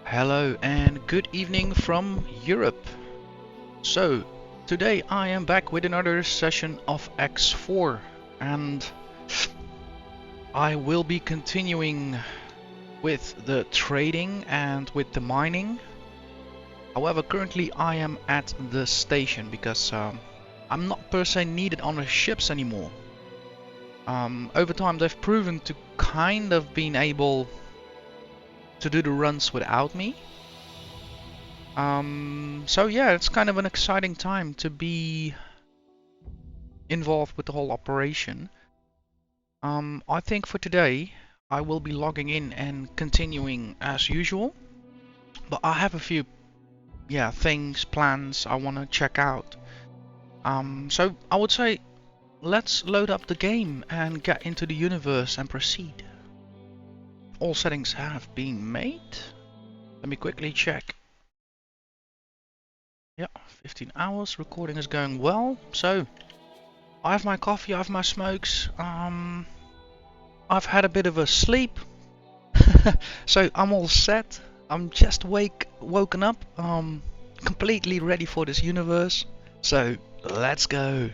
Hello and good evening from Europe. So, today I am back with another session of X4 and I will be continuing with the trading and with the mining. However, currently I am at the station because I'm not per se needed on the ships anymore. Over time they've proven to kind of been able to do the runs without me. So yeah, it's kind of an exciting time to be involved with the whole operation. I think for today I will be logging in and continuing as usual, but I have a few plans I want to check out. So I would say let's load up the game and get into the universe and proceed. All settings have been made. Let me quickly check. Yeah, 15 hours. Recording is going well. So I have my coffee, I have my smokes. I've had a bit of a sleep, so I'm all set. I'm just woken up, completely ready for this universe. So let's go.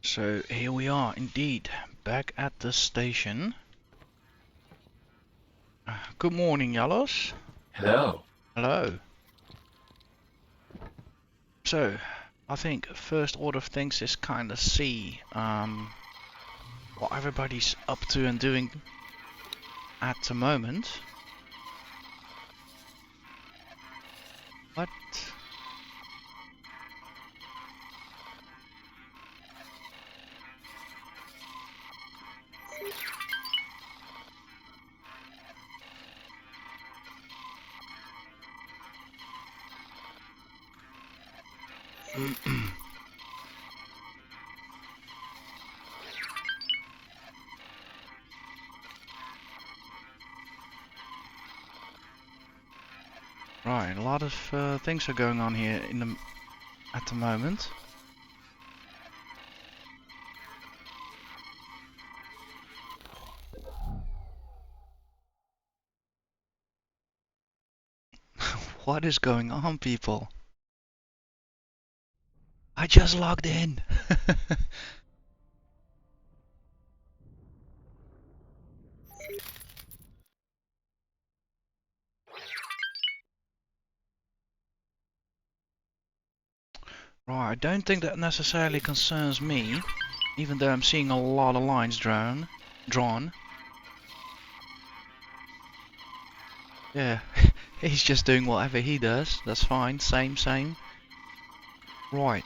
So here we are indeed, back at the station. Good morning, Yalos. Hello. Hello. So I think first order of things is kind of see what everybody's up to and doing at the moment. What? Right, a lot of things are going on here at the moment. What is going on, people? I just logged in. Right, I don't think that necessarily concerns me, even though I'm seeing a lot of lines drawn. Yeah, he's just doing whatever he does. That's fine. Same. Right.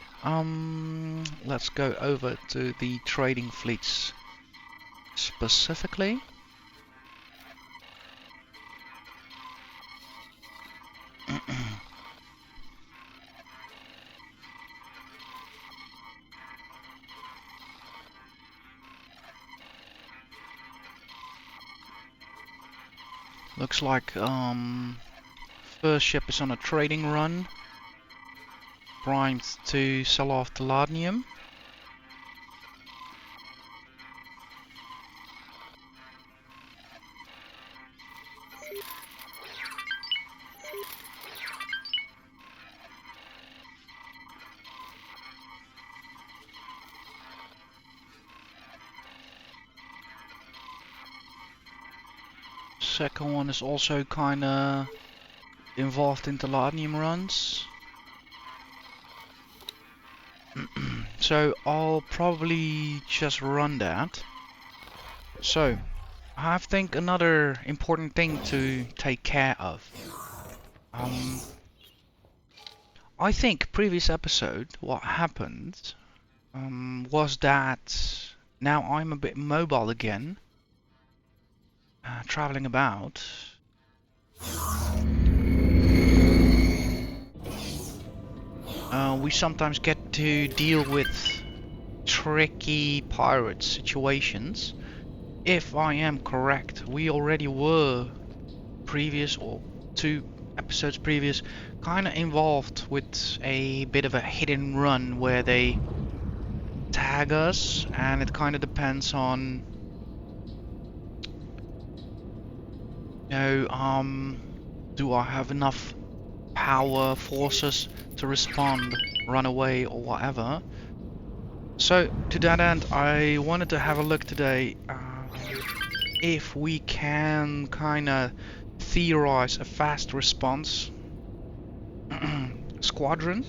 Let's go over to the trading fleets specifically. Looks like first ship is on a trading run, primed to sell off the laudanum. second one is also kinda involved in Teladium runs. So I'll probably just run that. So I think another important thing to take care of. I think previous episode what happened was that now I'm a bit mobile again, traveling about. We sometimes get to deal with tricky pirate situations. If I am correct, we already were previous or 2 episodes previous kind of involved with a bit of a hit and run where they tag us, and it kind of depends on, you know, do I have enough power forces to respond, run away or whatever. So to that end, I wanted to have a look today if we can kind of theorize a fast response squadron.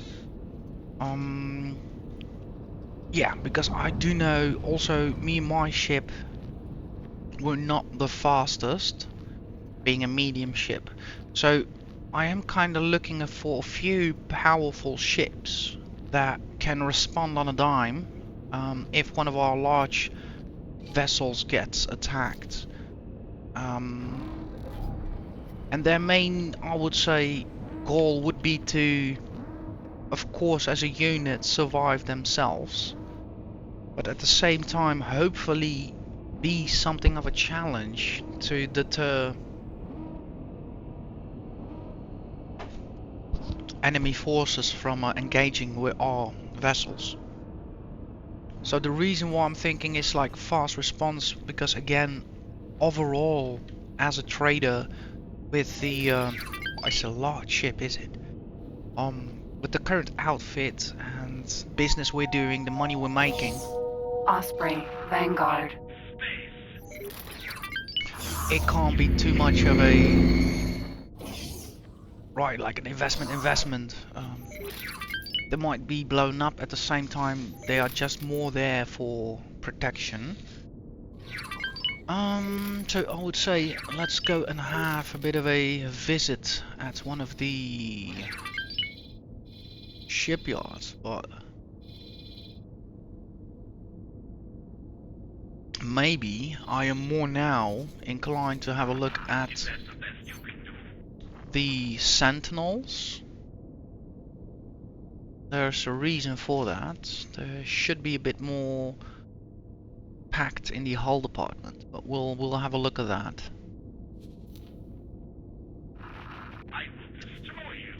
Yeah, because I do know also me and my ship were not the fastest, being a medium ship. So I am kind of looking for a few powerful ships that can respond on a dime if one of our large vessels gets attacked. And their main, I would say, goal would be to, of course, as a unit, survive themselves, but at the same time, hopefully, be something of a challenge to deter enemy forces from engaging with our vessels. So the reason why I'm thinking is like fast response, because again, overall, as a trader with the, it's a large ship, is it? With the current outfit and business we're doing, the money we're making, Osprey, Vanguard. it can't be too much of a, right, like an investment. They might be blown up at the same time. They are just more there for protection. So I would say let's go and have a bit of a visit at one of the shipyards, but maybe I am more now inclined to have a look at the Sentinels. There's a reason for that. There should be a bit more packed in the hull department, but we'll have a look at that. I will destroy you.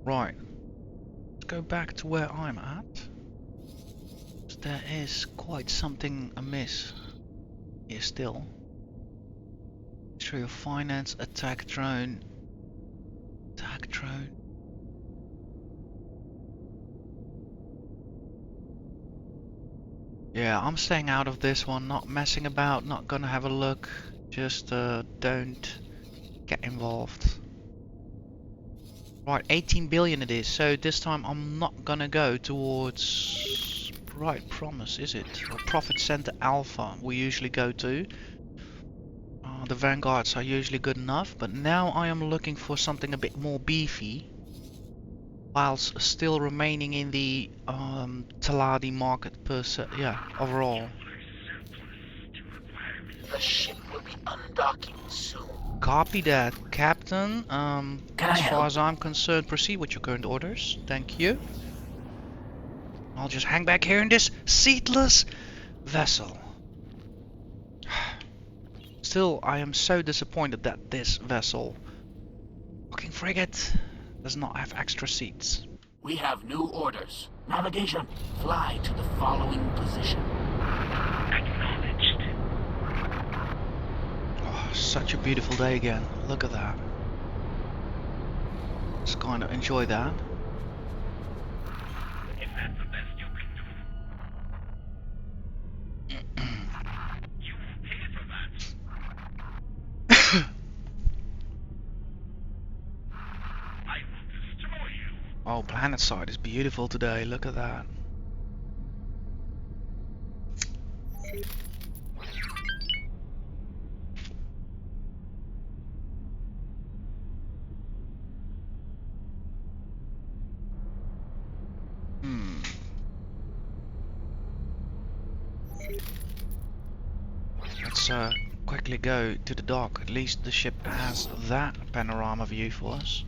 Right. Let's go back to where I'm at. There is quite something amiss here still. Ministry of Finance, attack drone. Attack drone. Yeah, I'm staying out of this one, not messing about, not gonna have a look. Just don't get involved. Right, 18 billion it is, so this time I'm not gonna go towards Bright Promise, is it? Or Profit Center Alpha we usually go to. The Vanguards are usually good enough, but now I am looking for something a bit more beefy, whilst still remaining in the Teladi market per se, yeah, overall. The ship will be undocking soon. Copy that, Captain. As far help? as I'm concerned, proceed with your current orders. Thank you. I'll just hang back here in this seatless vessel. Still, I am so disappointed that this vessel, fucking frigate, does not have extra seats. We have new orders. Navigation, fly to the following position. Acknowledged. Oh, such a beautiful day again. Look at that. Just kind of enjoy that. If that's the best you can do. You pay for that. planet side is beautiful today. Look at that. Let's quickly go to the dock. At least the ship has that panorama view for us.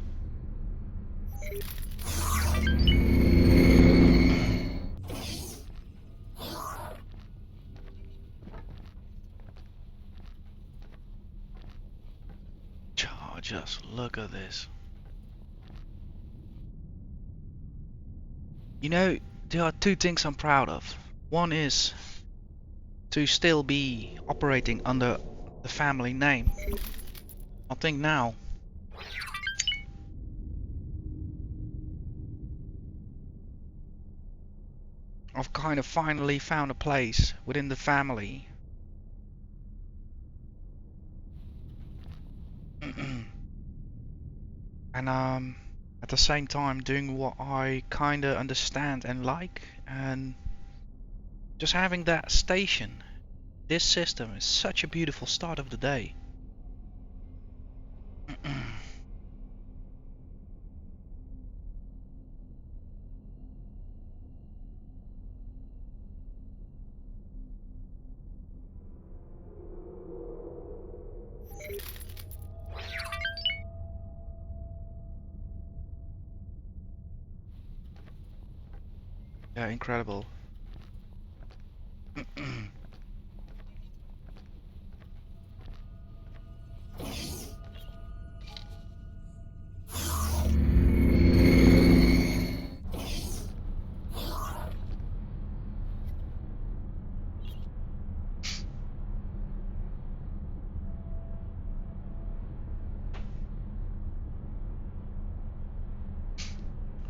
Just look at this. You know, there are two things I'm proud of. One is to still be operating under the family name. I think now I've kind of finally found a place within the family. And at the same time doing what I kinda understand and like, and just having that station. This system is such a beautiful start of the day. Yeah, incredible.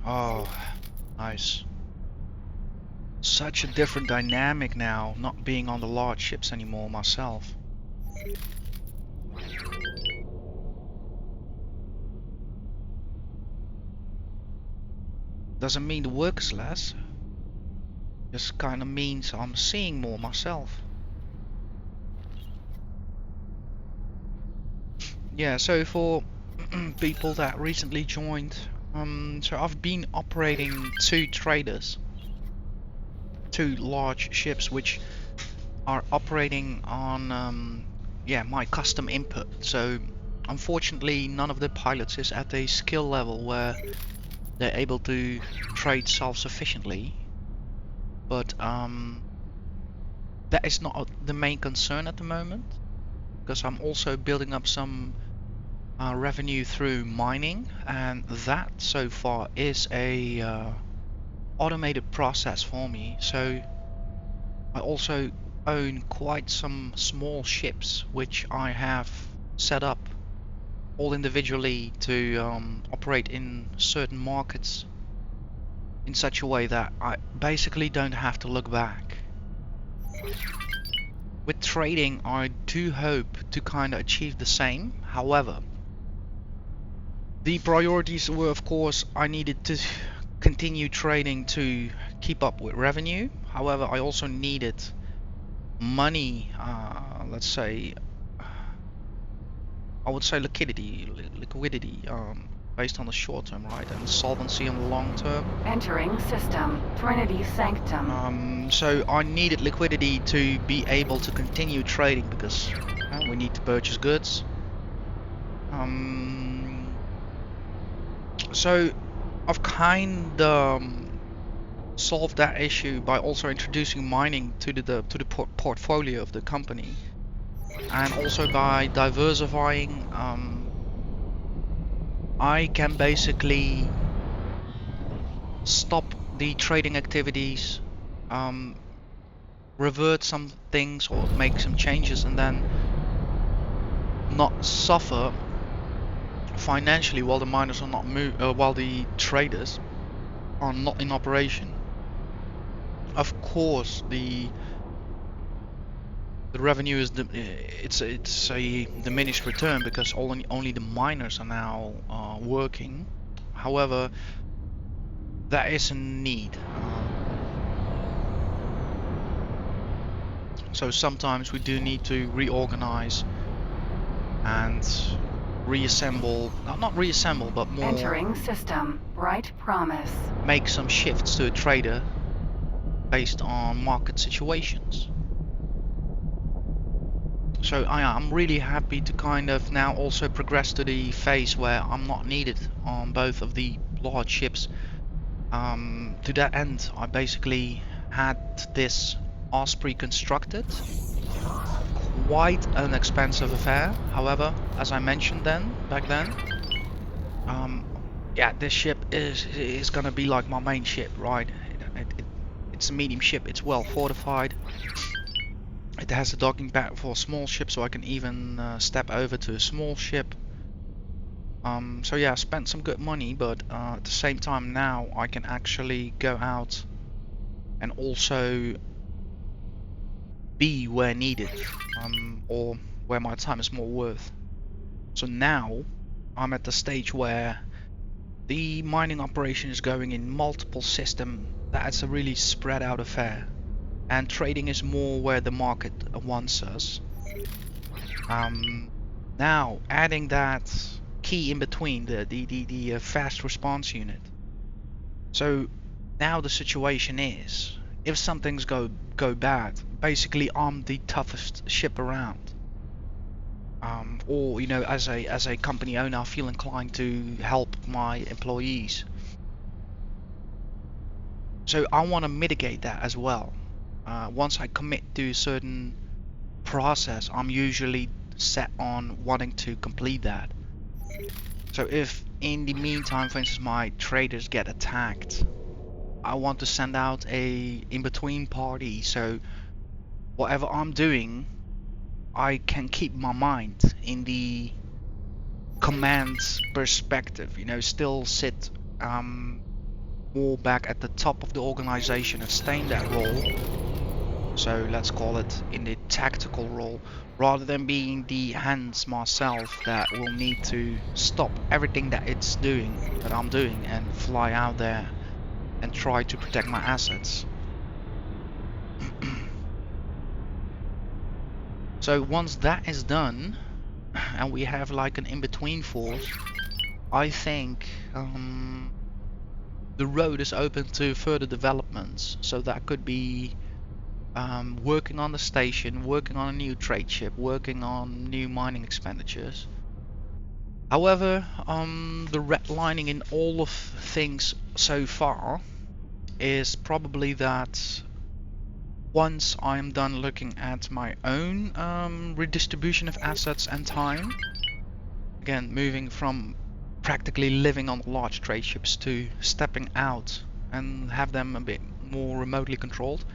Oh, nice. Such a different dynamic now, not being on the large ships anymore myself. Doesn't mean the work is less. Just kind of means I'm seeing more myself. Yeah, so for people that recently joined, so I've been operating two traders, two large ships which are operating on yeah, my custom input. So unfortunately none of the pilots is at a skill level where they're able to trade self-sufficiently, but that is not the main concern at the moment, because I'm also building up some revenue through mining, and that so far is a automated process for me. So I also own quite some small ships which I have set up all individually to operate in certain markets in such a way that I basically don't have to look back. With trading, I do hope to kind of achieve the same. However, the priorities were, of course, I needed to continue trading to keep up with revenue. However, I also needed money, let's say, I would say liquidity, based on the short term, right, and solvency on the long term. Entering system. Trinity Sanctum. So I needed liquidity to be able to continue trading, because we need to purchase goods. So I've kind of solved that issue by also introducing mining to the portfolio of the company, and also by diversifying. I can basically stop the trading activities, revert some things or make some changes, and then not suffer financially while the miners are not while the traders are not in operation. Of course, the revenue is it's a diminished return, because only the miners are now working. However, that is a need. So sometimes we do need to reorganize and reassemble, not reassemble, but more Entering system. Bright promise. make some shifts to a trader based on market situations. So I'm really happy to kind of now also progress to the phase where I'm not needed on both of the large ships. To that end, I basically had this Osprey constructed. Quite an expensive affair, however, as I mentioned back then, yeah, this ship is gonna be like my main ship, right? It's a medium ship, it's well fortified. It has a docking pad for a small ship, so I can even step over to a small ship. So yeah, I spent some good money, but at the same time now I can actually go out and also be where needed, or where my time is more worth. So now I'm at the stage where the mining operation is going in multiple systems. That's a really spread out affair, and trading is more where the market wants us. Now adding that key in between, the fast response unit. So now the situation is, if something's go bad, basically I'm the toughest ship around. Or you know, as a company owner, I feel inclined to help my employees. So I want to mitigate that as well. Once I commit to a certain process, I'm usually set on wanting to complete that. So if in the meantime, for instance, my traders get attacked, I want to send out a in-between party. So whatever I'm doing, I can keep my mind in the command perspective, you know, still sit more back at the top of the organization and stay in that role. So let's call it in the tactical role, rather than being the hands myself that will need to stop everything that it's doing, that I'm doing, and fly out there and try to protect my assets. So once that is done, and we have like an in-between force, I think the road is open to further developments. So that could be working on the station, working on a new trade ship, working on new mining expenditures. However, the red lining in all of things so far is probably that once I'm done looking at my own redistribution of assets and time, again moving from practically living on large trade ships to stepping out and have them a bit more remotely controlled.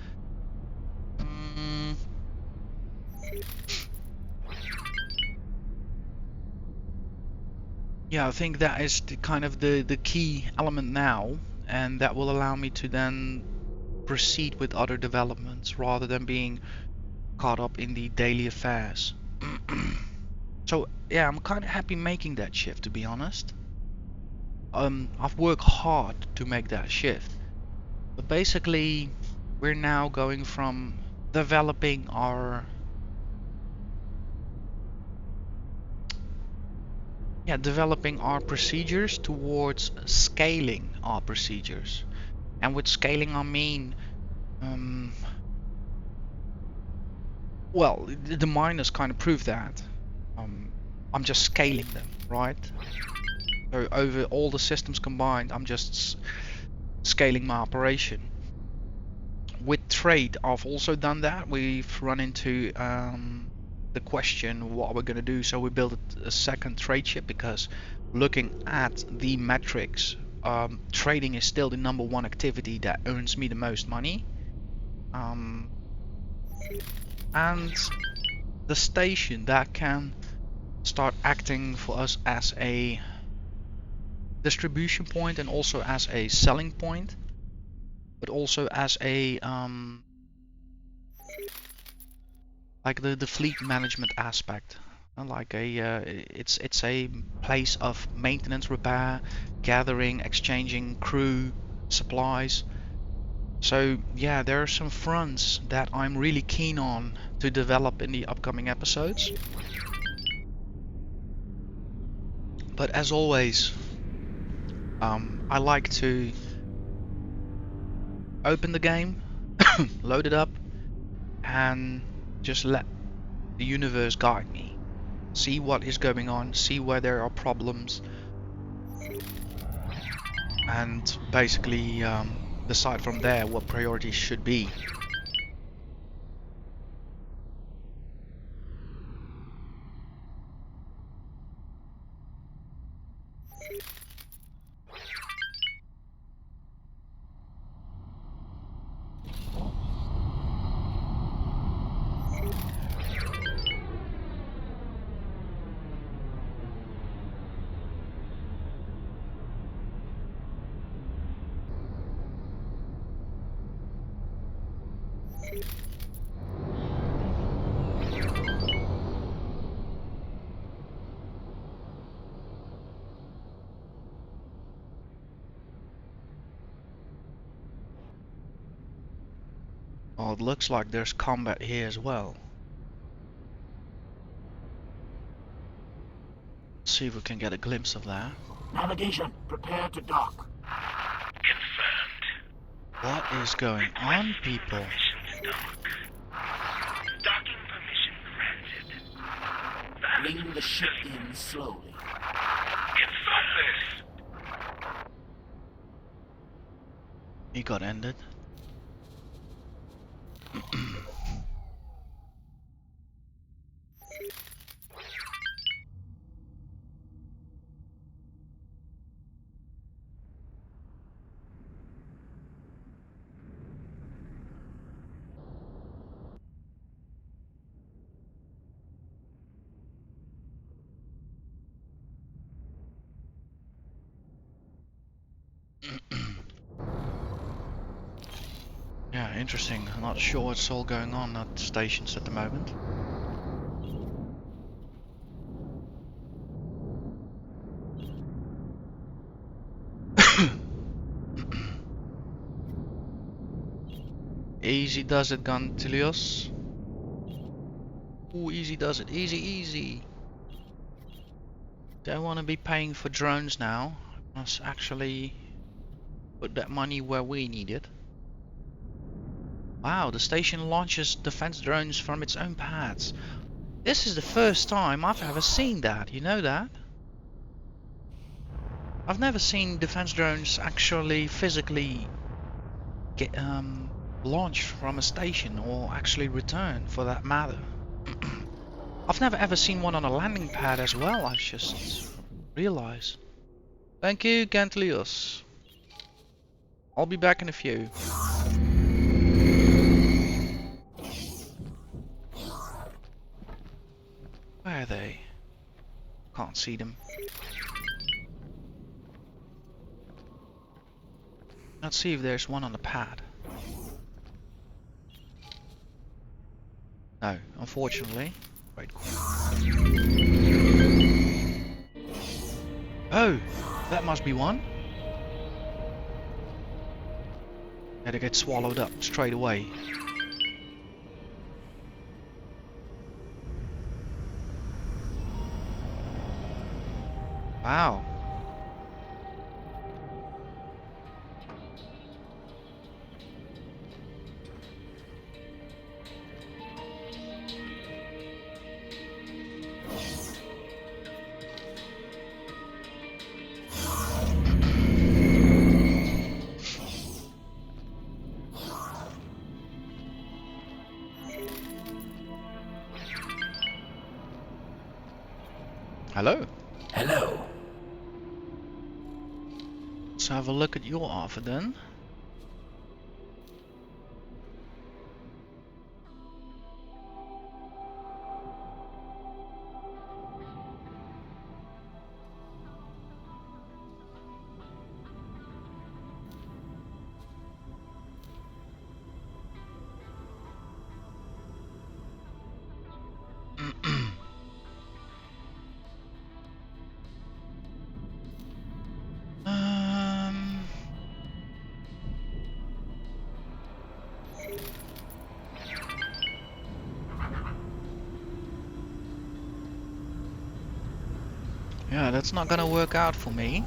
Yeah, I think that is the kind of the key element now, and that will allow me to then proceed with other developments rather than being caught up in the daily affairs. So yeah, I'm kind of happy making that shift, to be honest. I've worked hard to make that shift, but basically we're now going from developing our procedures towards scaling our procedures. And with scaling I mean, well, the miners kind of prove that. I'm just scaling them, right? So over all the systems combined, I'm just scaling my operation. With trade, I've also done that. We've run into the question what we're going to do. So we built a second trade ship because looking at the metrics, trading is still the #1 activity that earns me the most money. And the station that can start acting for us as a distribution point and also as a selling point, but also as a like the fleet management aspect, like it's a place of maintenance, repair, gathering, exchanging crew, supplies. So yeah, there are some fronts that I'm really keen on to develop in the upcoming episodes. But as always, I like to open the game, load it up, and just let the universe guide me. See what is going on, see where there are problems, and basically decide from there what priorities should be. Oh, it looks like there's combat here as well. Let's see if we can get a glimpse of that. Navigation, prepare to dock. Confirmed. What is going on, people? Permission to dock. Docking permission granted. Bring the ship in slowly. It's surface. He got ended. Yeah, interesting. I'm not sure what's all going on at stations at the moment. Easy does it, Gantilios. Ooh, easy does it. Easy, easy. Don't want to be paying for drones now. Let's actually put that money where we need it. Wow, the station launches defense drones from its own pads. This is the first time I've ever seen that, you know that? I've never seen defense drones actually physically get launched from a station, or actually return for that matter. I've never ever seen one on a landing pad as well, I've just realized. Thank you, Gantlios. I'll be back in a few. Where are they? Can't see them. Let's see if there's one on the pad. No, unfortunately. Wait. Oh, that must be one. Yeah, they get swallowed up straight away. Wow. Hello. Hello. Let's have a look at your offer then. Yeah, that's not gonna work out for me.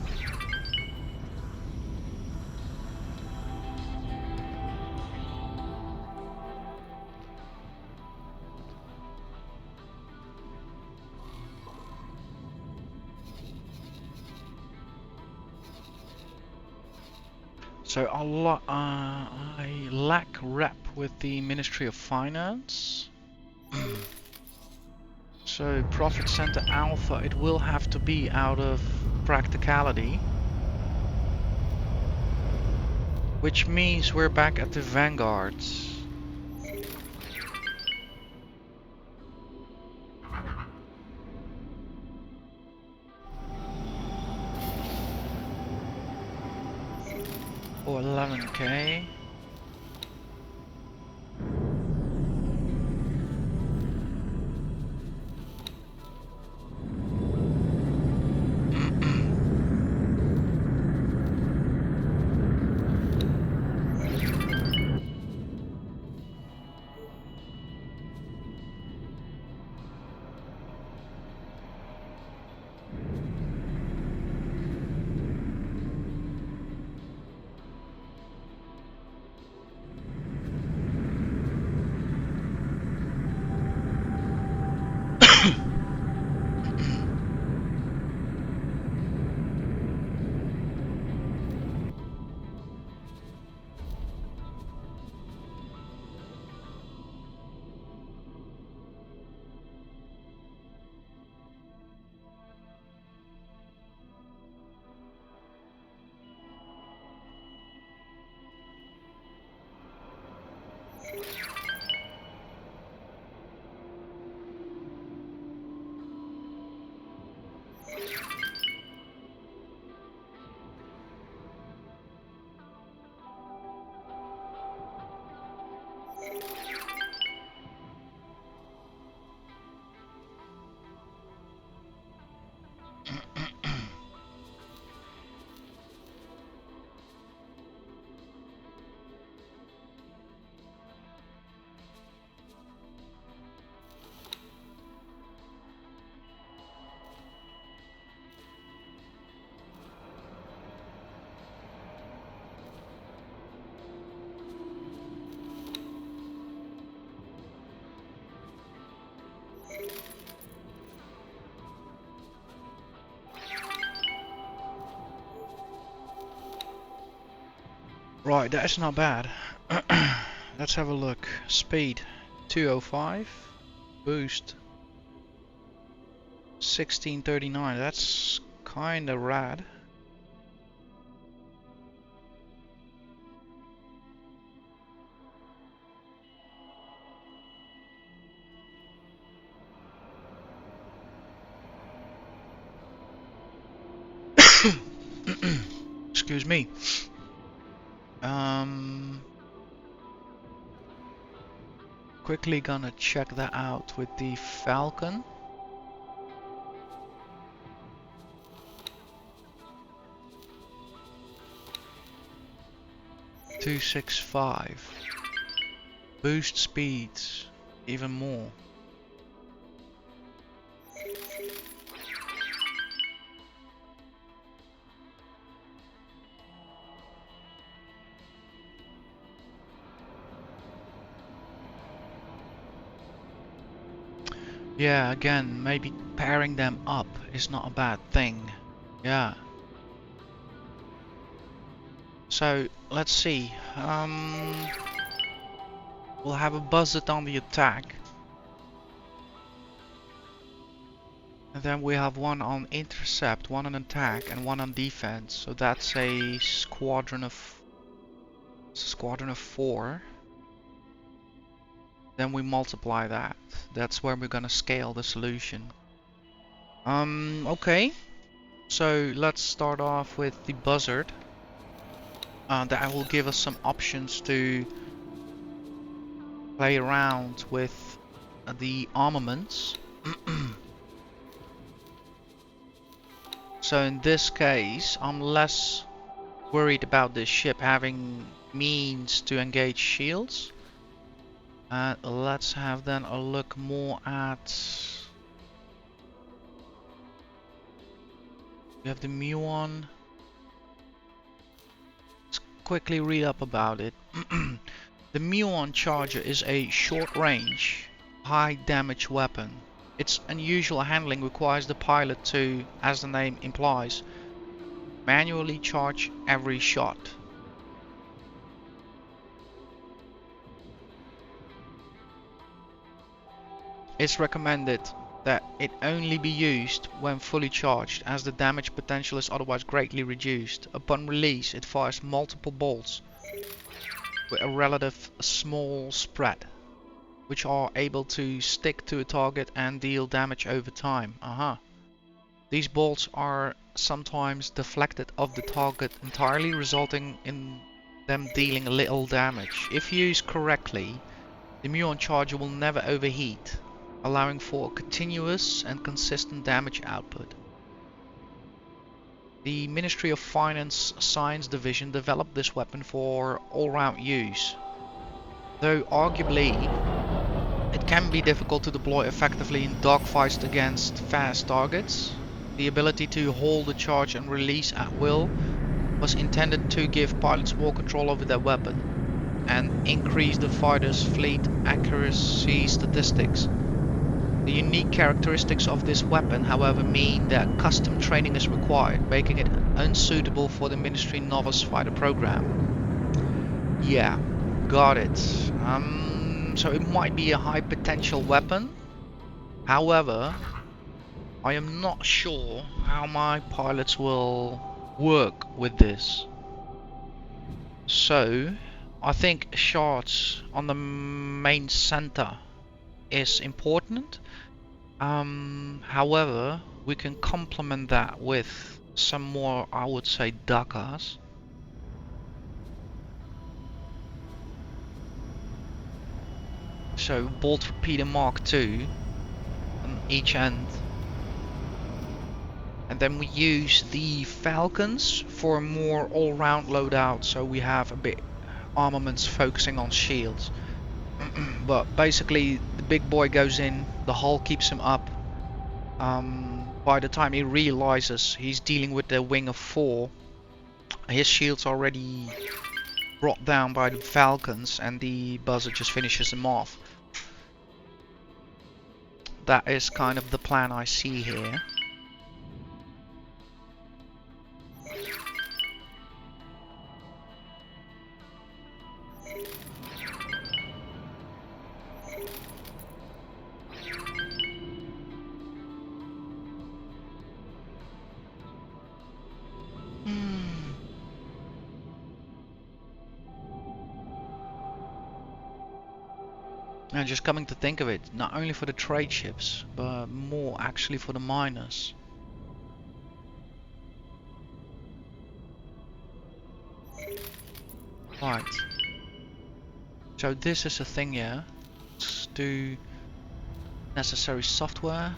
So I lack rep with the Ministry of Finance. So Profit Center Alpha, it will have to be out of practicality. Which means we're back at the Vanguards. For 11k. Right, that's not bad. Let's have a look. Speed 205. Boost 1639. That's kinda rad. Excuse me. Quickly gonna check that out with the Falcon. .265. Boost speeds even more. Yeah, again, maybe pairing them up is not a bad thing. Yeah. So let's see. We'll have a buzzard on the attack. And then we have one on intercept, one on attack, and one on defense. So that's a squadron of 4. Then we multiply that. That's where we're gonna scale the solution. Okay. So let's start off with the buzzard. That will give us some options to play around with the armaments. So in this case, I'm less worried about this ship having means to engage shields. Let's have then a look more at We have the muon. Let's quickly read up about it. The muon charger is a short-range, high-damage weapon. Its unusual handling requires the pilot to, as the name implies, manually charge every shot. It's recommended that it only be used when fully charged, as the damage potential is otherwise greatly reduced. Upon release, it fires multiple bolts with a relative small spread, which are able to stick to a target and deal damage over time. These bolts are sometimes deflected off the target entirely, resulting in them dealing little damage. If used correctly, the muon charger will never overheat, allowing for continuous and consistent damage output. The Ministry of Finance Science Division developed this weapon for all-round use. Though arguably it can be difficult to deploy effectively in dogfights against fast targets, the ability to hold the charge and release at will was intended to give pilots more control over their weapon and increase the fighter's fleet accuracy statistics. The unique characteristics of this weapon, however, mean that custom training is required, making it unsuitable for the Ministry Novice Fighter program. Yeah, got it. So it might be a high potential weapon. However, I am not sure how my pilots will work with this. So I think shards on the main center is important. However, we can complement that with some more, I would say, dakas. So bolt repeater Mark II on each end. And then we use the Falcons for a more all-round loadout, so we have a bit armaments focusing on shields. But basically the big boy goes in, the hull keeps him up. By the time he realizes he's dealing with the wing of 4, his shield's already brought down by the Falcons and the buzzer just finishes him off. That is kind of the plan I see here. And just coming to think of it, not only for the trade ships, but more actually for the miners. Right. So this is a thing, yeah. Let's do necessary software.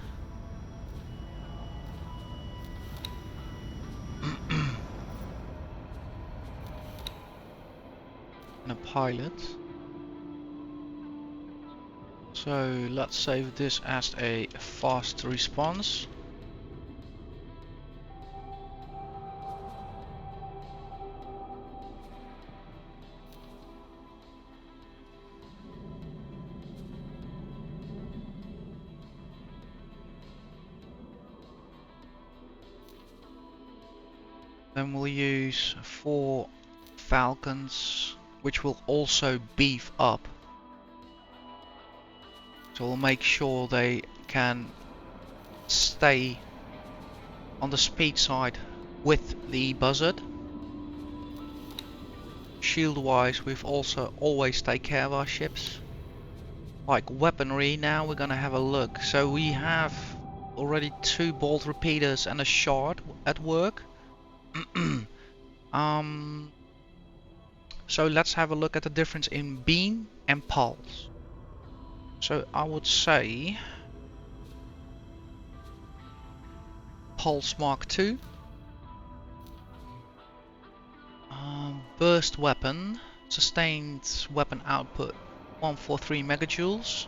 And a pilot. So let's save this as a fast response. Then we'll use 4 Falcons, which will also beef up. So we'll make sure they can stay on the speed side with the buzzard. Shield wise, we've also always take care of our ships. Like weaponry, now we're gonna have a look. So we have already 2 bolt repeaters and a shard at work. So let's have a look at the difference in beam and pulse. So I would say Pulse Mark II, burst weapon, sustained weapon output 143 megajoules.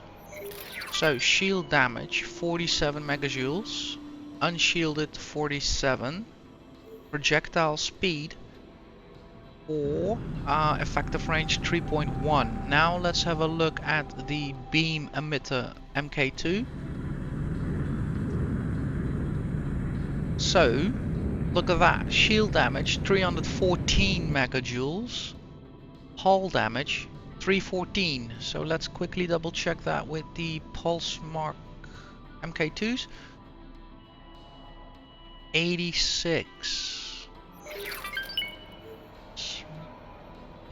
So shield damage 47 megajoules, unshielded 47, projectile speed, or effective range 3.1. Now let's have a look at the beam emitter MK2. So look at that, shield damage 314 megajoules, hull damage 314. So let's quickly double check that with the pulse mark MK2s. 86.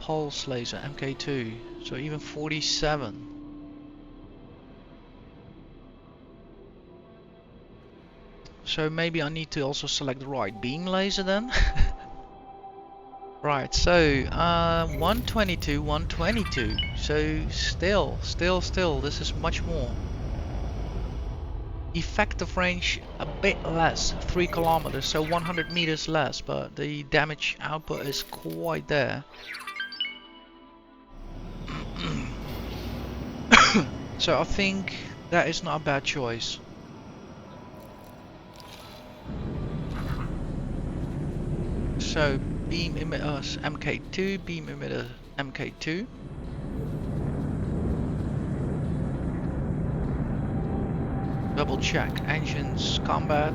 Pulse laser MK2, so even 47. So maybe I need to also select the right beam laser then. Right, so 122, 122. So still, this is much more. Effective range a bit less, 3 kilometers, so 100 meters less, but the damage output is quite there. So I think that is not a bad choice. So beam emitters MK2, beam emitter MK2. Double check engines combat,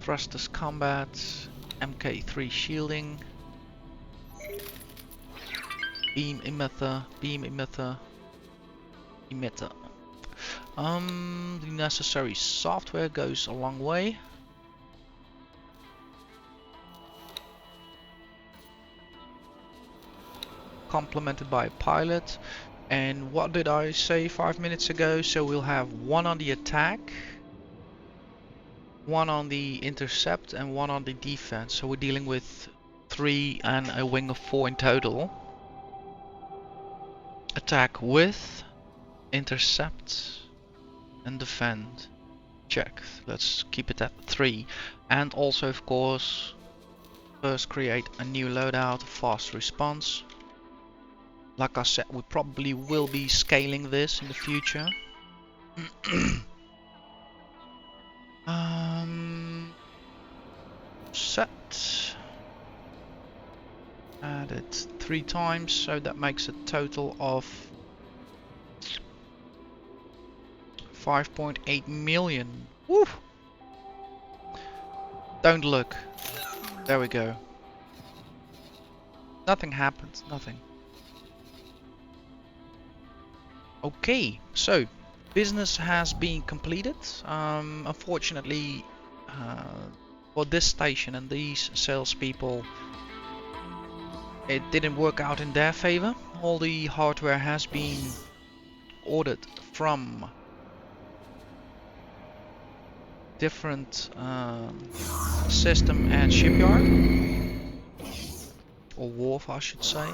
thrusters combat, MK3 shielding, beam emitter, emitter. The necessary software goes a long way. Complemented by a pilot. And what did I say 5 minutes ago? So we'll have one on the attack, one on the intercept, and one on the defense. So we're dealing with 3 and a wing of 4 in total. Attack with, intercept, and defend. Check. Let's keep it at 3. And also, of course, first create a new loadout, fast response. Like I said, we probably will be scaling this in the future. Set. Add it 3 times, so that makes a total of 5.8 million. Woo! Don't look. There we go. Nothing happened, nothing. Okay, so business has been completed. Unfortunately, for this station and these salespeople, it didn't work out in their favor. All the hardware has been ordered from different system and shipyard, or wharf I should say.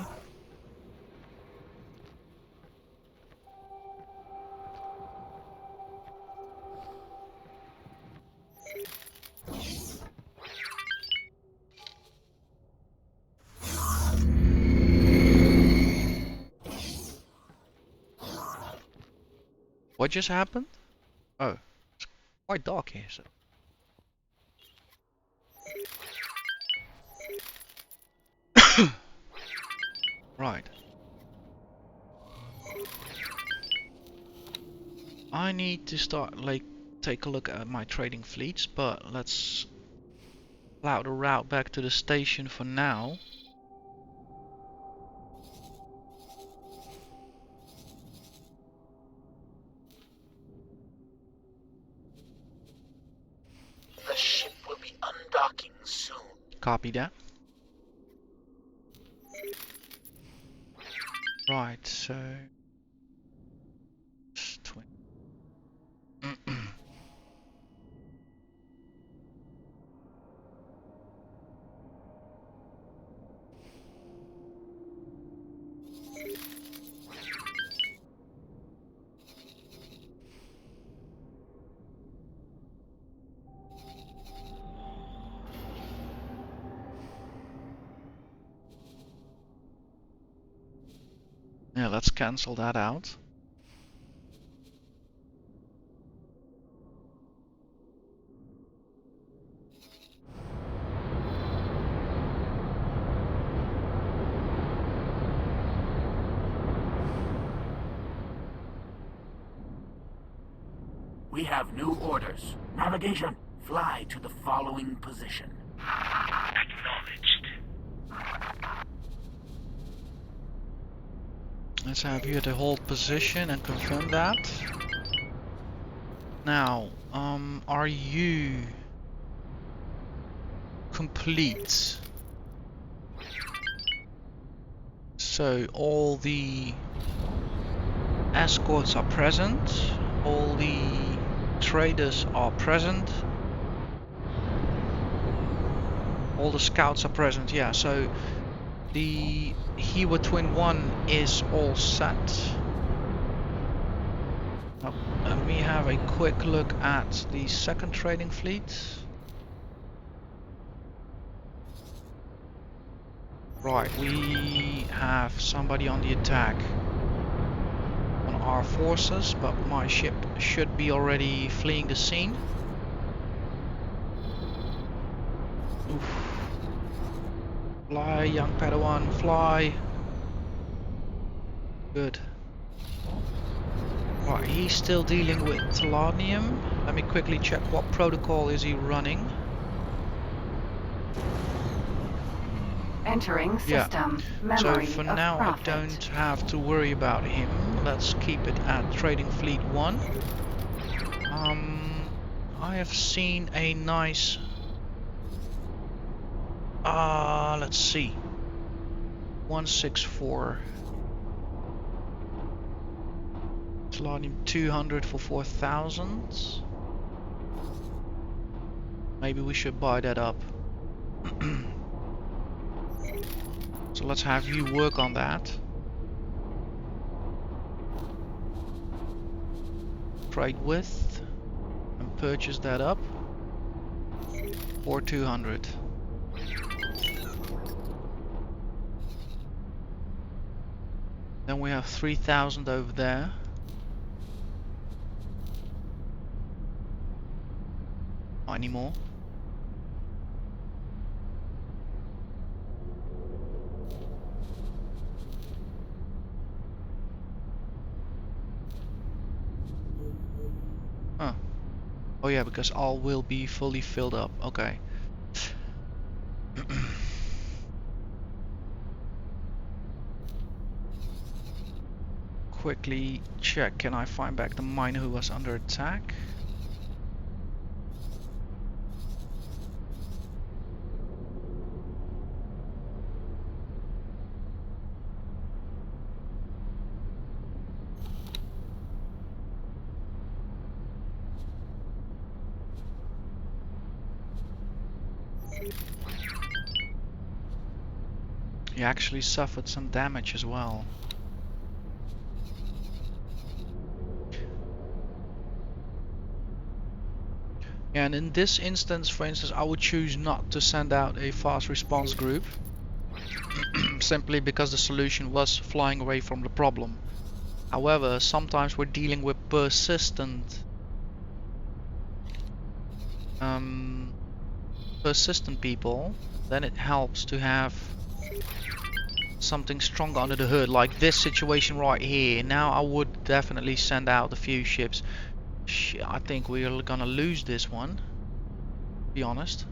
What just happened? Oh, it's quite dark here. So. Right. I need to start take a look at my trading fleets, but let's plow the route back to the station for now. The ship will be undocking soon. Copy that. Right, so... 20. Yeah, let's cancel that out. We have new orders. Navigation, fly to the following position. Acknowledged. Let's have you at the hold position and confirm that. Now, are you complete? So all the escorts are present, all the traders are present, all the scouts are present. Yeah, so the Hewa Twin 1 is all set. Now, let me have a quick look at the second trading fleet. Right, we have somebody on the attack on our forces, but my ship should be already fleeing the scene. Oof. Fly, young Padawan, fly. Good. Right, he's still dealing with Telonium. Let me quickly check what protocol is he running. Entering system. So Memory for of now profit. I don't have to worry about him. Let's keep it at Trading Fleet 1. I have seen a nice... let's see. 164. Telonium 200 for 4,000. Maybe we should buy that up. So let's have you work on that. Trade with and purchase that up for 200. Then we have 3,000 over there. Not anymore. Huh. Oh yeah, because all will be fully filled up. Okay. Quickly check, can I find back the miner who was under attack? He actually suffered some damage as well. And in this instance, for instance, I would choose not to send out a fast response group simply because the solution was flying away from the problem. However, sometimes we're dealing with persistent people, then it helps to have something stronger under the hood, like this situation right here. Now I would definitely send out a few ships. I think we're gonna lose this one, to be honest.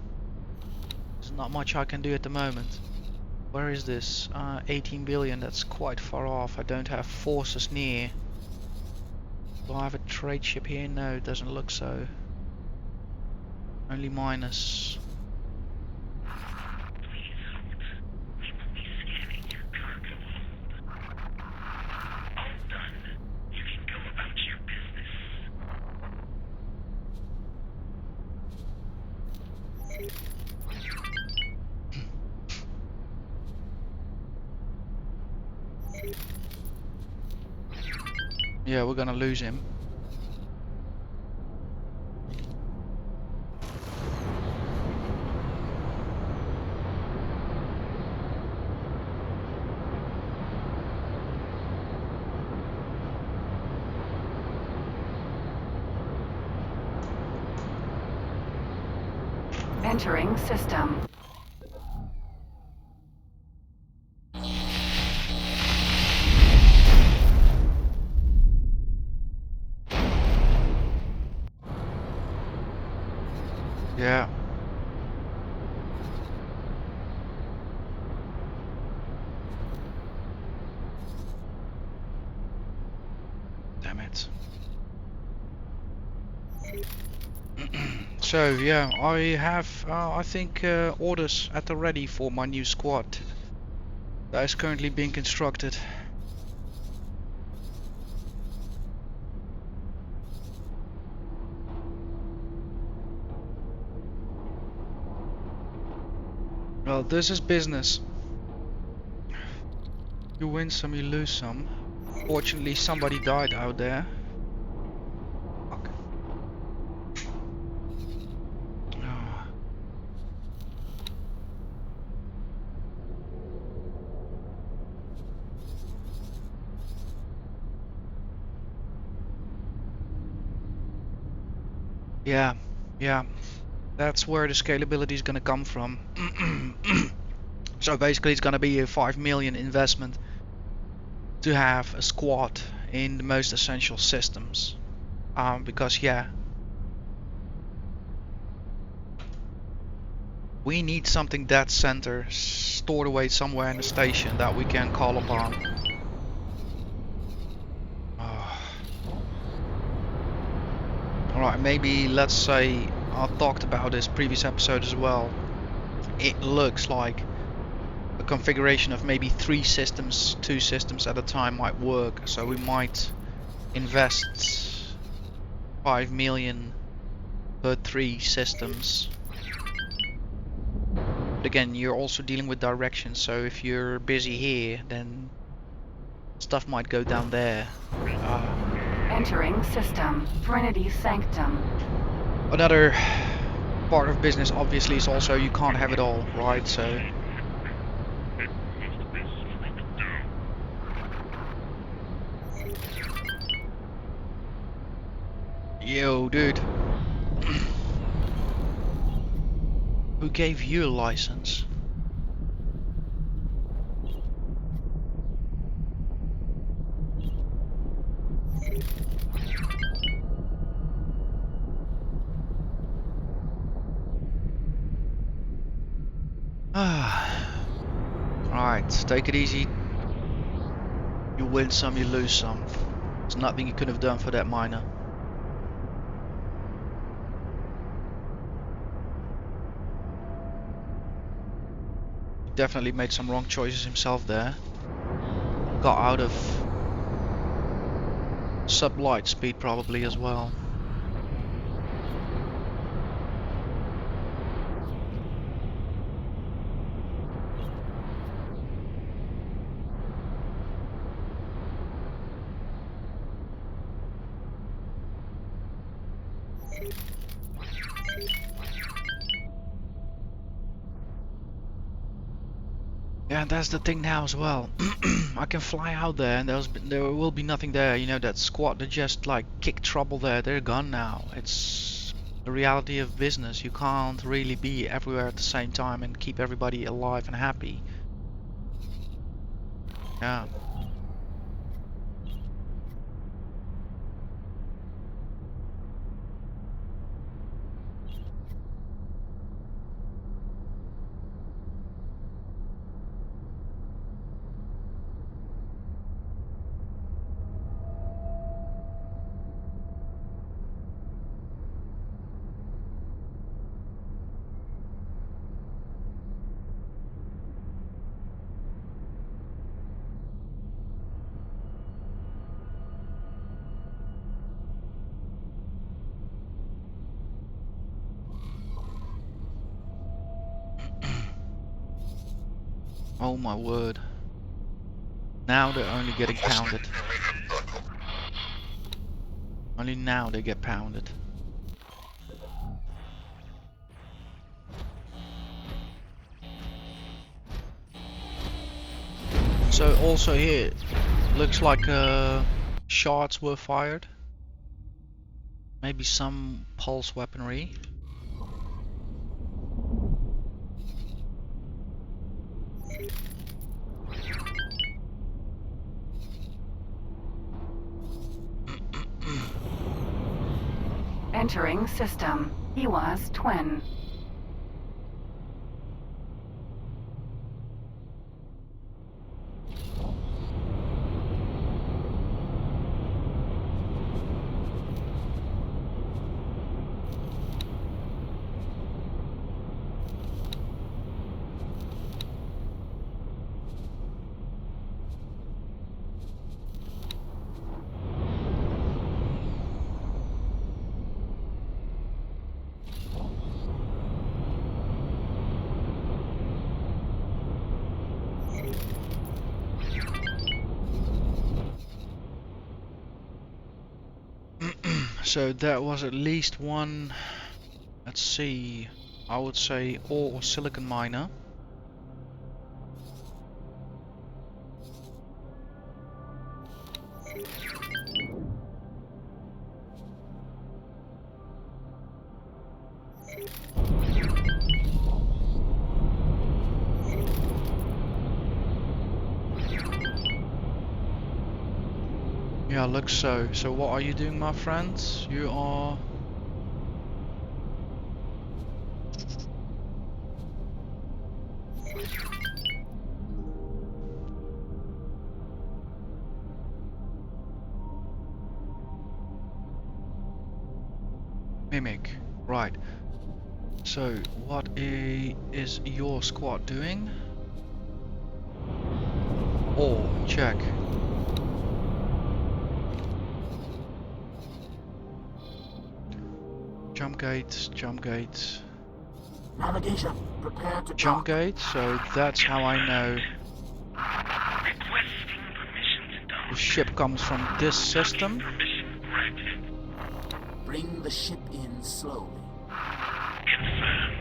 There's not much I can do at the moment. Where is this? 18 billion, that's quite far off. I don't have forces near. Do I have a trade ship here? No, it doesn't look so. Only minus. Please hold. We will be scanning your cargo hold. All done. You can go about your business. Yeah, we're gonna lose him. Entering system. Yeah. Damn it. So yeah, I have I think orders at the ready for my new squad that is currently being constructed. Well, this is business. You win some, you lose some. Fortunately, somebody died out there. Fuck. Oh. Yeah, yeah. That's where the scalability is gonna come from. So basically, it's gonna be a 5 million investment to have a squad in the most essential systems. Because yeah, we need something dead center stored away somewhere in the station that we can call upon. Oh. Alright, maybe let's say I talked about this previous episode as well. It looks like a configuration of maybe 3 systems, 2 systems at a time might work. So we might invest 5 million per 3 systems. But again, you're also dealing with direction, so if you're busy here, then stuff might go down there. Entering system. Trinity Sanctum. Another part of business obviously is also you can't have it all, right? So yo, dude. Who gave you a license? Alright, take it easy. You win some, you lose some. There's nothing you could have done for that miner. He definitely made some wrong choices himself there. Got out of sub-light speed probably as well. Yeah, and that's the thing now as well. I can fly out there and there will be nothing there. You know, that squad that just like kicked trouble there, they're gone now. It's the reality of business. You can't really be everywhere at the same time and keep everybody alive and happy. Yeah. Oh my word. Now they're only getting pounded. Only now they get pounded. So also here, looks like shots were fired. Maybe some pulse weaponry. Entering system. EWAS twin. So that was at least one, let's see, I would say ore or silicon miner. Yeah, looks so. So what are you doing, my friends? You are... Mimic, right. So what is your squad doing? Oh, check. Jump gates, jump gates. Navigation, prepare to Jump dock. gate, so that's how I know Requesting permission to dock. the ship comes from this system. Permission granted. Bring the ship in slowly. Confirmed.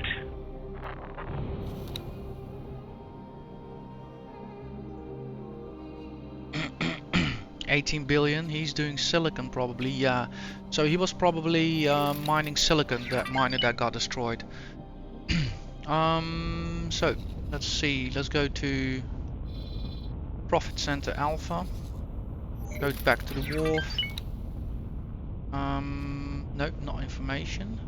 18 billion, he's doing silicon probably, yeah. So he was probably mining silicon, that miner that got destroyed. So let's see, let's go to Profit Center Alpha. Go back to the wharf. Nope, not information.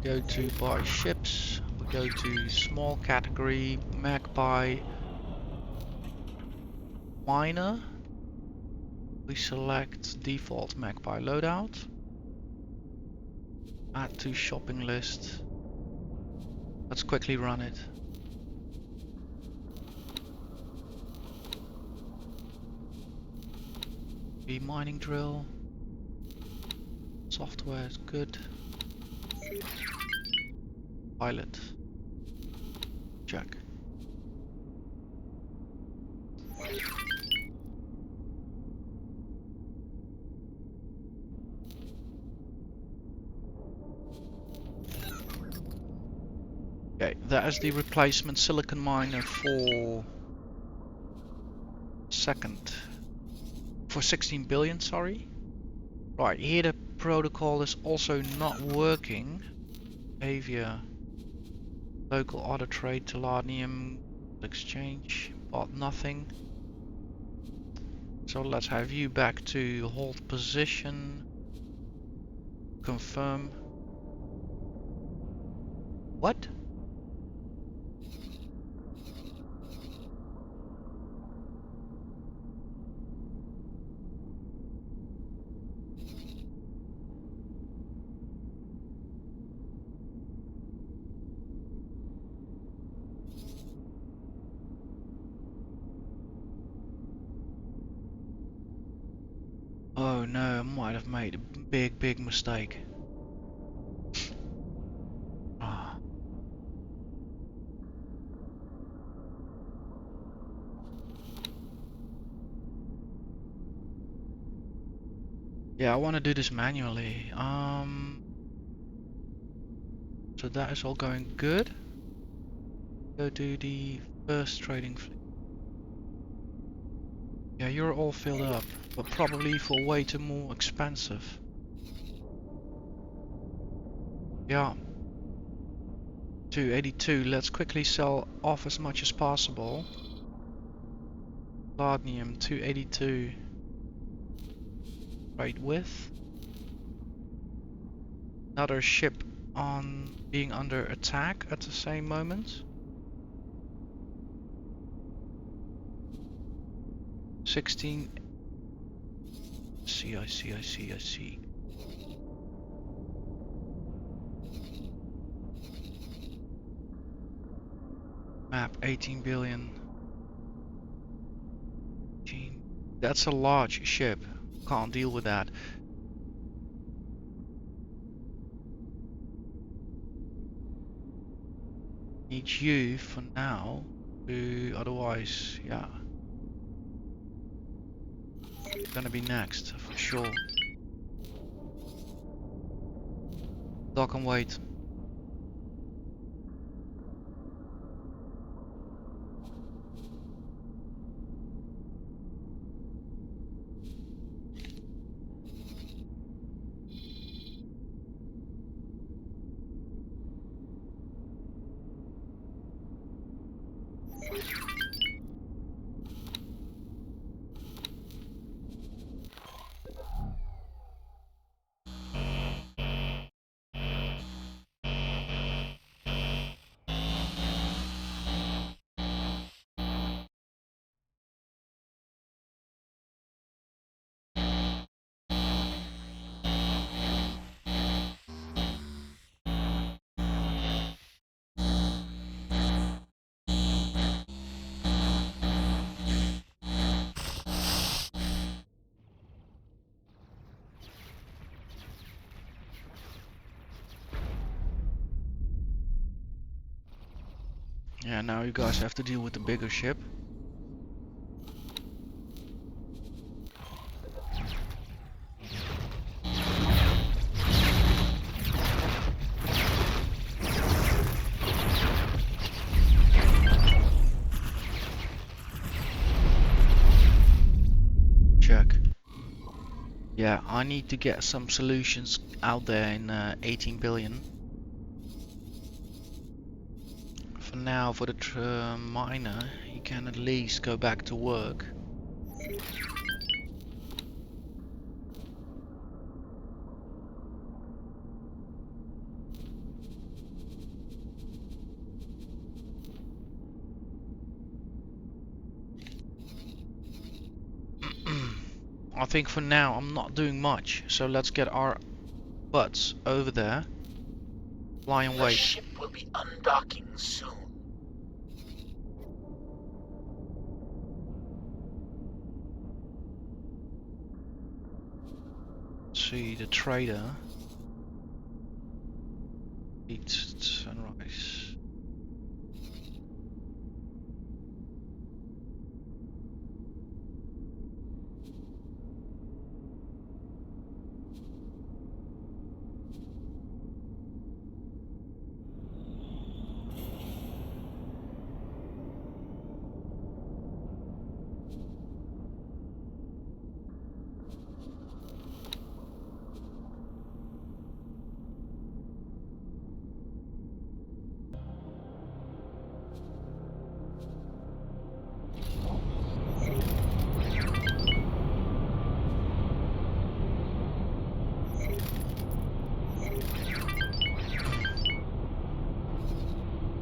Go to buy ships. We go to small category, Magpie, miner. We select default Magpie loadout. Add to shopping list. Let's quickly run it. The mining drill. Software is good. Pilot. Check. Okay, that is the replacement silicon miner for for 16 billion, sorry. Right, here the protocol is also not working. Behavior, local auto trade, Telanium, exchange, bought nothing. So let's have you back to hold position. Confirm. What? Oh no, I might have made a big mistake. Ah. Yeah, I want to do this manually. So that is all going good. Go to the first trading fleet. Yeah, you're all filled up, but probably for way too more expensive. Yeah. 282, let's quickly sell off as much as possible. Palladium, 282. Trade with. Another ship on being under attack at the same moment. 16. I see. Map 18 billion. That's a large ship. Can't deal with that. Need you for now. Otherwise, yeah. Gonna be next for sure. Dock and wait. Yeah, now you guys have to deal with the bigger ship. Check. Yeah, I need to get some solutions out there in 18 billion. For now, for the miner, he can at least go back to work. I think for now I'm not doing much, so let's get our butts over there. Fly and The wait. ship will be undocking soon. See the trader. Eat sunrise.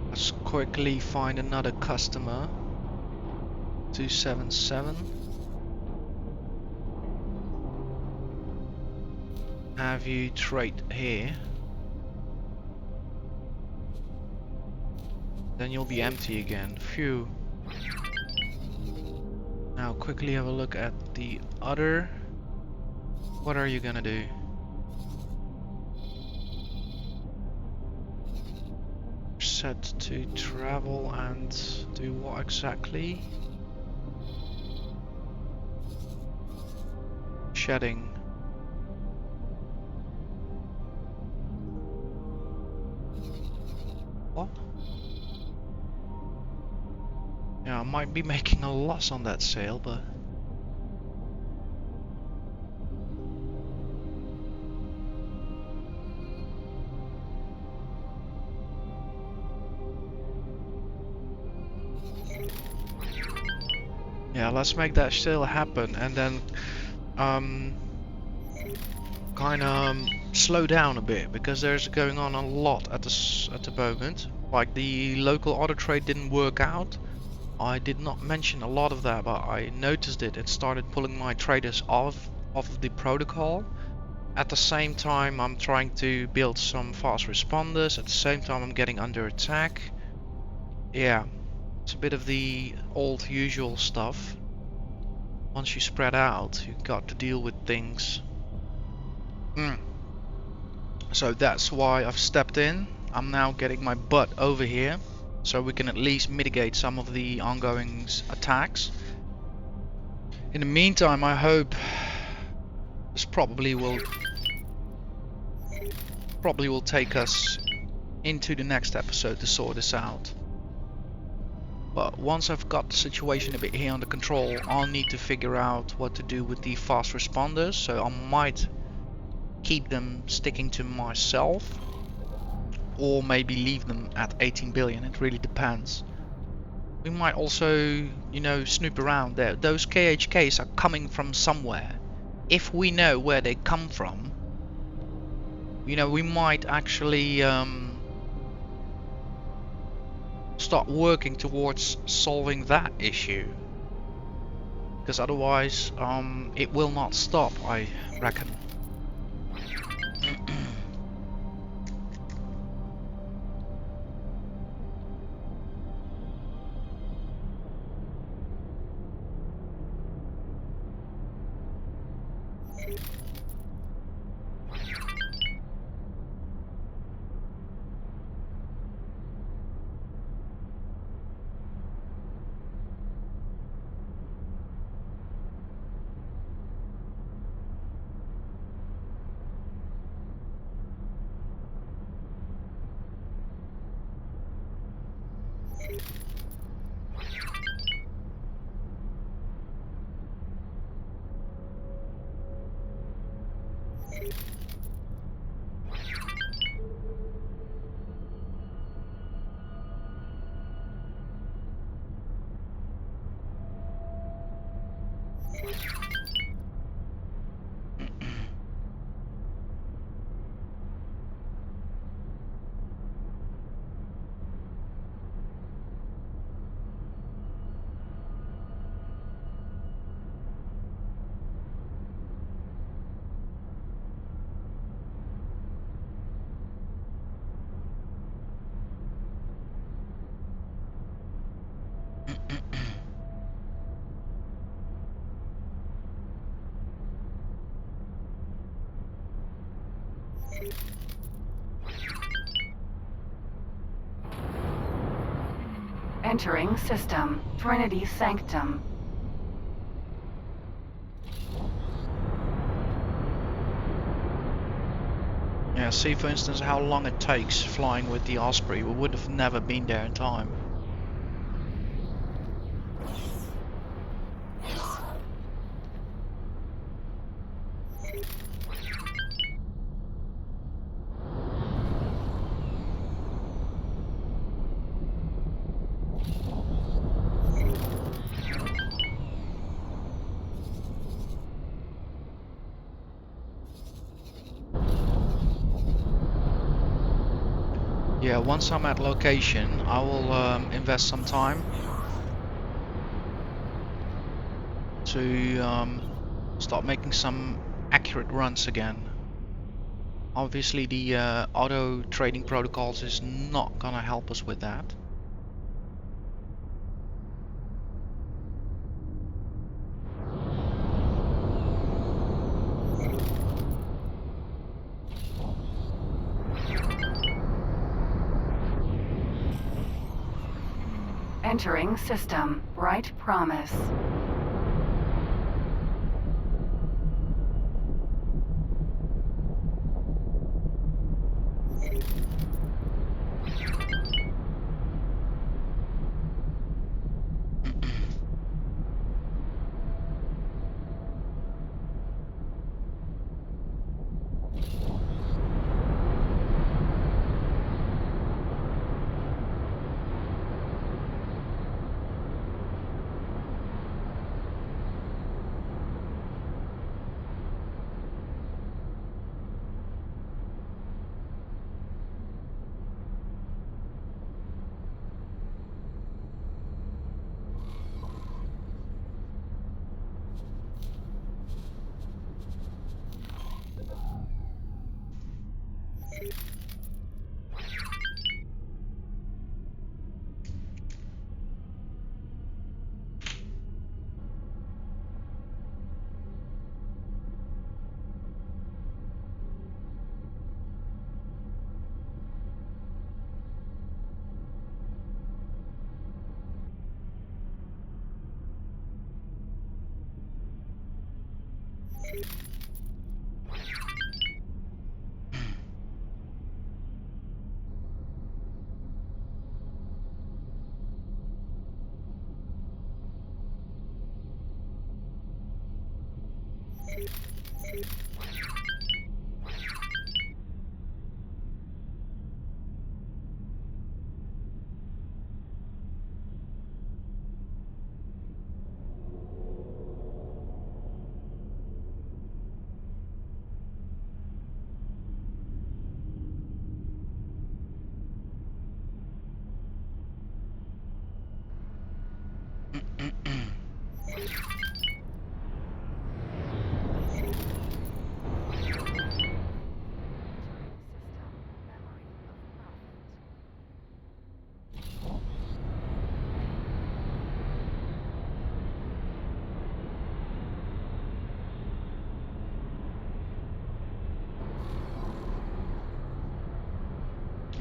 Let's quickly find another customer. 277. Have you trade here? Then you'll be empty again. Phew. Now quickly have a look at the other. What are you gonna do? Set to travel and do what exactly? Shedding. What? Yeah, I might be making a loss on that sale, but yeah, let's make that sale happen and then kind of slow down a bit, because there's going on a lot at the moment. Like the local auto trade didn't work out. I did not mention a lot of that, but I noticed it. It started pulling my traders off of the protocol. At the same time, I'm trying to build some fast responders. At the same time, I'm getting under attack. Yeah, it's a bit of the old usual stuff. Once you spread out, you got to deal with things. So that's why I've stepped in. I'm now getting my butt over here, so we can at least mitigate some of the ongoing attacks. In the meantime, I hope this probably will probably will take us into the next episode to sort this out. But once I've got the situation a bit here under control, I'll need to figure out what to do with the fast responders. So I might keep them sticking to myself, or maybe leave them at 18 billion. It really depends. We might also, you know, snoop around there. Those KHKs are coming from somewhere. If we know where they come from, you know, we might actually start working towards solving that issue. Because otherwise, it will not stop, I reckon. Entering system. Trinity Sanctum. Yeah, see for instance how long it takes flying with the Osprey. We would have never been there in time. Yeah, once I'm at location, I will invest some time to start making some accurate runs again. Obviously the auto trading protocols is not gonna help us with that. Entering system. Bright Promise.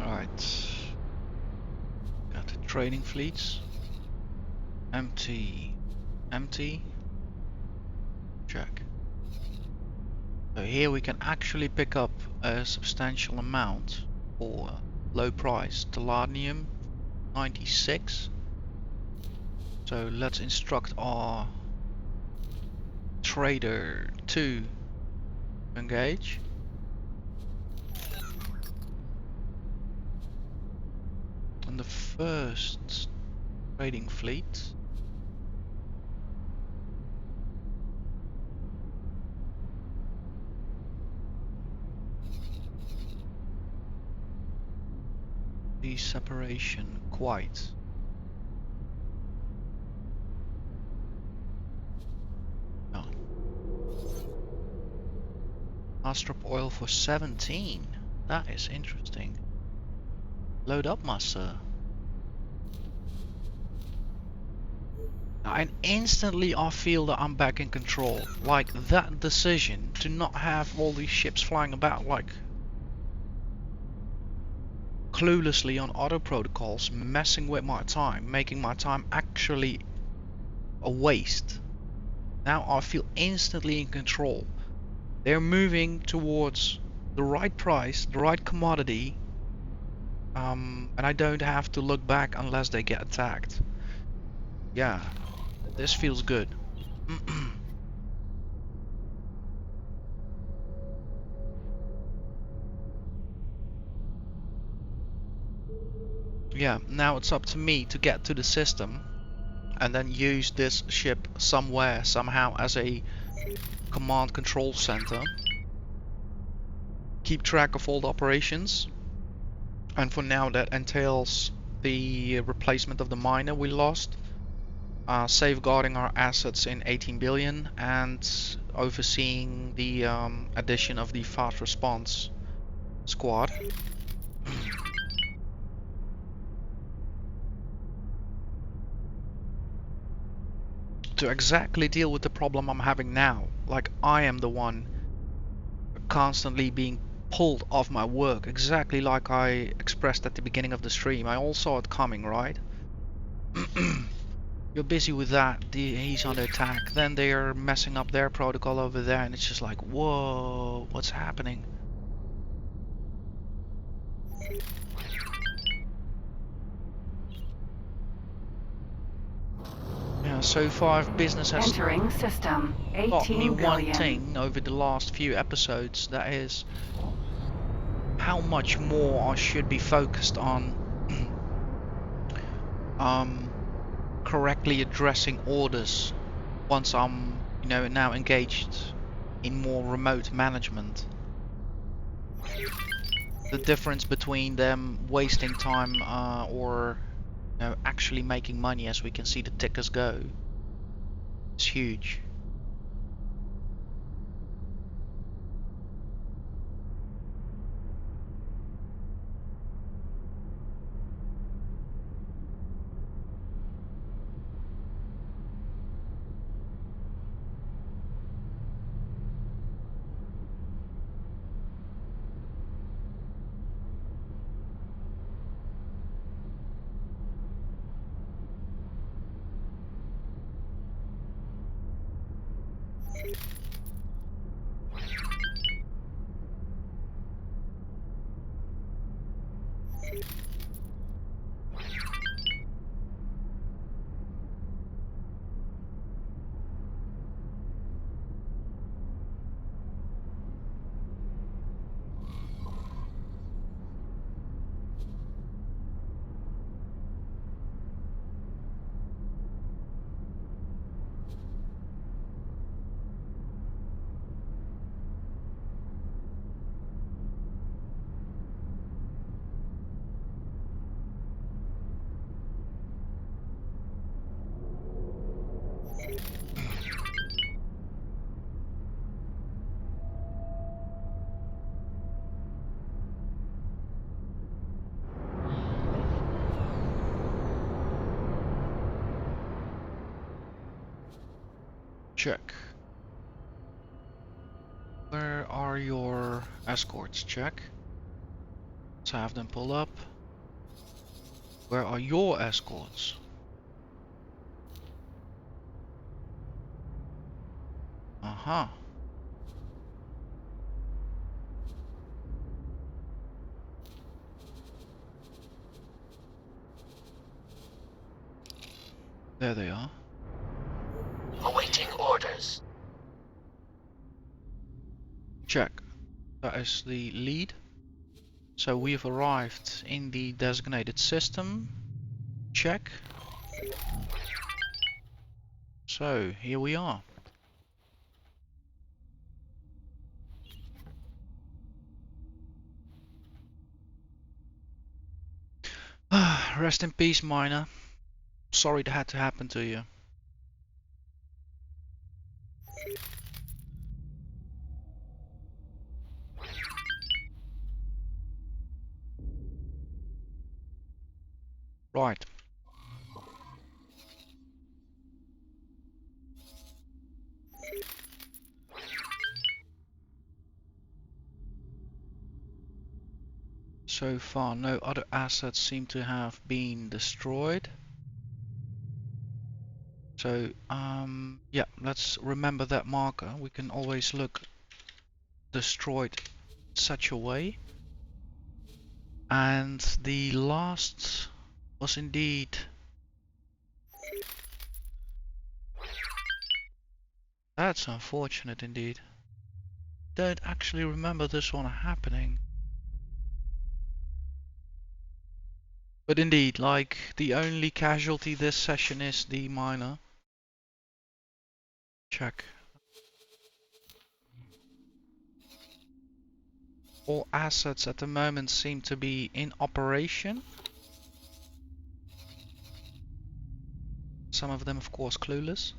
Alright. Got the trading fleets. Empty. Empty. Check. So here we can actually pick up a substantial amount for low price. Tellurium 96. So let's instruct our trader to engage. And the first trading fleet the separation quite. No. Astrop oil for 17. That is interesting. Load up, master. And instantly I feel that I'm back in control. Like that decision to not have all these ships flying about like cluelessly on auto protocols, messing with my time, making my time actually a waste. Now I feel instantly in control. They're moving towards the right price, the right commodity, and I don't have to look back unless they get attacked. Yeah, this feels good. Yeah, now it's up to me to get to the system and then use this ship somewhere, somehow, as a command control center. Keep track of all the operations. And for now that entails the replacement of the miner we lost, safeguarding our assets in 18 billion, and overseeing the addition of the fast response squad. To exactly deal with the problem I'm having now. Like I am the one constantly being pulled off my work, exactly like I expressed at the beginning of the stream. I all saw it coming, right? You're busy with that, he's under attack, then they're messing up their protocol over there, and it's just like, whoa, what's happening? Yeah, so far business has Entering system. taught me 18 one billion. thing over the last few episodes, that is how much more I should be focused on correctly addressing orders once I'm, now engaged in more remote management. The difference between them wasting time or actually making money, as we can see the tickers go, is huge. Check. Where are your escorts? Check. Let's have them pull up. Where are your escorts? Uh-huh. There they are. Awaiting orders. Check. That is the lead. So we've arrived in the designated system. Check. So here we are. Rest in peace, miner. Sorry that had to happen to you. Right. So far, no other assets seem to have been destroyed. So, yeah, let's remember that marker. We can always look destroyed such a way. And the last was indeed... That's unfortunate indeed. Don't actually remember this one happening. But indeed, like, the only casualty this session is the miner. Check. All assets at the moment seem to be in operation. Some of them, of course, clueless.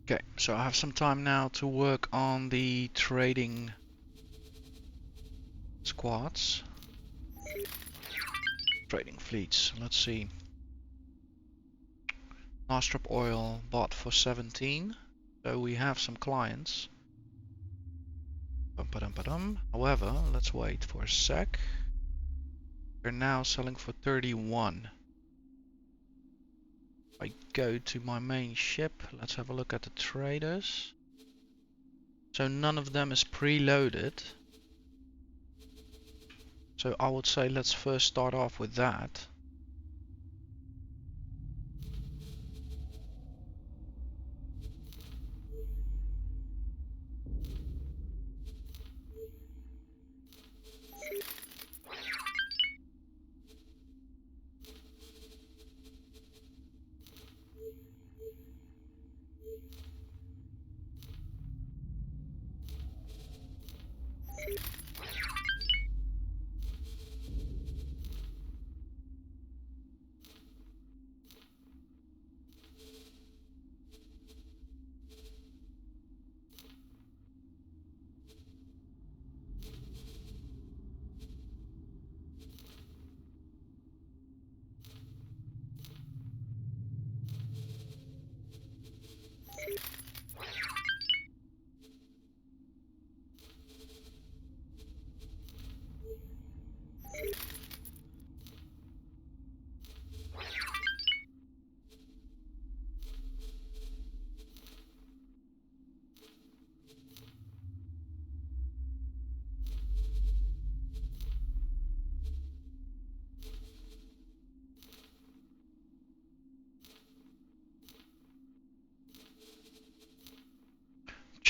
Okay, so I have some time now to work on the trading squads. Trading fleets. Let's see. Nostrop oil bought for 17. So we have some clients. However, let's wait for a sec. We're now selling for 31. If I go to my main ship, let's have a look at the traders. So none of them is preloaded. So I would say let's first start off with that.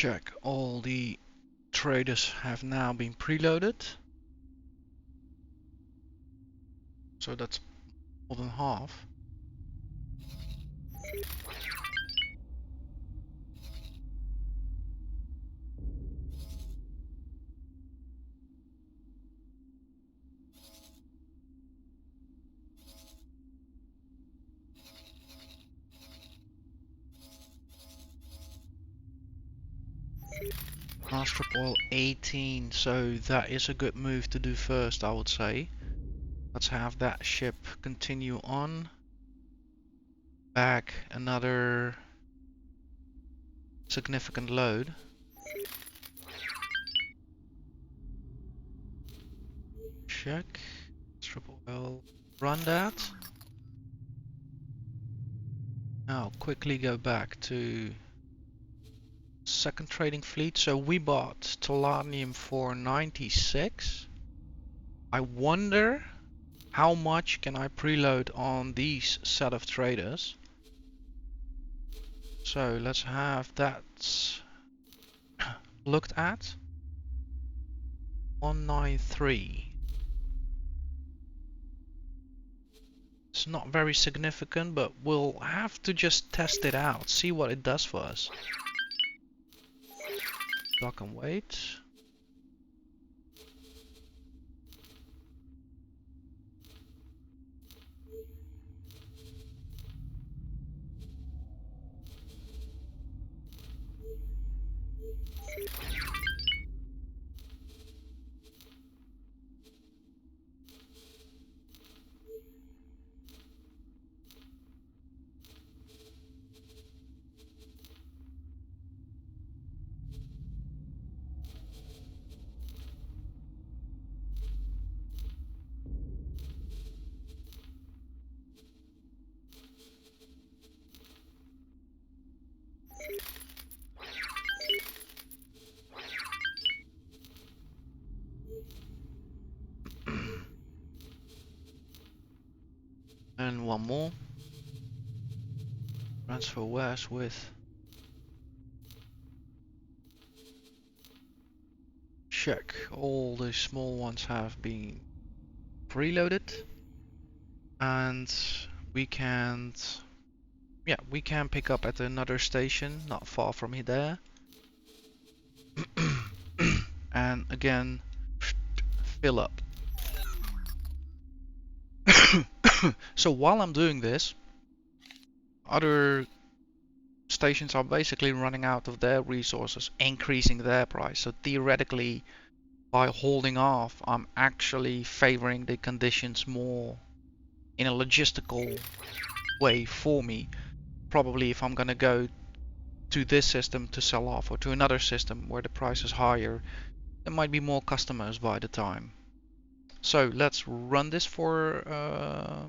Check, all the traders have now been preloaded. So that's more than half. Master oil 18, so that is a good move to do first, I would say. Let's have that ship continue on. Back another significant load. Check. Triple L. Run that. Now quickly go back to second trading fleet. So we bought Tellurium for 96. I wonder how much can I preload on these set of traders. So let's have that looked at. 193. It's not very significant, but we'll have to just test it out, see what it does for us. Dock and wait. And one more. Transfer west with check. All the small ones have been preloaded, and we can pick up at another station not far from there. And again, fill up. So while I'm doing this, other stations are basically running out of their resources, increasing their price. So theoretically, by holding off, I'm actually favoring the conditions more in a logistical way for me. Probably if I'm gonna go to this system to sell off or to another system where the price is higher, there might be more customers by the time. So let's run this for a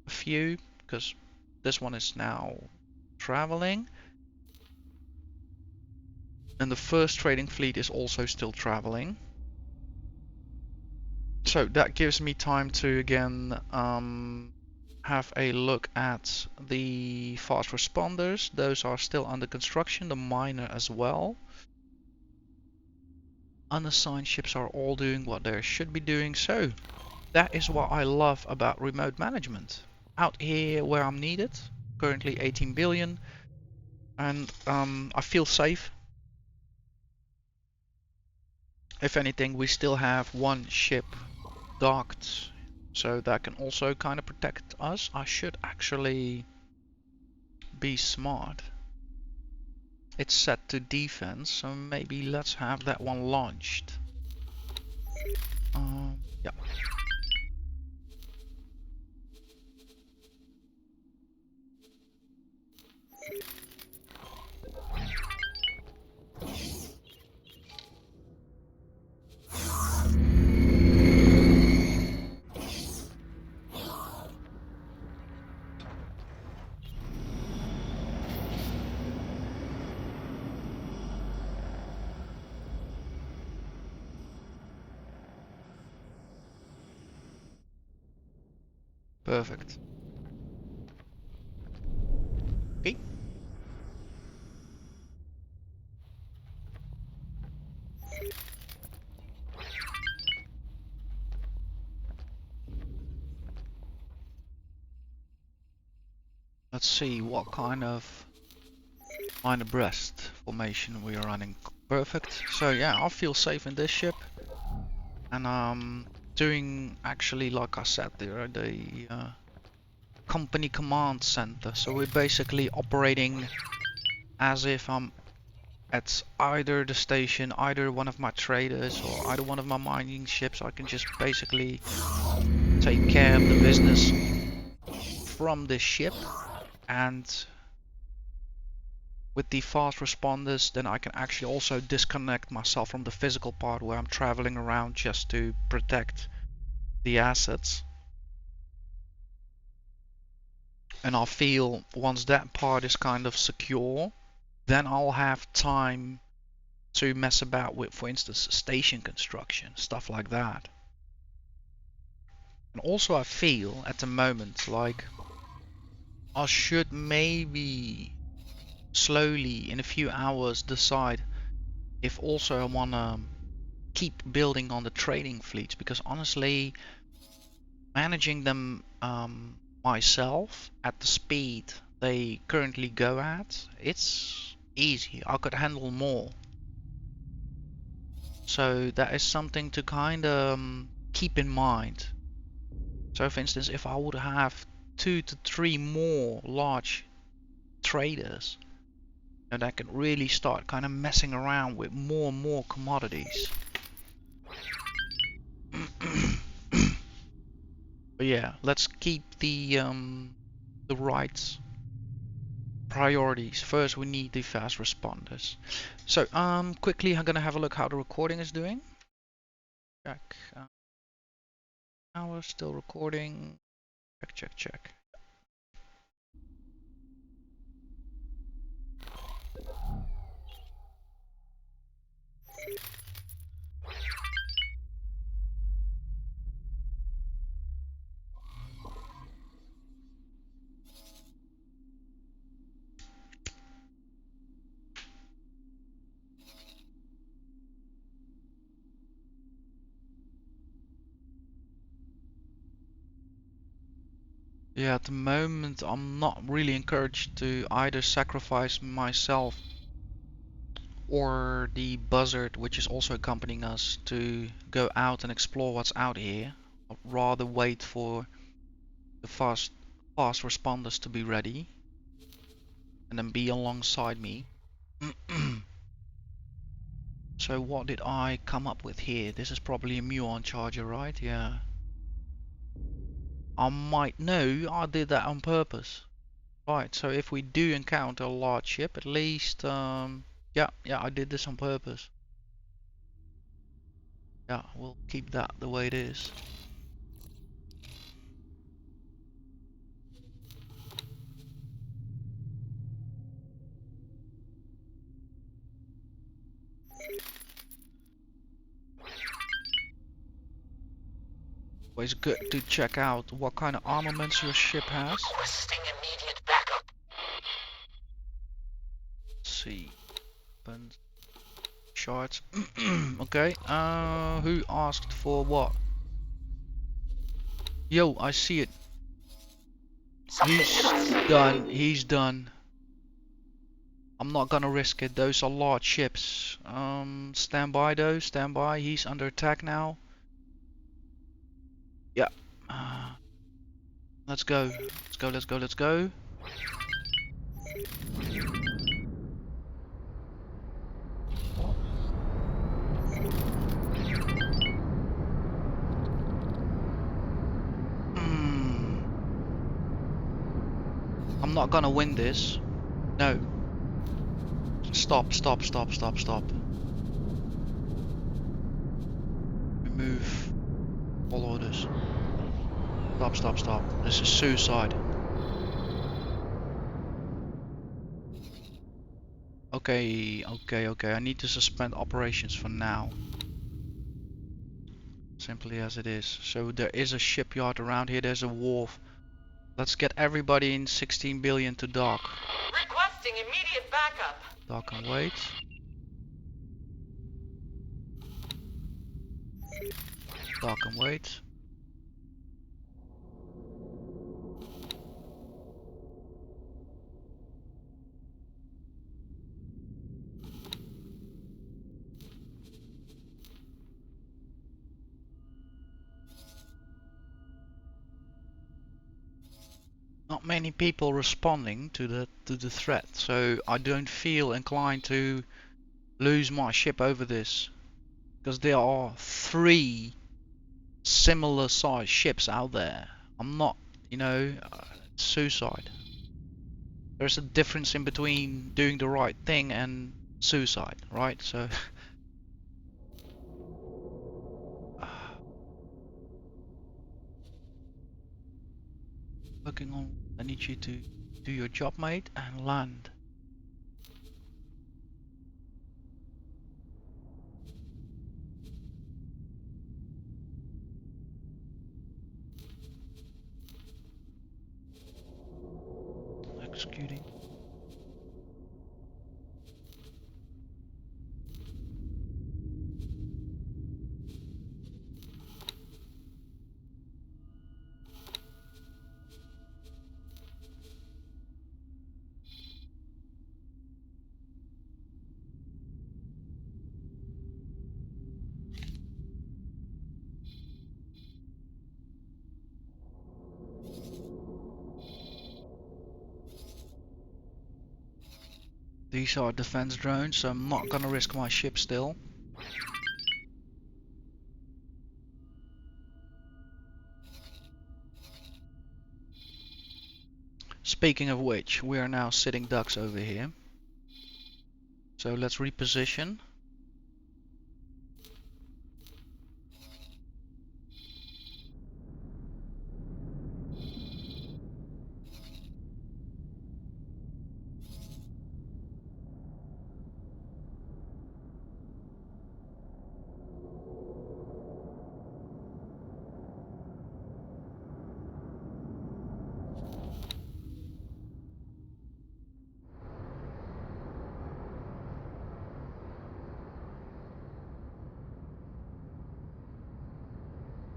few, because this one is now traveling. And the first trading fleet is also still traveling. So that gives me time to again have a look at the fast responders. Those are still under construction, the miner as well. Unassigned ships are all doing what they should be doing. So that is what I love about remote management. Out here where I'm needed, currently 18 billion, and I feel safe. If anything, we still have one ship docked, so that can also kind of protect us. I should actually be smart. It's set to defense, so maybe let's have that one launched. Yeah. Perfect. Okay. let's see what kind of line abreast formation we are running. Perfect. So yeah, I feel safe in this ship, and doing actually, like I said, the company command center. So we're basically operating as if I'm at either the station, either one of my traders, or either one of my mining ships. I can just basically take care of the business from this ship, and with the fast responders, then I can actually also disconnect myself from the physical part where I'm traveling around just to protect the assets. And I feel once that part is kind of secure, then I'll have time to mess about with, for instance, station construction, stuff like that. And also I feel at the moment like I should maybe slowly in a few hours decide if also I want to keep building on the trading fleets, because honestly managing them myself at the speed they currently go at, it's easy. I could handle more. So that is something to kind of keep in mind. So for instance, if I would have 2 to 3 more large traders, and I can really start kind of messing around with more and more commodities. But yeah, let's keep the right priorities. First we need the fast responders. So quickly I'm gonna have a look how the recording is doing. Check. Now we're still recording. Check, check, check. Yeah, at the moment I'm not really encouraged to either sacrifice myself or the buzzard, which is also accompanying us, to go out and explore what's out here. I'd rather wait for the fast responders to be ready and then be alongside me. So what did I come up with here? This is probably a muon charger, right? Yeah. I might know I did that on purpose. Right, so if we do encounter a large ship, at least, yeah, I did this on purpose. Yeah, we'll keep that the way it is. Always good to check out what kind of armaments your ship has. Requesting immediate backup. Let's see. Weapons. Shards. Okay, who asked for what? Yo, I see it. He's done. He's done. I'm not gonna risk it. Those are large ships. Stand by though. Stand by. He's under attack now. Yeah. Let's go. Let's go. Let's go. Let's go. I'm not gonna win this. No. Stop, stop, stop, stop, stop. Remove all orders. Stop, stop, stop. This is suicide. Okay, okay, okay. I need to suspend operations for now. Simply as it is. So there is a shipyard around here. There's a wharf. Let's get everybody in 16 billion to dock. Requesting immediate backup. Dock and wait. Dock and wait. not many people responding to the threat, so I don't feel inclined to lose my ship over this, because there are 3 similar sized ships out there. I'm not, suicide. There's a difference in between doing the right thing and suicide, right? So working on, I need you to do your job, mate, and land. Executing. These are defense drones, so I'm not gonna risk my ship still. Speaking of which, we are now sitting ducks over here. So let's reposition.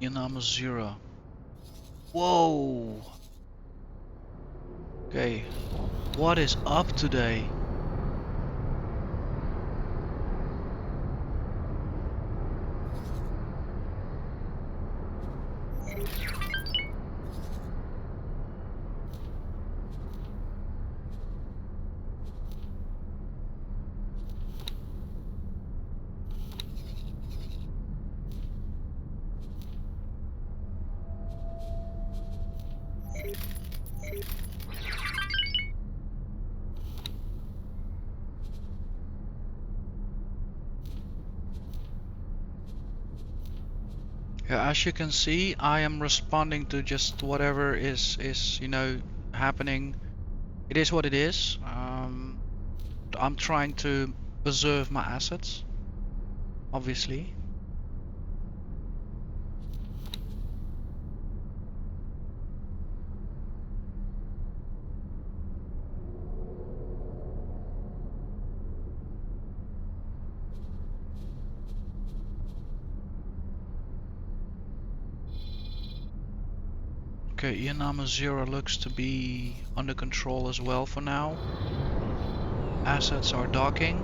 Your number 0. Whoa! Okay, what is up today? Yeah, as you can see, I am responding to just whatever is happening. It is what it is. I'm trying to preserve my assets, obviously. Okay, Ianama 0 looks to be under control as well for now. Assets are docking.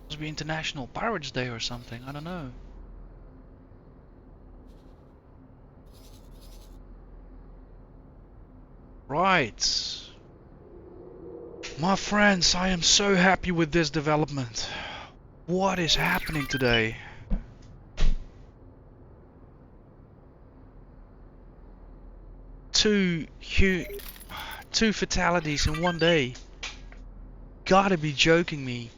Must be International Pirates Day or something, I don't know. Right. My friends, I am so happy with this development. What is happening today? Two fatalities in one day. Gotta be joking me.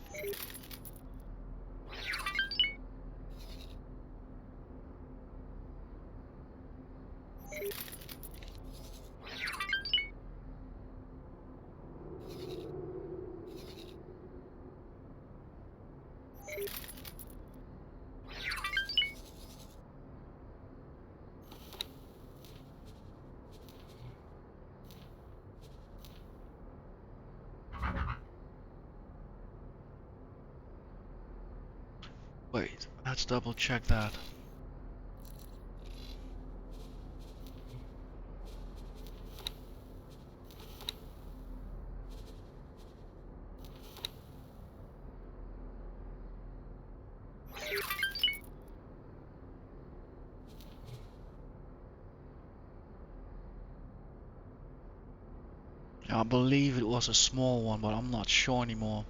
Wait, let's double check that. I believe it was a small one, but I'm not sure anymore.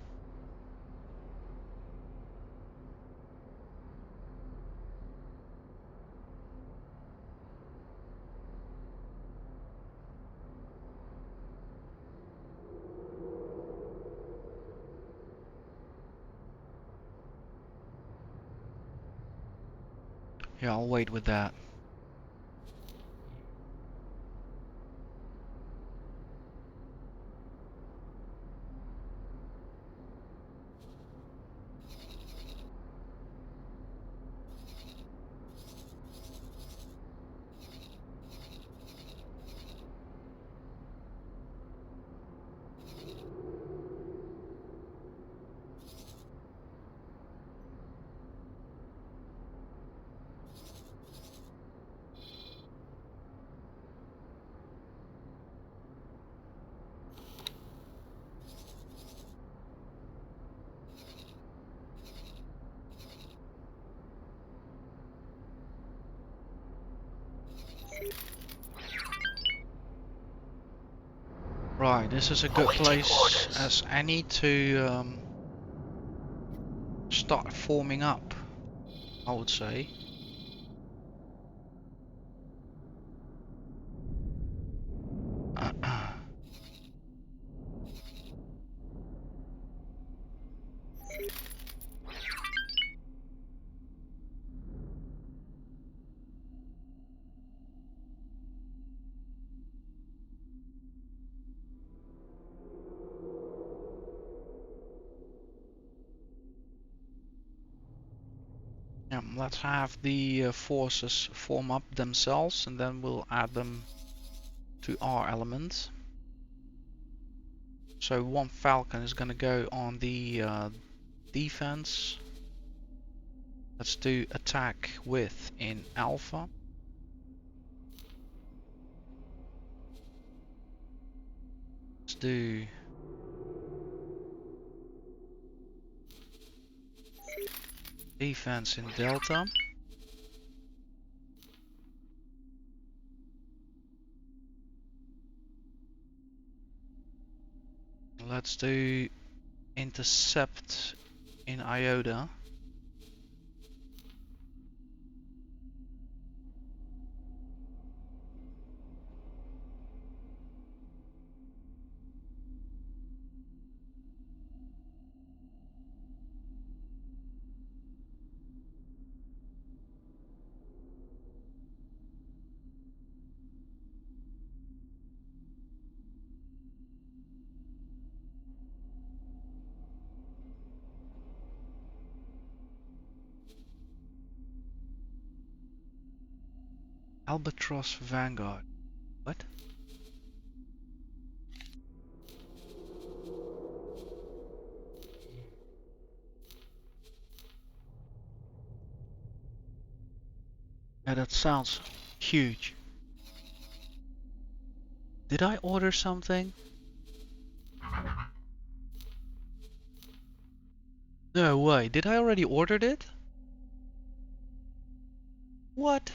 Yeah, I'll wait with that. Right, this is a good Awaiting place orders. as any to start forming up, I would say. Yeah, let's have the forces form up themselves and then we'll add them to our element. So one falcon is gonna go on the defense. Let's do attack with in alpha. Let's do defense in delta. Let's do intercept in iota. Albatross Vanguard. What? Yeah, that sounds huge. Did I order something? No way. Did I already order it? What?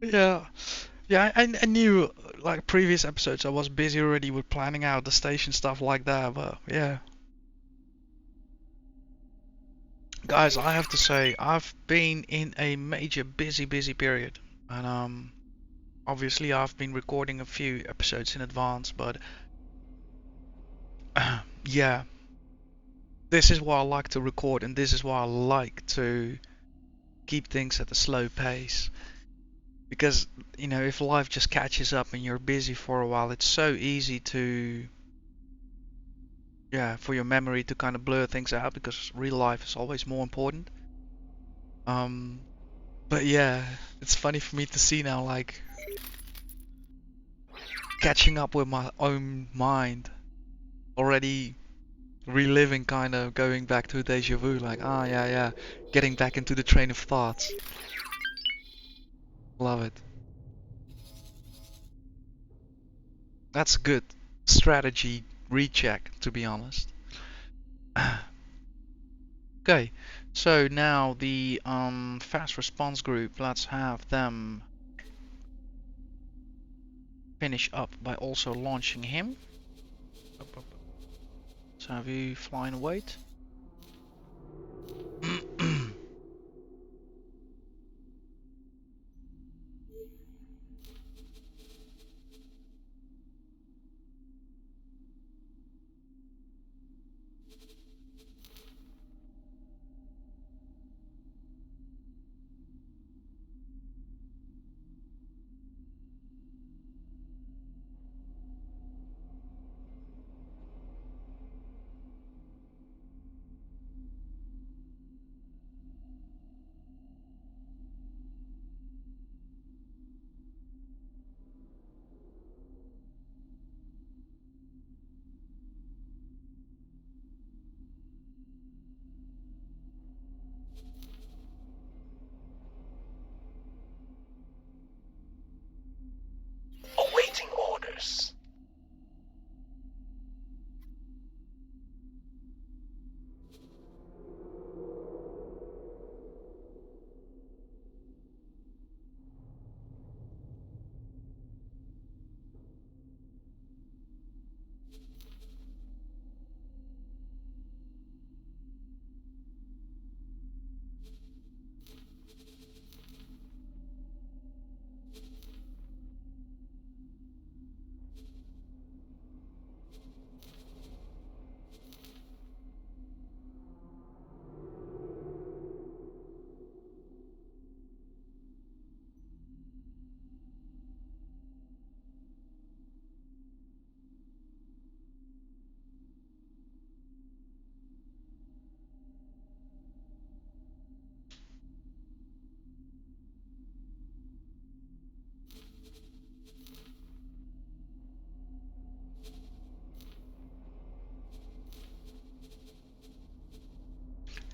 Yeah. Yeah, I knew like previous episodes I was busy already with planning out the station stuff like that, but yeah. Guys, I have to say I've been in a major busy period. And obviously I've been recording a few episodes in advance, but yeah, this is why I like to record and this is why I like to keep things at a slow pace. Because, you know, if life just catches up and you're busy for a while, it's so easy to, yeah, for your memory to kind of blur things out because real life is always more important. Um, but yeah, it's funny for me to see now, like, catching up with my own mind, already reliving, kind of going back to deja vu, like, ah, yeah, getting back into the train of thoughts. Love it. That's a good strategy recheck, to be honest. Okay, so now the fast response group, let's have them finish up by also launching him. Let's have you fly and wait. Awaiting orders.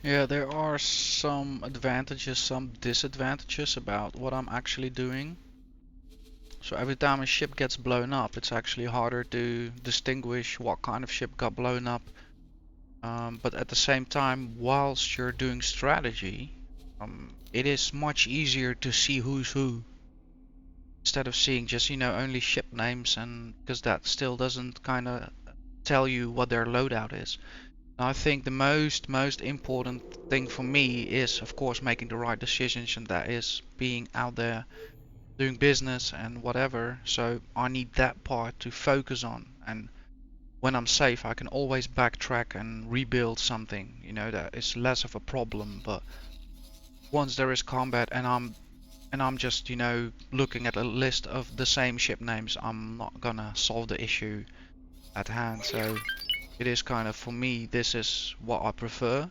Yeah, there are some advantages, some disadvantages about what I'm actually doing. So every time a ship gets blown up, it's actually harder to distinguish what kind of ship got blown up. But at the same time, whilst you're doing strategy, it is much easier to see who's who instead of seeing just, only ship names, and because that still doesn't kind of tell you what their loadout is. I think the most important thing for me is, of course, making the right decisions, and that is being out there doing business and whatever. So I need that part to focus on, and when I'm safe, I can always backtrack and rebuild something. That is less of a problem. But once there is combat and I'm just, looking at a list of the same ship names, I'm not gonna solve the issue at hand. So it is kind of, for me, this is what I prefer.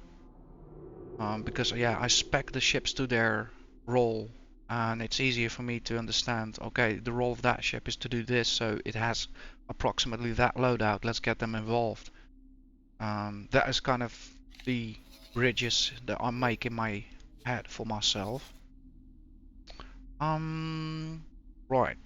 Because yeah, I spec the ships to their role, and it's easier for me to understand, okay, the role of that ship is to do this, so it has approximately that loadout, let's get them involved. That is kind of the bridges that I make in my head for myself. Right.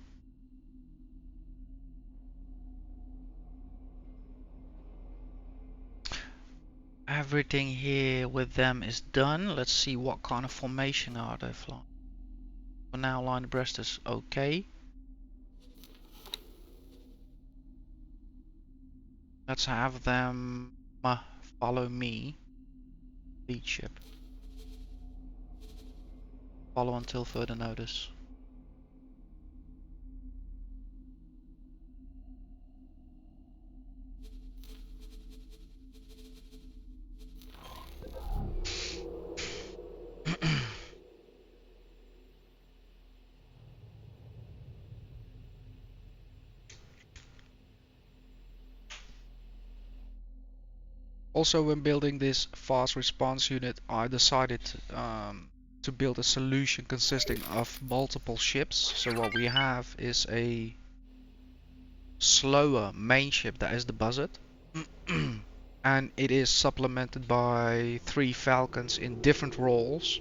Everything here with them is done. Let's see what kind of formation are they flying. For now, line abreast is okay. Let's have them follow me. Lead ship. Follow until further notice. Also, when building this fast response unit, I decided to build a solution consisting of multiple ships. So what we have is a slower main ship, that is the buzzard. And it is supplemented by 3 falcons in different roles.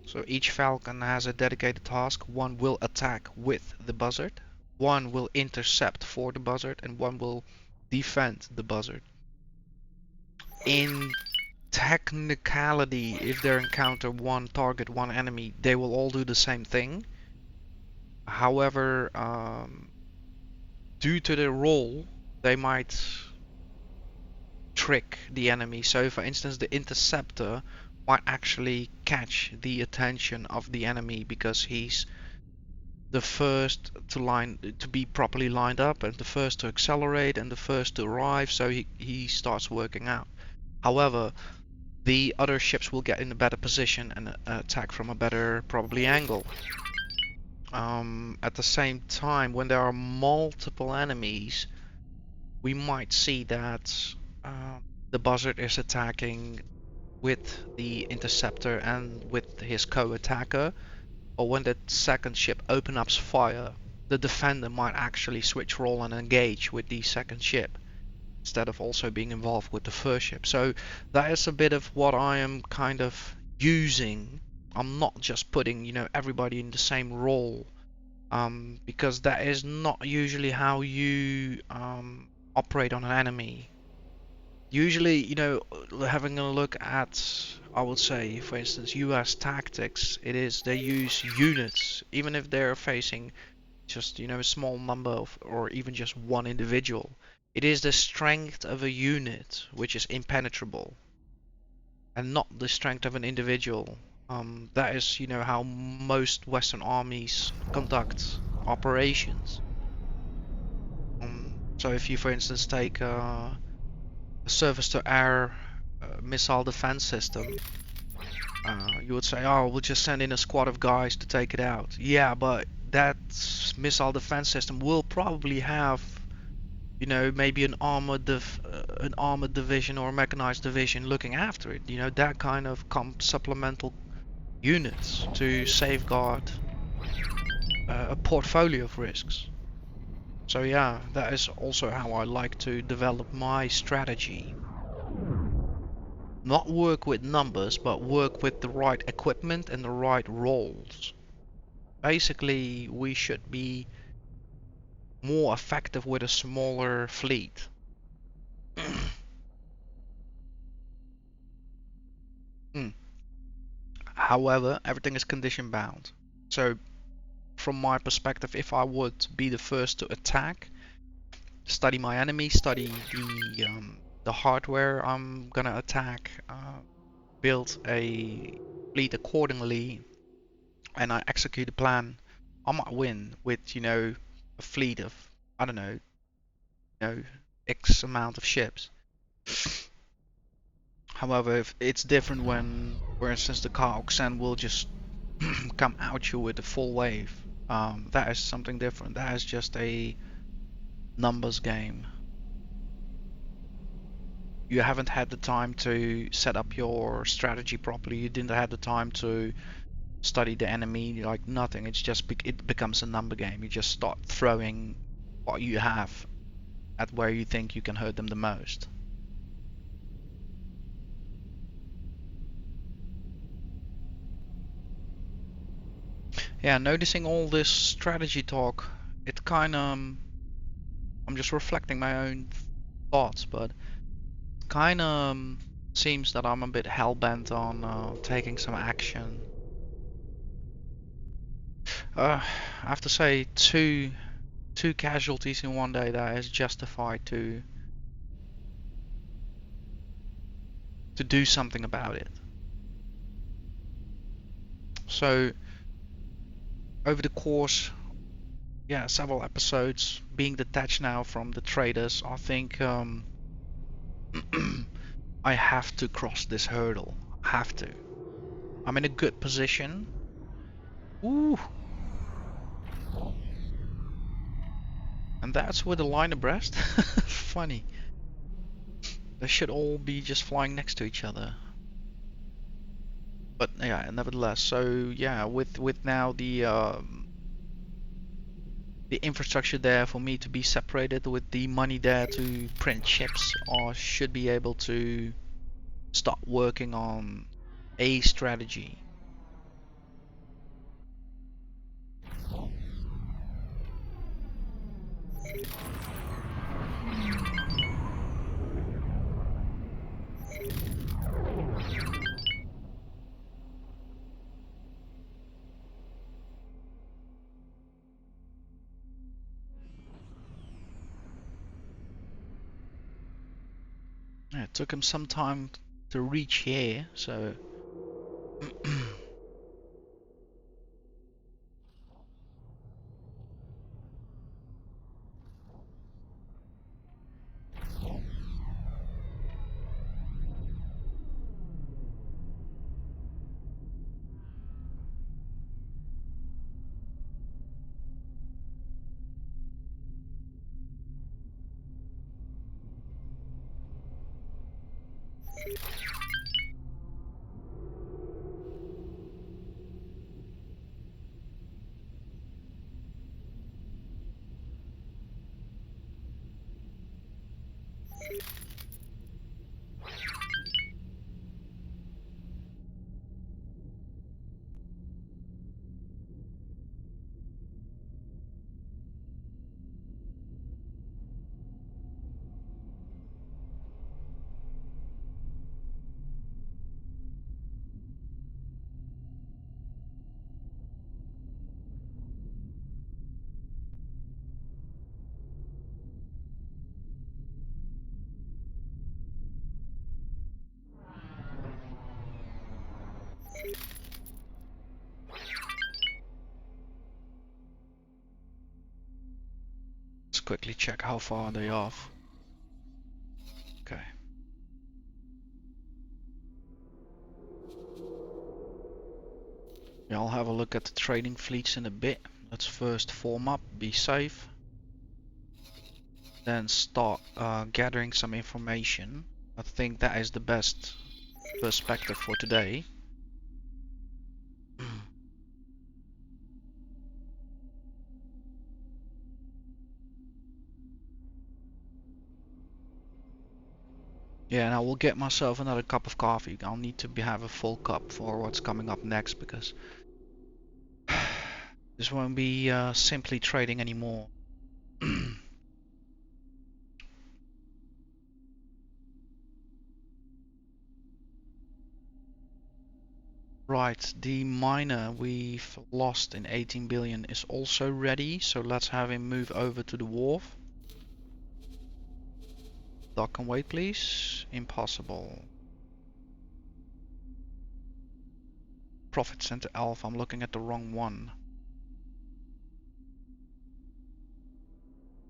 So each falcon has a dedicated task. One will attack with the buzzard, one will intercept for the buzzard, and one will defend the buzzard. in technicality, if they encounter one target, one enemy, they will all do the same thing. However, due to their role, they might trick the enemy. So for instance, the interceptor might actually catch the attention of the enemy because he's the first to be properly lined up, and the first to accelerate, and the first to arrive, so he starts working out. However, the other ships will get in a better position and attack from a better probably angle. At the same time, when there are multiple enemies, we might see that the buzzard is attacking with the interceptor and with his co-attacker, or when the second ship opens up fire, the defender might actually switch role and engage with the second ship instead of also being involved with the first ship. So that is a bit of what I am kind of using. I'm not just putting, you know, everybody in the same role, because that is not usually how you operate on an enemy. Usually, you know, having a look at, I would say, for instance, US tactics, it is they use units, even if they're facing just, you know, a small number of, or even just one individual. It is the strength of a unit which is impenetrable, and not the strength of an individual. That is, you know, how most Western armies conduct operations. So if you, for instance, take a surface-to-air missile defense system, you would say, oh, we'll just send in a squad of guys to take it out. Yeah, but that missile defense system will probably have, you know, maybe an armored division or a mechanized division looking after it. You know, that kind of supplemental units to safeguard a portfolio of risks. So yeah, that is also how I like to develop my strategy. Not work with numbers, but work with the right equipment and the right roles. Basically, we should be more effective with a smaller fleet. However, everything is condition bound. So from my perspective, if I would be the first to attack, study my enemy, study the hardware I'm gonna attack, build a fleet accordingly, and I execute a plan, I might win with, you know, a fleet of, I don't know, you know, X amount of ships. However, if it's different when, for instance, the Kaoxen will just come at you with a full wave. That is something different. That is just a numbers game. You haven't had the time to set up your strategy properly. You didn't have the time to study the enemy, like nothing. It's just it becomes a number game. You just start throwing what you have at where you think you can hurt them the most. Yeah, noticing all this strategy talk, it kind of, I'm just reflecting my own thoughts, but it kind of seems that I'm a bit hell-bent on taking some action. I have to say, two casualties in one day, that is justified to do something about it. So over the course, yeah, several episodes, being detached now from the traders, I think I have to cross this hurdle. I have to. I'm in a good position. Ooh. And that's with a line abreast. Funny. They should all be just flying next to each other. But yeah, nevertheless. So yeah, with now the infrastructure there for me to be separated, with the money there to print chips, I should be able to start working on a strategy. Yeah, it took him some time to reach here, so let's quickly check how far they off. Okay. Yeah, I'll have a look at the trading fleets in a bit. Let's first form up, be safe, then start gathering some information. I think that is the best perspective for today. Yeah, and I will get myself another cup of coffee. I'll need to have a full cup for what's coming up next, because this won't be simply trading anymore. Right, the miner we've lost in 18 billion is also ready, so let's have him move over to the wharf. Dock and wait, please. Impossible. Profit Center Alpha, I'm looking at the wrong one.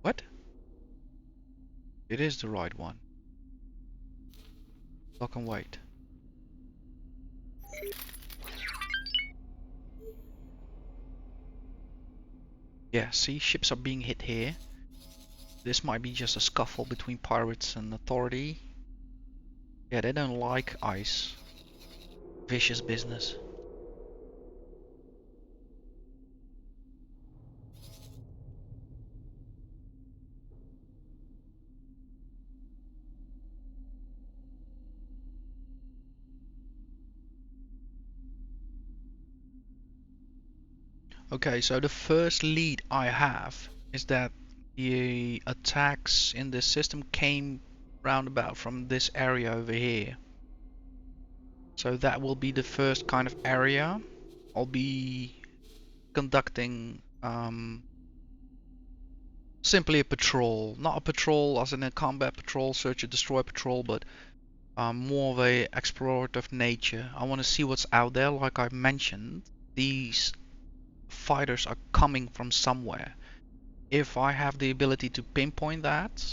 What? It is the right one. Dock and wait. Yeah, see, ships are being hit here. This might be just a scuffle between pirates and authority. Yeah, they don't like ice. Vicious business. Okay, so the first lead I have is that the attacks in this system came roundabout from this area over here. So that will be the first kind of area I'll be conducting simply a patrol. Not a patrol as in a combat patrol, search and destroy patrol, but more of a explorative nature. I want to see what's out there. Like I mentioned, these fighters are coming from somewhere. If I have the ability to pinpoint that,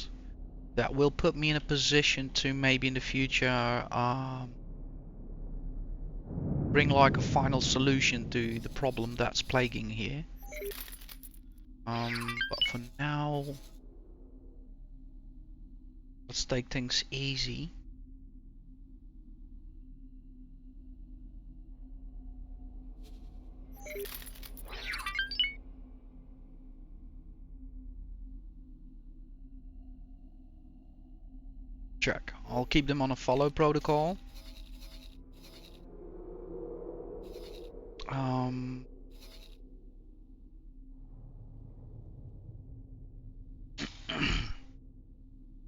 that will put me in a position to maybe in the future bring like a final solution to the problem that's plaguing here. But for now, let's take things easy. Check. I'll keep them on a follow protocol.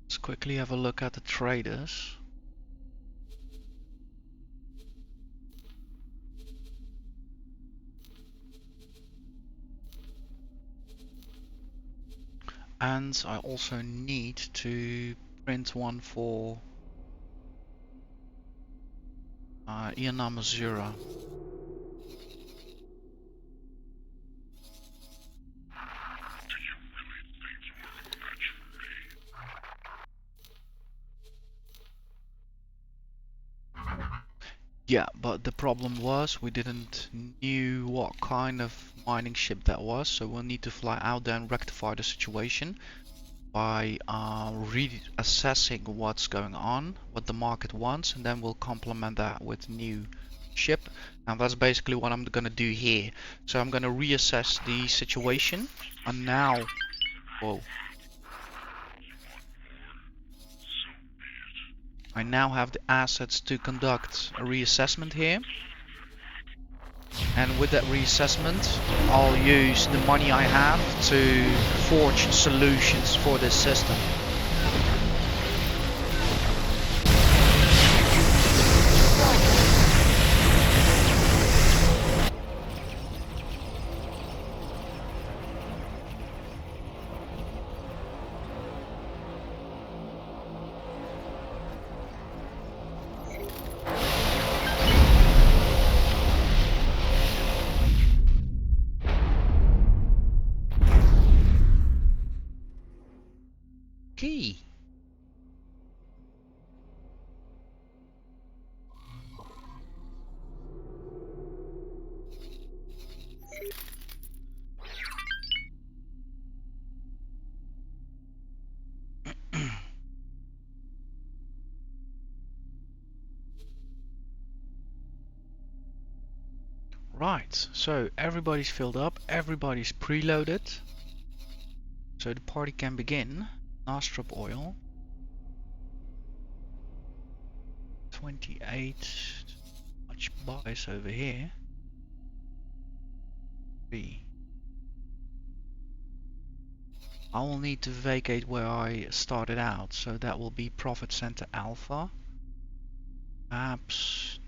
Let's quickly have a look at the traders. And I also need to print one for Iana Mazura. Yeah, but the problem was we didn't knew what kind of mining ship that was, so we'll need to fly out there and rectify the situation by reassessing what's going on, what the market wants, and then we'll complement that with new ship. And that's basically what I'm gonna do here. So I'm gonna reassess the situation, and now, whoa, I now have the assets to conduct a reassessment here. And with that reassessment, I'll use the money I have to forge solutions for this system. Key. Right, so everybody's filled up, everybody's preloaded. So the party can begin. Nostrop oil. 28. Much buys over here. 3. I will need to vacate where I started out, so that will be Profit Center Alpha. Perhaps.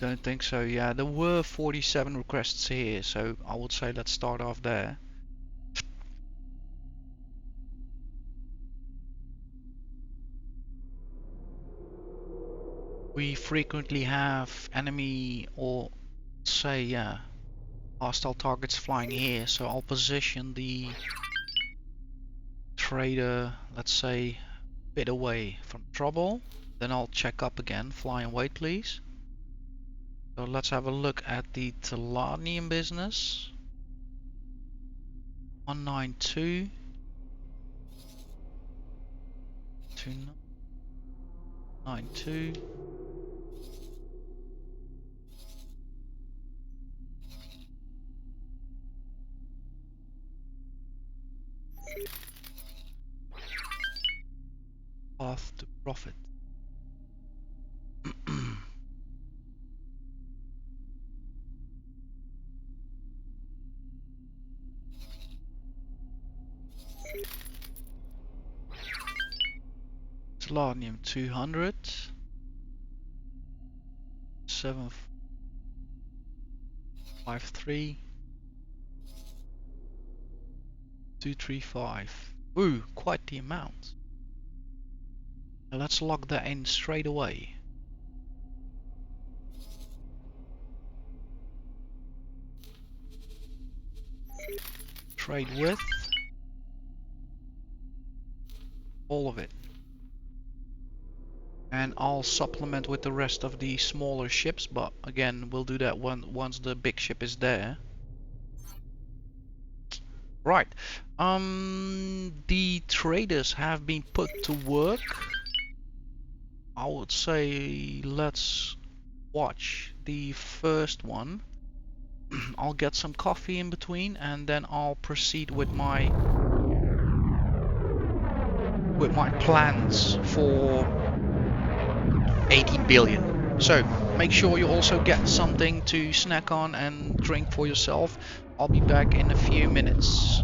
Don't think so. Yeah, there were 47 requests here, so I would say let's start off there. We frequently have enemy or say, yeah, hostile targets flying here, so I'll position the trader, let's say, a bit away from trouble. Then I'll check up again. Fly and wait, please. So let's have a look at the Telanium business. 192. 292. Path to profit. Telanium 200. 753. 235. Ooh, quite the amount. Now let's lock that in straight away. Trade with all of it. And I'll supplement with the rest of the smaller ships, but again, we'll do that once the big ship is there. Right. The traders have been put to work. I would say let's watch the first one. I'll get some coffee in between, and then I'll proceed with my plans for 18 billion. So make sure you also get something to snack on and drink for yourself. I'll be back in a few minutes.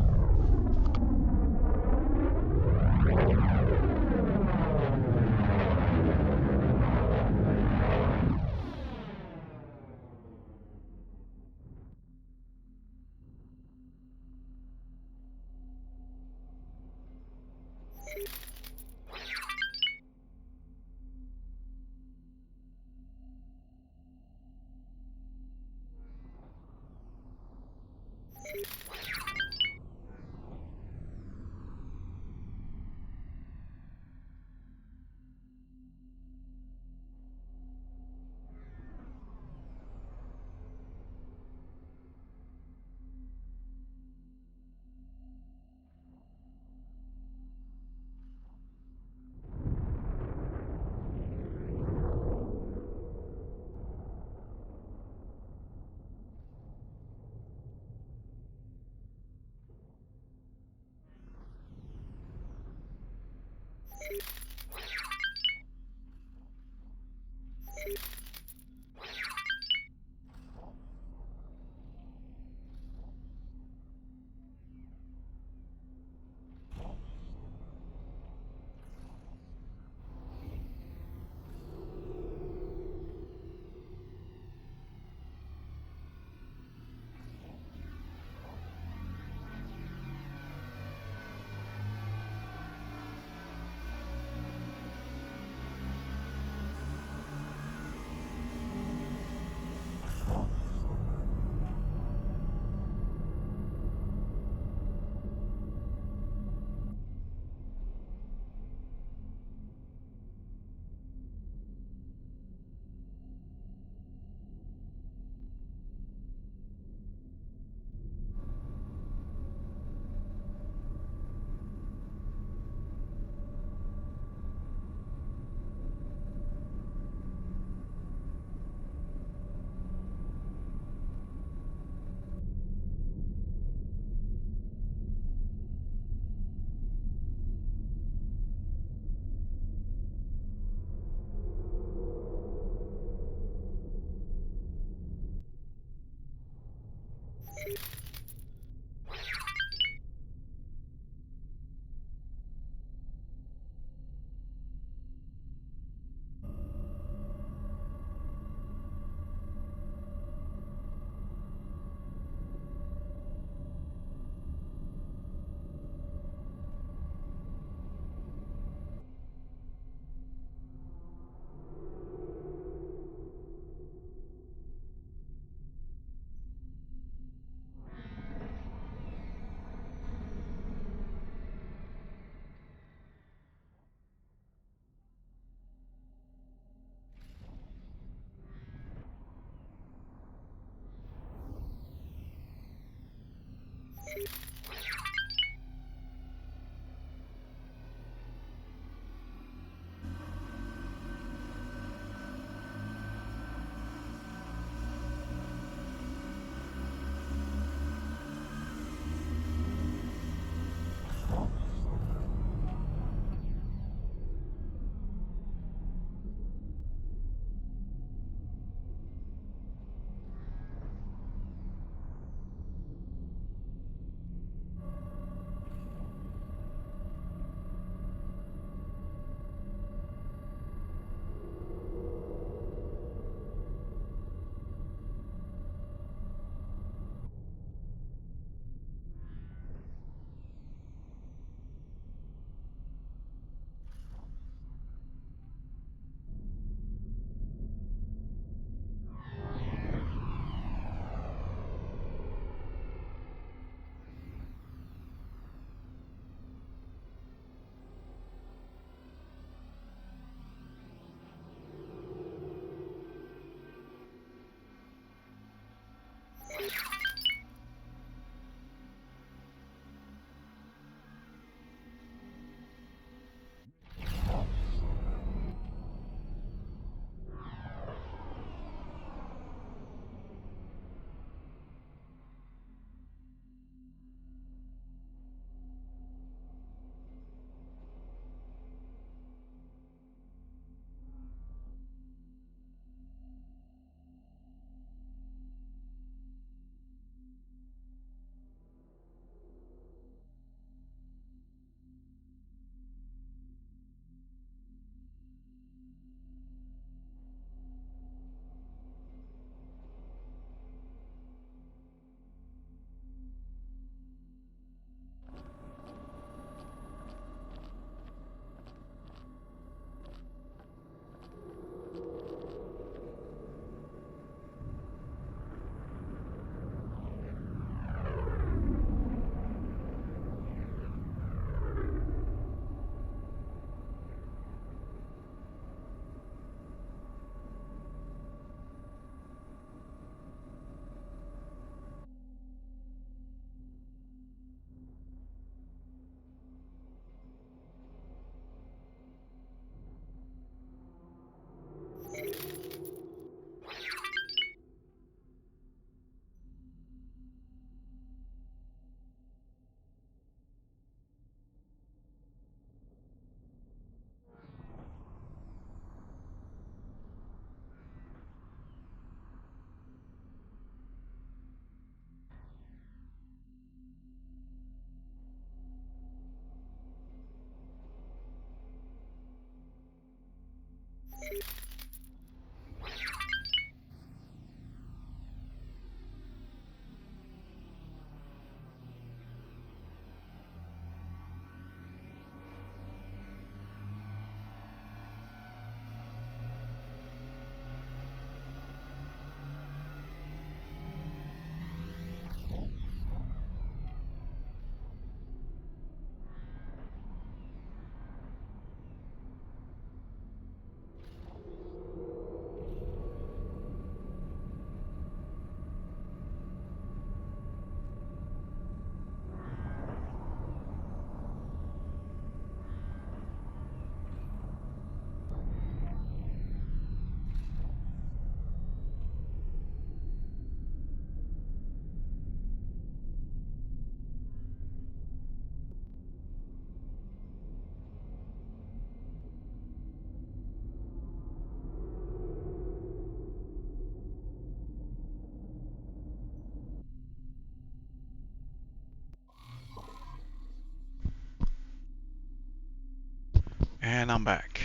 And I'm back.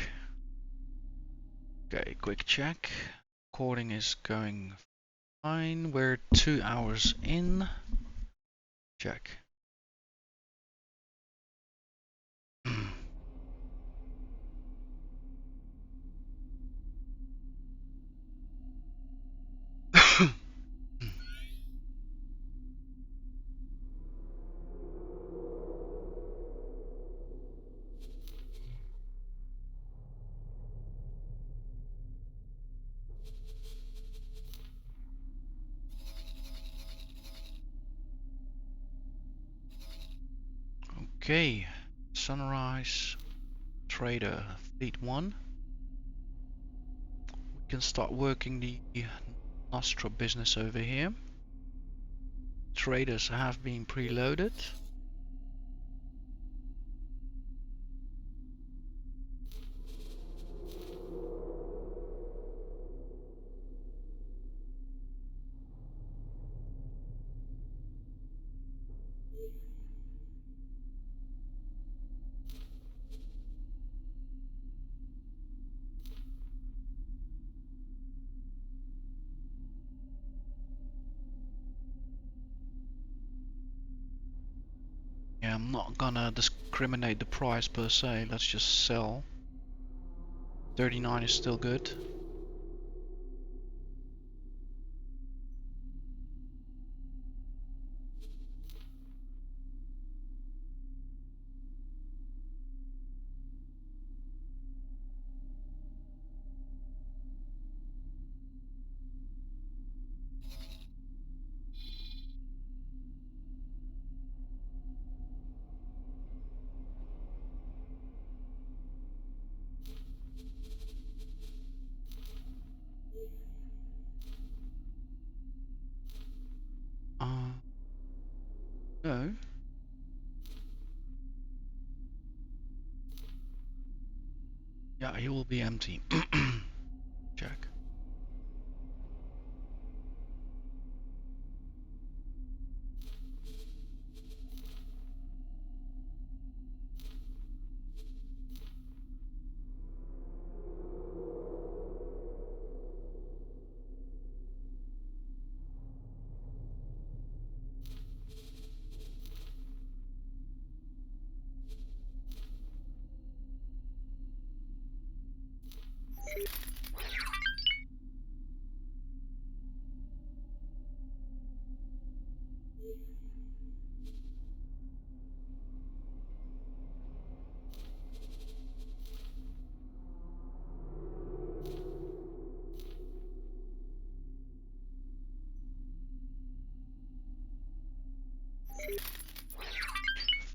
Okay, quick check. Recording is going fine. We're 2 hours in. Check. Okay, Sunrise Trader Fleet 1. We can start working the Nostra business over here. Traders have been preloaded. Yeah, I'm not gonna discriminate the price per se, let's just sell. 39 is still good. No. Yeah, he will be empty. Check.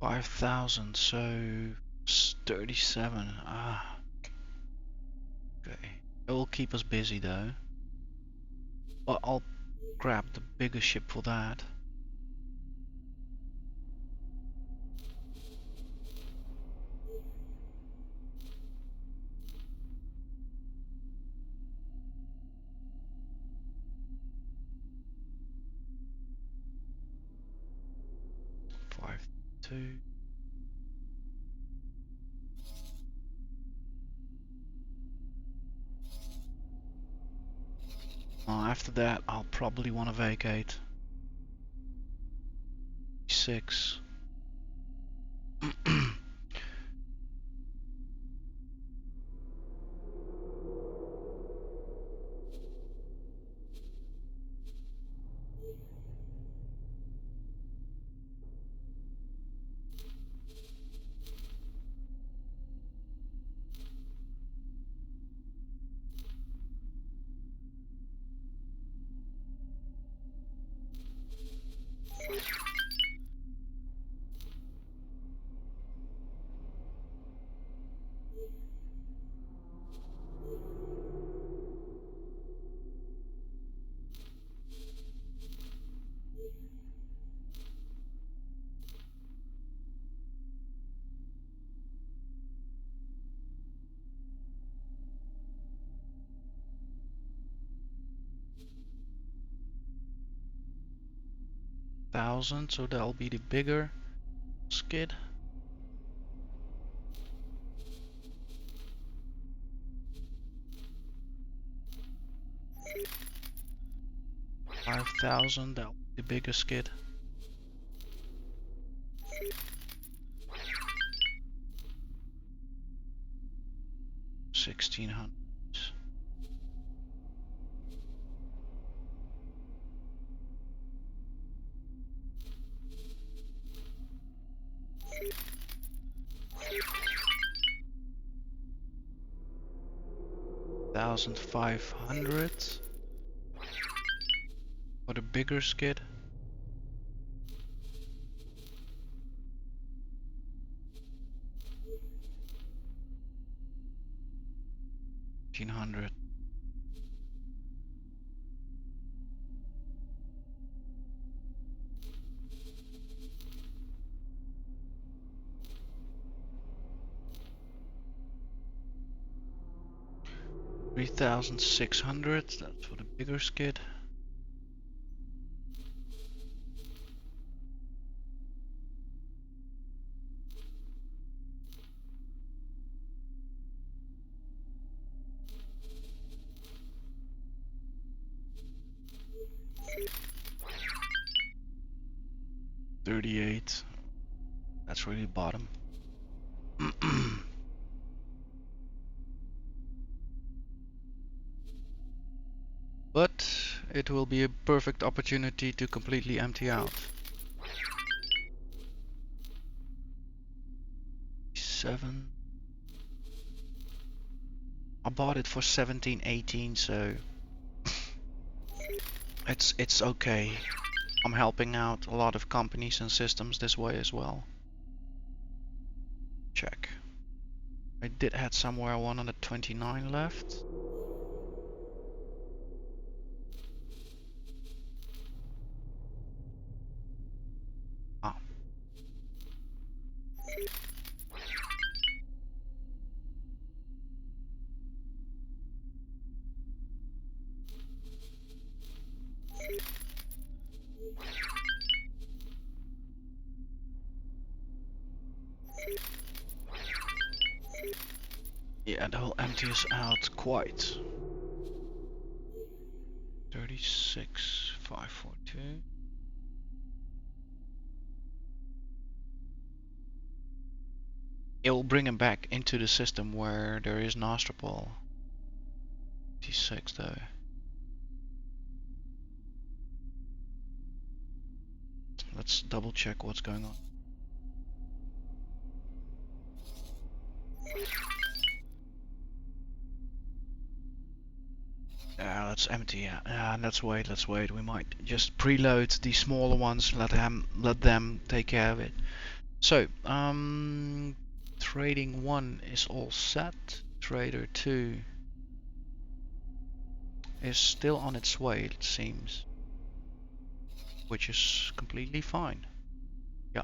$5,000, so 37. Okay. It will keep us busy though. But I'll grab the bigger ship for that. Five, two. After that, I'll probably want to vacate. 6. 1,000, so that'll be the bigger skid. 5,000, that would be the biggest skid. 1,600. $1,500 for the bigger skid. $1,500. $3,600. That's for the bigger skid. $38. That's really bottom. But it will be a perfect opportunity to completely empty out. 7. I bought it for 17.18, so it's okay. I'm helping out a lot of companies and systems this way as well. Check. I did had somewhere 129 left. Ah. Yeah, the whole empties out quite. 36,542. It will bring him back into the system where there is an Astropol. 56 though. Let's double check what's going on. Let's empty. Let's wait. We might just preload the smaller ones. Let them take care of it. So, trading 1 is all set. Trader 2 is still on its way, it seems, which is completely fine. Yeah.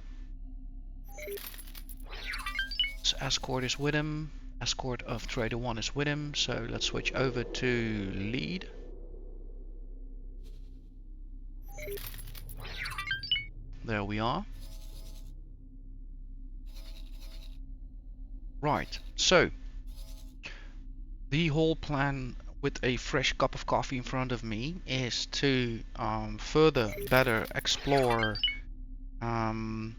So escort is with him. Escort of trader 1 is with him. So let's switch over to lead. There we are. Right, so the whole plan with a fresh cup of coffee in front of me is to better explore 18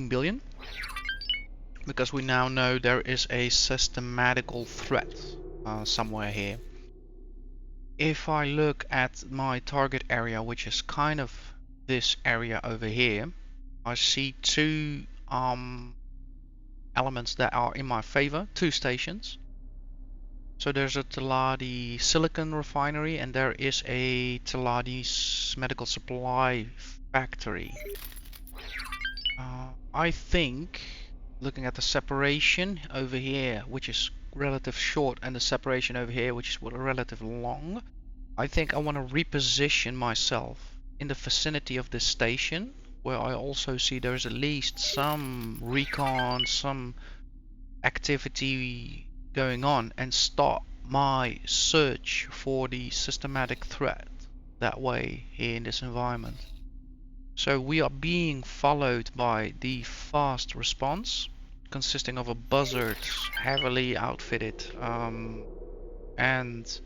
billion, because we now know there is a systematical threat somewhere here. If I look at my target area, which is kind of this area over here, I see two elements that are in my favor, two stations. So there's a Teladi silicon refinery and there is a Teladi medical supply factory. I think, looking at the separation over here, which is relative short, and the separation over here, which is relative long, I think I want to reposition myself in the vicinity of this station, where I also see there's at least some recon, some activity going on, and start my search for the systematic threat that way here in this environment. So we are being followed by the fast response, consisting of a buzzard, heavily outfitted and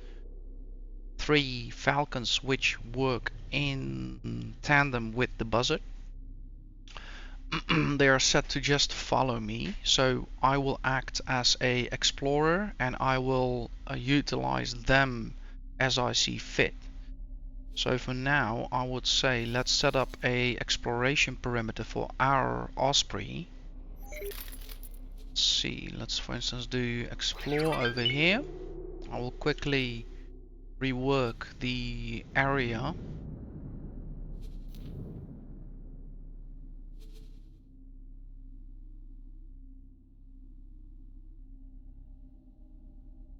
3 falcons which work in tandem with the buzzard. They are set to just follow me, so I will act as a explorer and I will utilize them as I see fit. So for now I would say let's set up a exploration perimeter for our Osprey. Let's see, let's for instance do explore over here. I will quickly rework the area.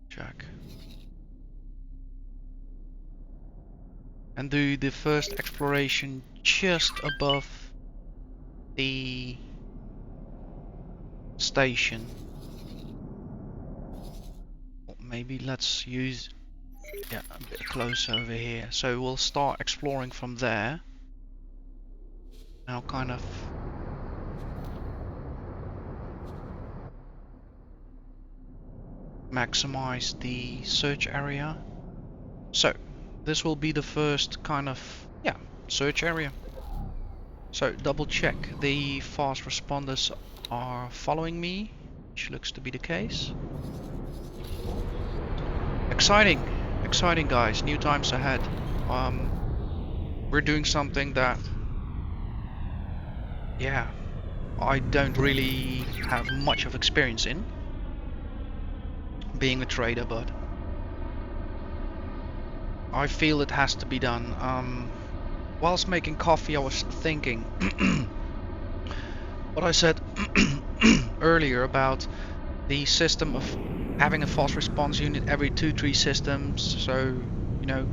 Check. And do the first exploration just above the station. Maybe let's use a bit closer over here. So we'll start exploring from there. Now kind of maximize the search area. So this will be the first kind of search area. So double check the fast responders are following me, which looks to be the case. Exciting guys, new times ahead. We're doing something that I don't really have much of experience in, being a trader, but I feel it has to be done. Whilst making coffee I was thinking what I said earlier about the system of having a fast response unit every 2-3 systems, so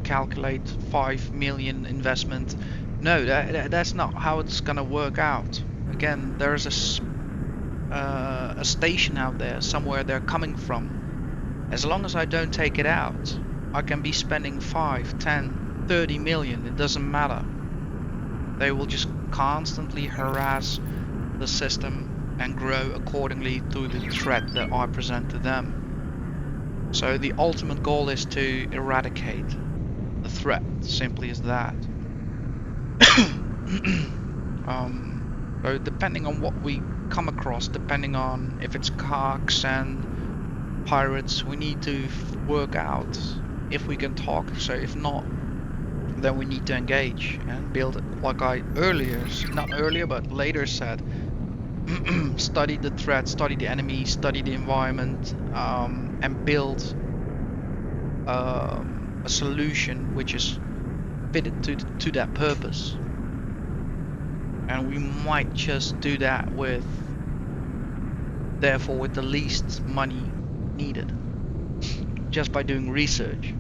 calculate 5 million investment. No, that's not how it's gonna work out. Again, there's a station out there somewhere they're coming from. As long as I don't take it out, I can be spending 5, 10, 30 million, it doesn't matter. They will just constantly harass the system and grow accordingly to the threat that I present to them. So the ultimate goal is to eradicate the threat, simply as that. So depending on what we come across, depending on if it's carcs and pirates, we need to work out if we can talk. So if not, then we need to engage and build it, like I later said, study the threat, study the enemy, study the environment, and build a solution which is fitted to that purpose. And we might just do that with the least money needed, just by doing research.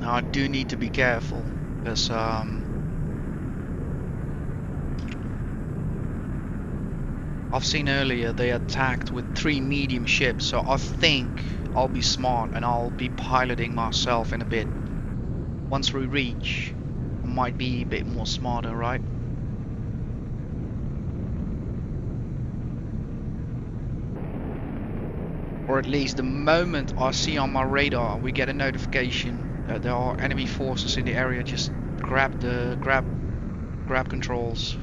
Now I do need to be careful because I've seen earlier they attacked with 3 medium ships, so I think I'll be smart and I'll be piloting myself in a bit. Once we reach, I might be a bit more smarter, right? Or at least the moment I see on my radar we get a notification that there are enemy forces in the area, just grab controls.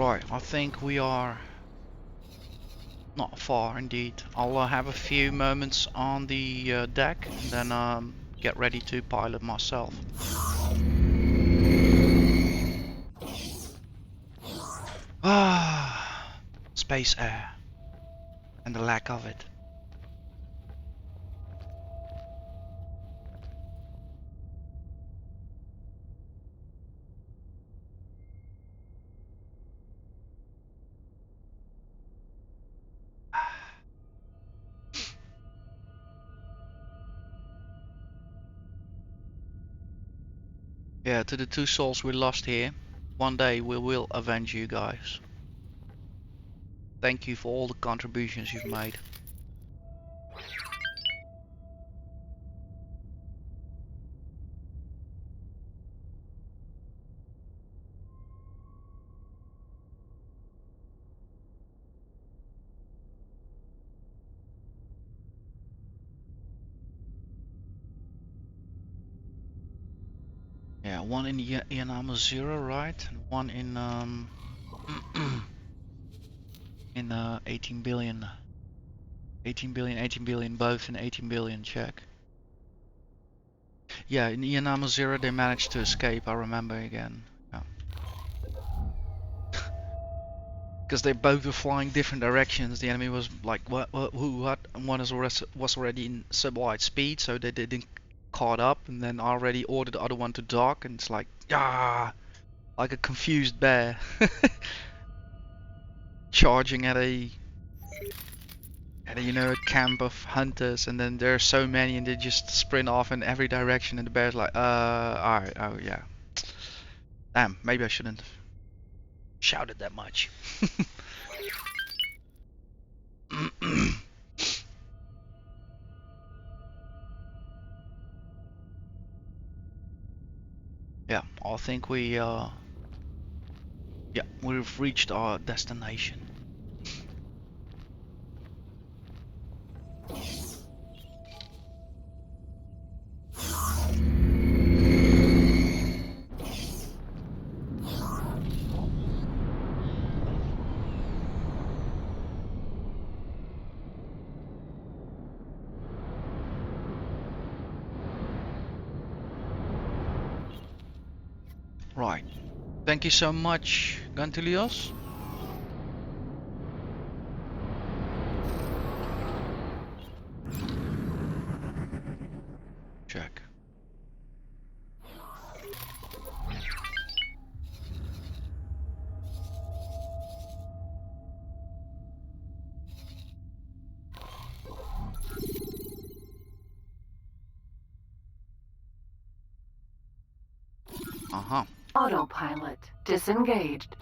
Right, I think we are not far indeed. I'll have a few moments on the deck and then get ready to pilot myself. Ah, space air and the lack of it. Yeah, to the two souls we lost here, one day we will avenge you guys. Thank you for all the contributions you've made. Yeah, one in Yanama 0, right? And one in in 18 billion. 18 billion, 18 billion, both in 18 billion, check. Yeah, in Yanama 0 they managed to escape, I remember again. Yeah. Because they both were flying different directions. The enemy was like, what, who, what? And one was already in sub-light speed, so they didn't caught up, and then already ordered the other one to dock, and it's like, ah, like a confused bear. Charging at a you know, a camp of hunters, and then there are so many and they just sprint off in every direction, and the bear's like, alright, oh yeah. Damn, maybe I shouldn't have shouted that much. Yeah, I think we've reached our destination. Right. Thank you so much, Gantilios. Check. Uh-huh. Autopilot disengaged.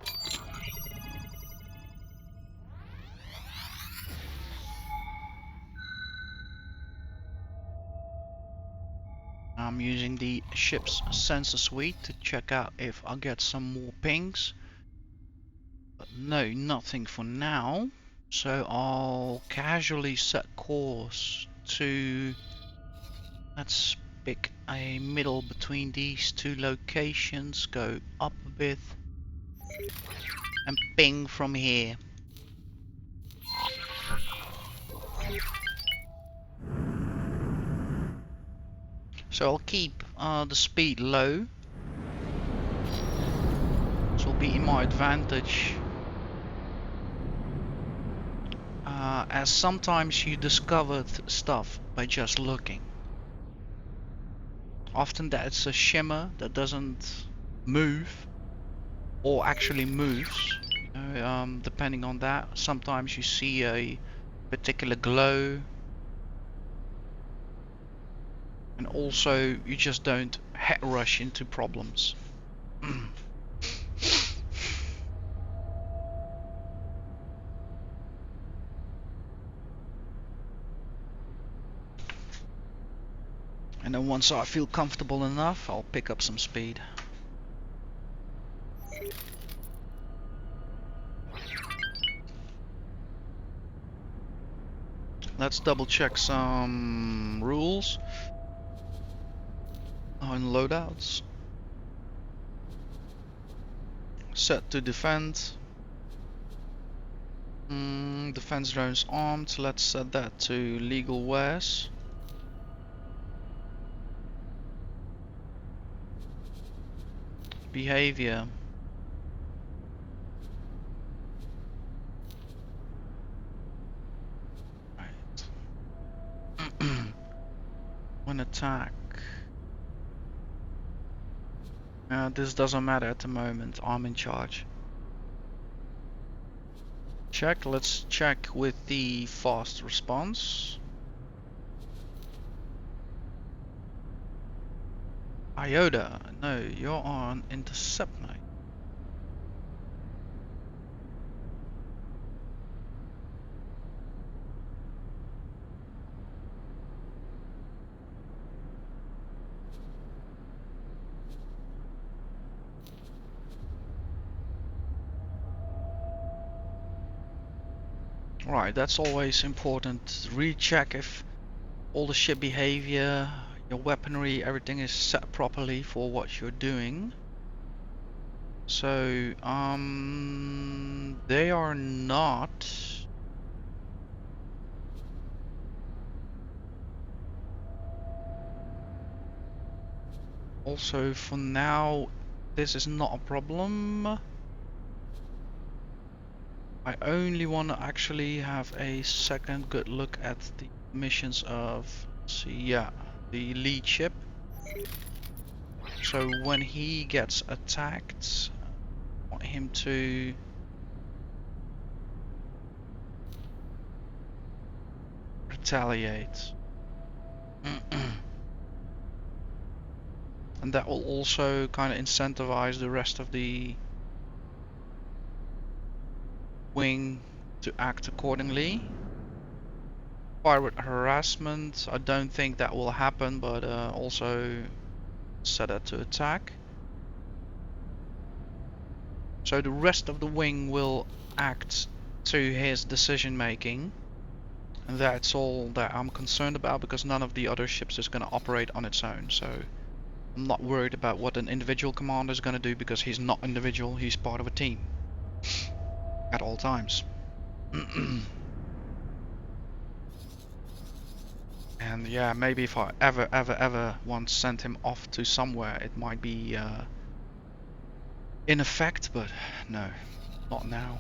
I'm using the ship's sensor suite to check out if I get some more pings. But no, nothing for now. So I'll casually set course to, let's pick a middle between these two locations, go up a bit, and ping from here. So I'll keep the speed low. This will be in my advantage. As sometimes you discover stuff by just looking. Often that's a shimmer that doesn't move, or actually moves. Depending on that. Sometimes you see a particular glow. And also you just don't head rush into problems. And then once I feel comfortable enough, I'll pick up some speed. Let's double check some rules on loadouts. Set to defend, Defense drones armed. Let's set that to legal wares. Behavior. Right. One attack. This doesn't matter at the moment. I'm in charge. Check. Let's check with the fast response. Iota. No, you're on intercept mate. Right, that's always important. Recheck if all the ship behavior, your weaponry, everything is set properly for what you're doing. So, they are not. Also, for now, this is not a problem. I only want to actually have a second good look at the missions of, the lead ship. So when he gets attacked, I want him to retaliate. And that will also kind of incentivize the rest of the wing to act accordingly. Pirate harassment, I don't think that will happen, but also set it to attack. So the rest of the wing will act to his decision making, and that's all that I'm concerned about, because none of the other ships is going to operate on its own. So I'm not worried about what an individual commander is going to do, because he's not individual, he's part of a team at all times. And yeah, maybe if I ever once sent him off to somewhere, it might be in effect, but no, not now.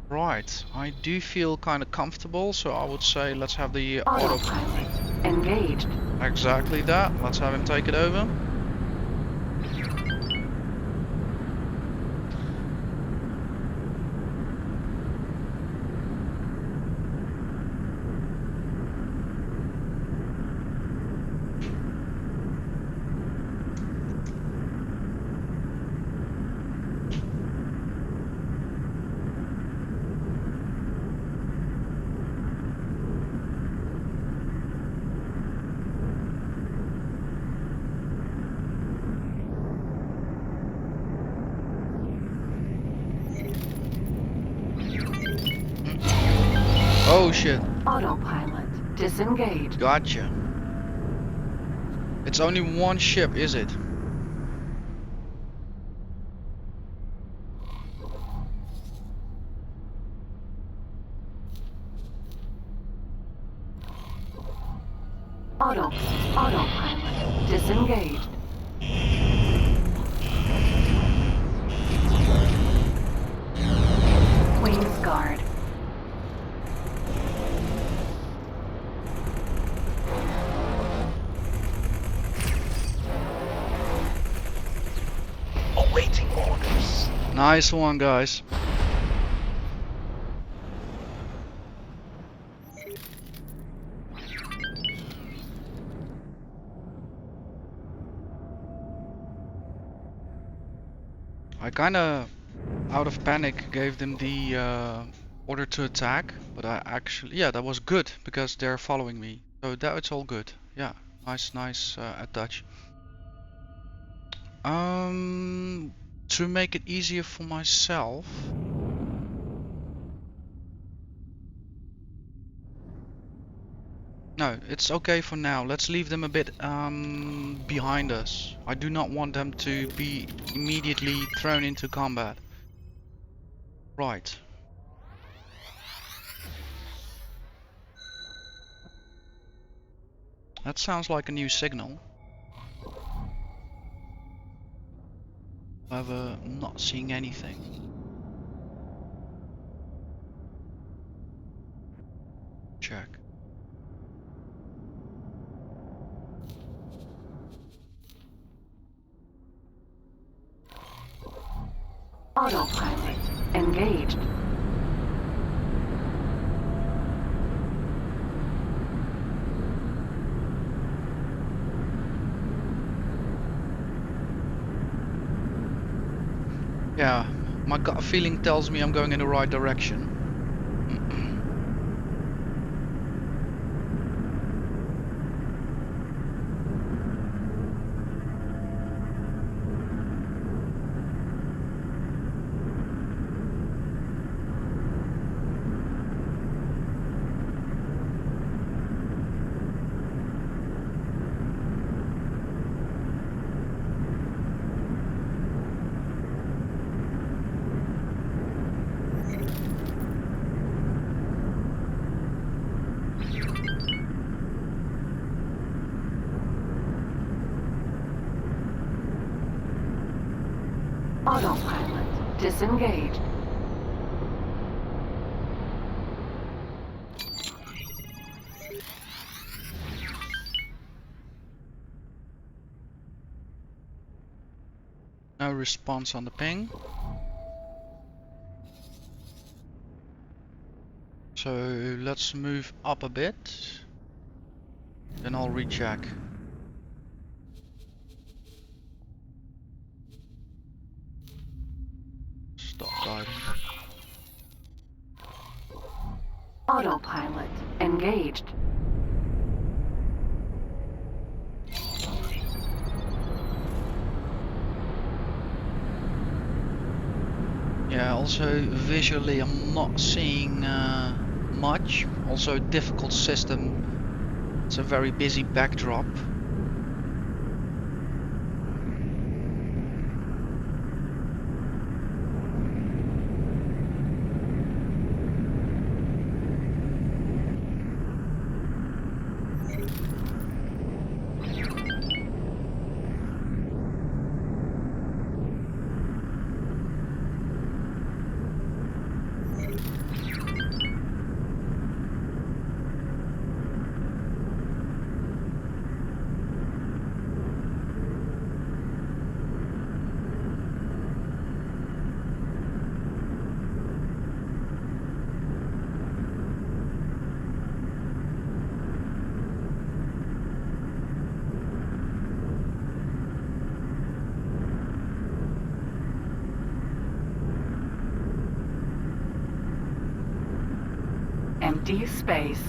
Right, I do feel kind of comfortable, so I would say let's have the Autopilot engaged. Exactly that. Let's have him take it over. Oh shit. Autopilot disengaged. Gotcha. It's only one ship, is it? Autopilot disengaged. Wings guard. Awaiting orders. Nice one, guys. I kinda, out of panic, gave them the order to attack, but I actually, yeah, that was good, because they're following me. So that it's all good. Yeah, nice touch. To make it easier for myself, no, it's okay for now. Let's leave them a bit behind us. I do not want them to be immediately thrown into combat. Right. That sounds like a new signal. However, I'm not seeing anything. Check. Autopilot engaged. Yeah, my gut feeling tells me I'm going in the right direction. Autopilot disengaged. No response on the ping. So let's move up a bit. Then I'll recheck. Stop diving. Autopilot engaged. Yeah, also visually I'm not seeing much. Also a difficult system. It's a very busy backdrop. Empty space.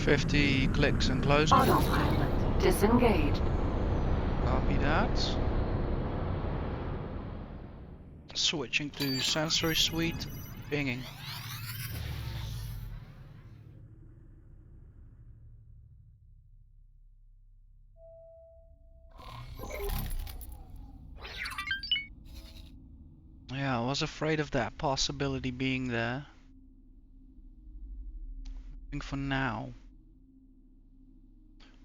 50 clicks and closing. Autopilot disengaged. Copy that. Switching to sensory suite. Pinging. Yeah, I was afraid of that possibility being there. I think for now.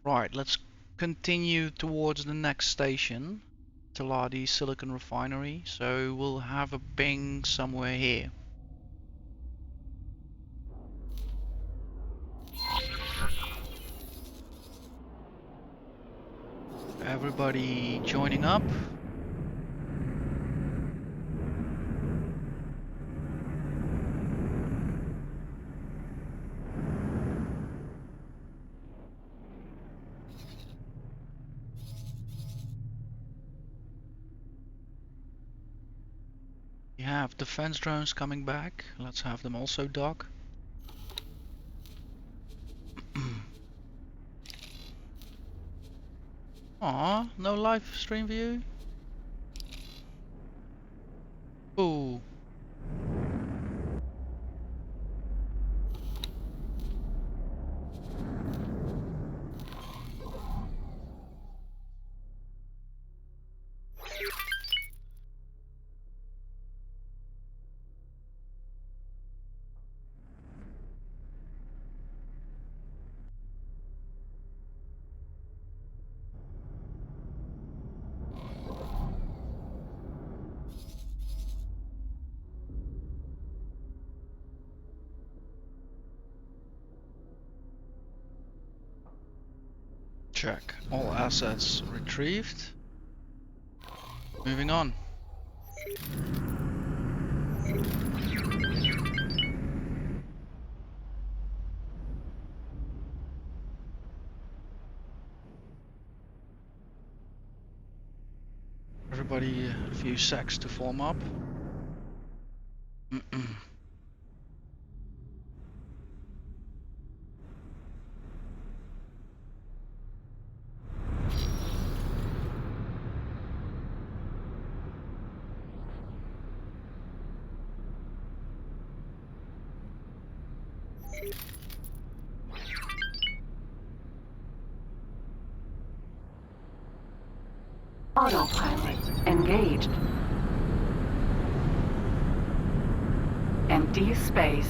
Right, let's continue towards the next station. Taladi Silicon Refinery. So we'll have a ping somewhere here. Everybody joining up. We have defense drones coming back. Let's have them also dock. Aw, no live stream view? Ooh. Check. All assets retrieved. Moving on. Everybody a few secs to form up. Autopilot engaged. Empty space.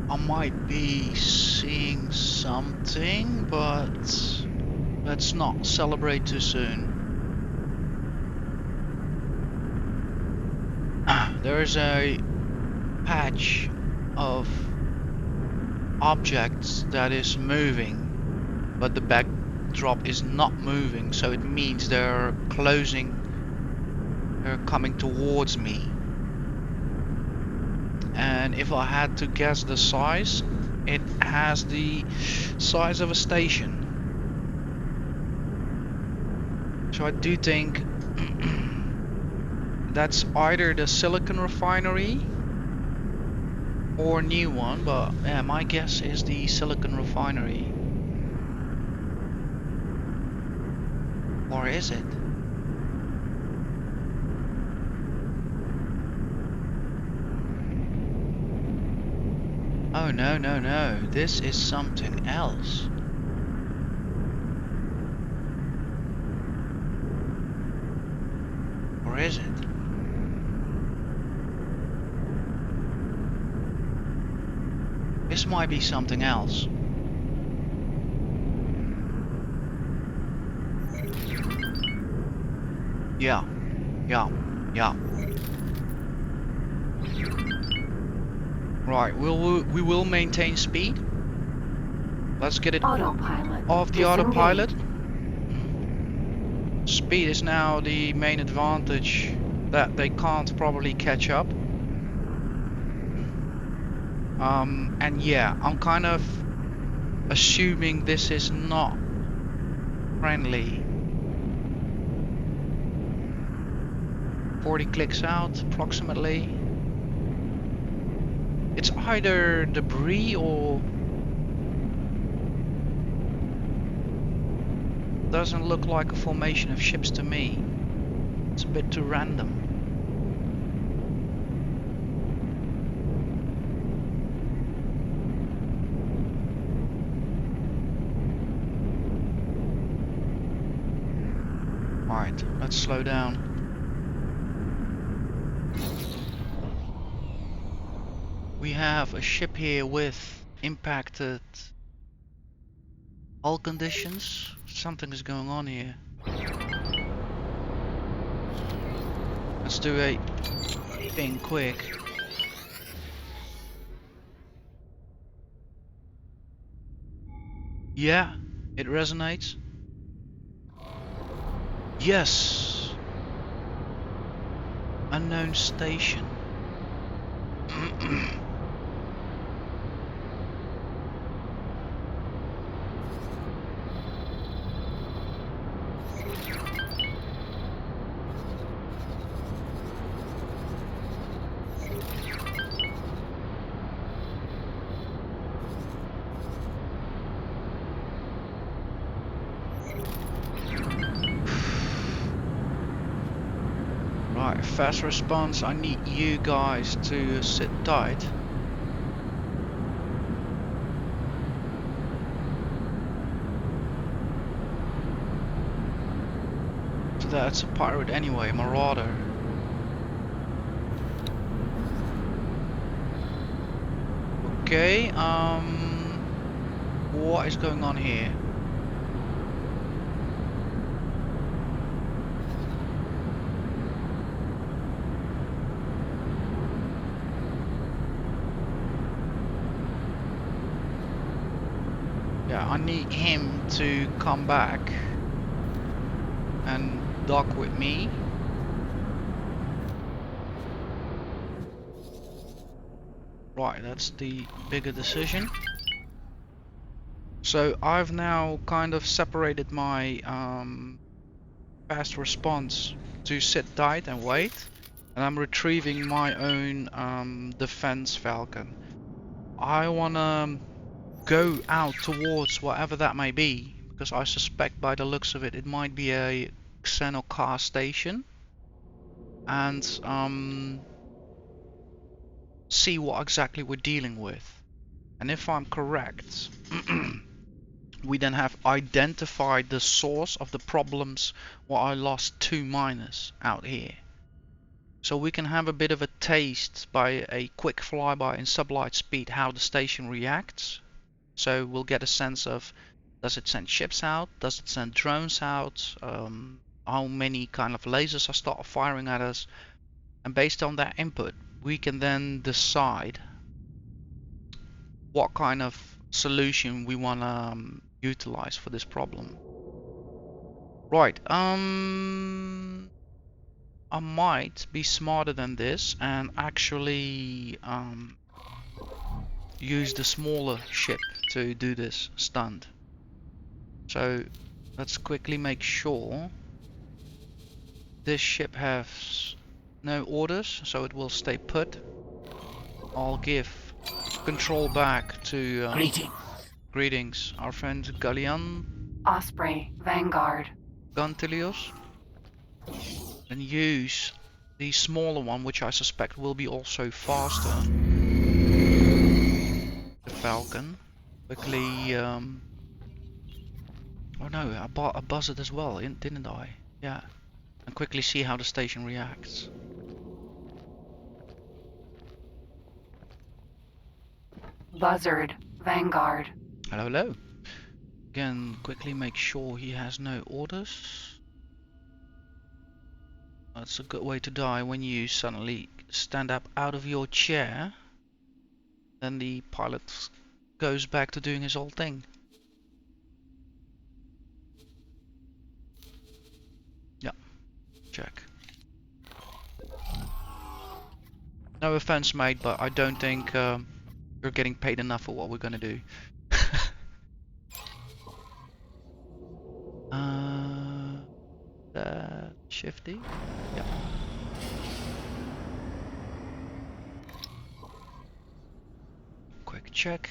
I might be seeing something, but let's not celebrate too soon. There is a patch of objects that is moving, but the backdrop is not moving, so it means they're coming towards me. And if I had to guess the size, it has the size of a station. So I do think that's either the silicon refinery or a new one, but yeah, my guess is the silicon refinery. Or is it? Oh no, no, no, this is something else. Or is it? This might be something else. Yeah, yeah. Right, we will maintain speed. Let's get it off the autopilot. Speed is now the main advantage that they can't probably catch up. And yeah, I'm kind of assuming this is not friendly. 40 clicks out approximately. It's either debris or doesn't look like a formation of ships to me. It's a bit too random. Alright, let's slow down. We have a ship here with impacted hull conditions. Something is going on here. Let's do a thing quick. Yeah, it resonates. Yes. Unknown station. Right, fast response. I need you guys to sit tight. So that's a pirate anyway, marauder. Okay, what is going on here? Yeah, I need him to come back and dock with me. Right, that's the bigger decision. So I've now kind of separated my fast response to sit tight and wait, and I'm retrieving my own defense falcon. I wanna go out towards whatever that may be, because I suspect by the looks of it, it might be a xenocar station, and see what exactly we're dealing with. And if I'm correct, we then have identified the source of the problems where I lost 2 miners out here. So we can have a bit of a taste by a quick flyby in sublight speed how the station reacts. So we'll get a sense of, does it send ships out? Does it send drones out? How many kind of lasers are start firing at us? And based on that input, we can then decide what kind of solution we want to utilize for this problem. Right, I might be smarter than this and actually use the smaller ship to do this stunt. So let's quickly make sure this ship has no orders, so it will stay put. I'll give control back to greetings, our friend Gallian Osprey, Vanguard. Gantilios, and use the smaller one, which I suspect will be also faster. The Falcon. Quickly, oh no, I buzzed it as well, didn't I? Yeah. And quickly see how the station reacts. Buzzard, Vanguard. Hello, hello. Again, quickly make sure he has no orders. That's a good way to die when you suddenly stand up out of your chair. Then the pilot goes back to doing his old thing. Yeah, check. No offense, mate, but I don't think you're getting paid enough for what we're gonna do. Shifty? Yep. Quick check.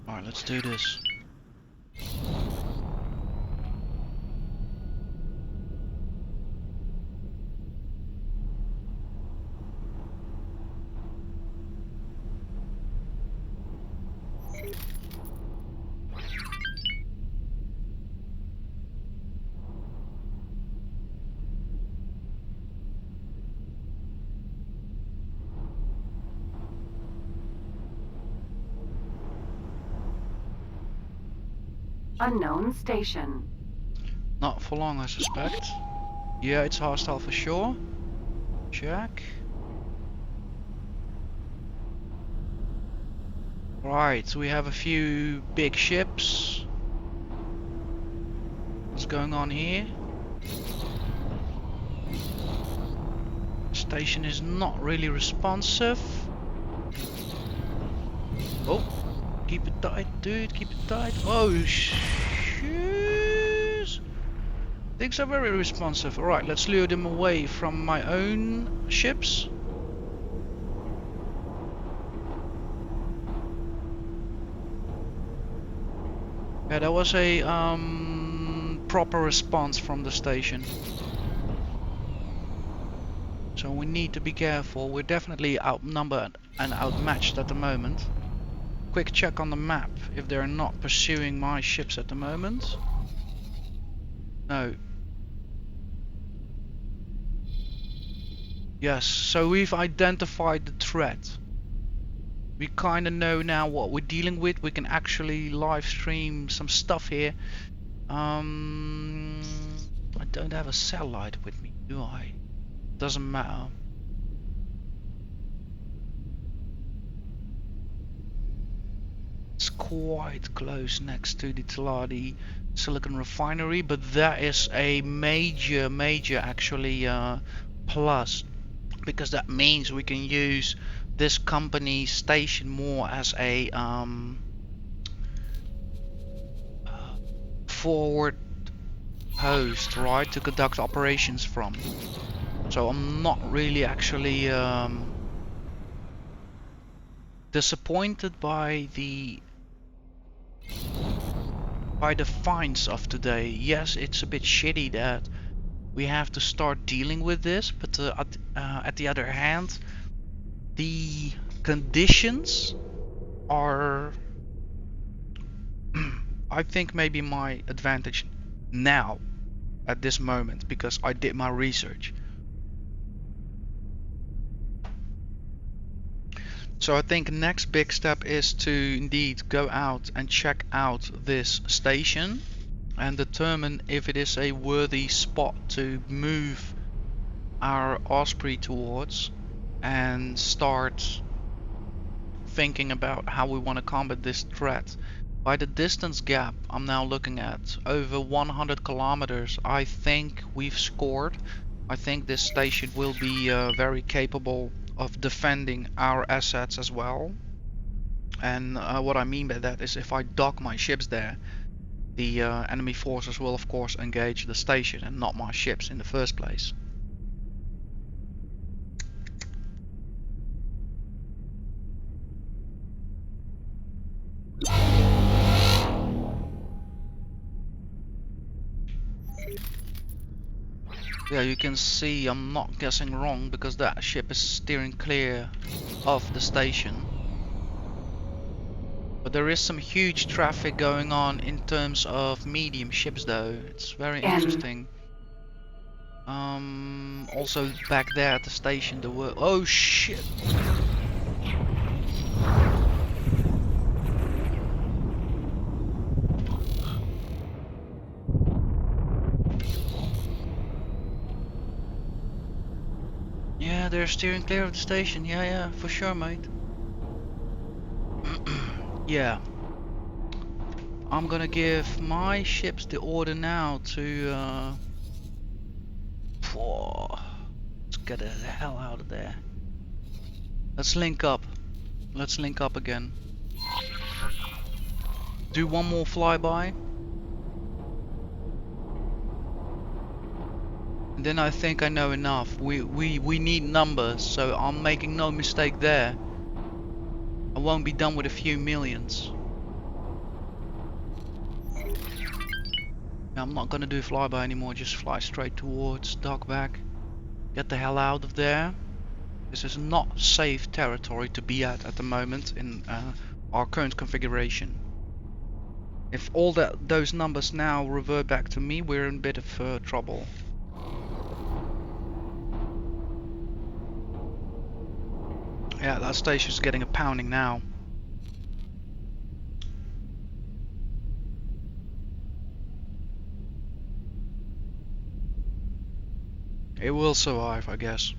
Alright, let's do this. Unknown station. Not for long, I suspect. Yeah, it's hostile for sure. Check. Right, we have a few big ships. What's going on here? Station is not really responsive. Oh, keep it tight, dude, keep it tight. Oh, shoes. Things are very responsive. Alright, let's lure them away from my own ships. Yeah, that was a proper response from the station. So we need to be careful. We're definitely outnumbered and outmatched at the moment. Quick check on the map if they're not pursuing my ships at the moment. No. Yes, so we've identified the threat. We kind of know now what we're dealing with. We can actually live stream some stuff here. I don't have a satellite with me, do I? Doesn't matter. It's quite close next to the Teladi silicon refinery, but that is a major actually plus, because that means we can use this company's station more as a forward post, right, to conduct operations from. So I'm not really actually disappointed by the finds of today. Yes, it's a bit shitty that we have to start dealing with this, but at the other hand, the conditions are I think maybe my advantage now at this moment, because I did my research. So I think next big step is to indeed go out and check out this station and determine if it is a worthy spot to move our Osprey towards, and start thinking about how we want to combat this threat. By the distance gap I'm now looking at, over 100 kilometers, I think we've scored. I think this station will be very capable of defending our assets as well. And what I mean by that is, if I dock my ships there, the enemy forces will of course engage the station and not my ships in the first place. Yeah, you can see I'm not guessing wrong, because that ship is steering clear of the station. But there is some huge traffic going on in terms of medium ships though. It's very interesting. Also back there at the station there were... Oh shit! Yeah, they're steering clear of the station. Yeah, for sure, mate. Yeah. I'm gonna give my ships the order now to let's get the hell out of there. Let's link up. Let's link up again. Do one more flyby. And then I think I know enough. We need numbers, so I'm making no mistake there. I won't be done with a few millions. I'm not gonna do flyby anymore, just fly straight towards, dock back, get the hell out of there. This is not safe territory to be at the moment in our current configuration. If all those numbers now revert back to me, we're in a bit of trouble. Yeah, that station's getting a pounding now. It will survive, I guess.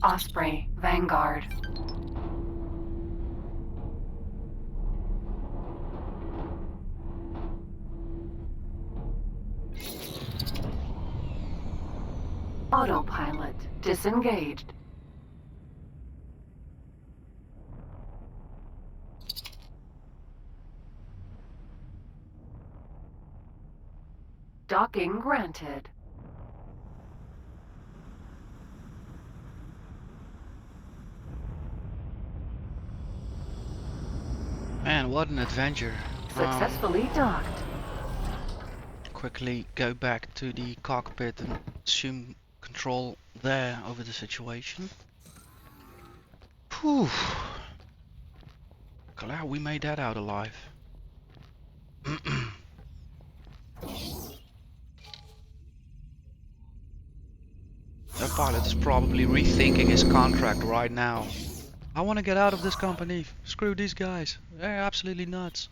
Osprey, Vanguard. Autopilot disengaged. Docking granted. Man, what an adventure. Successfully docked. Quickly go back to the cockpit and assume control there over the situation. Whew. Glad we made that out alive. That pilot is probably rethinking his contract right now. I want to get out of this company. Screw these guys. They're absolutely nuts.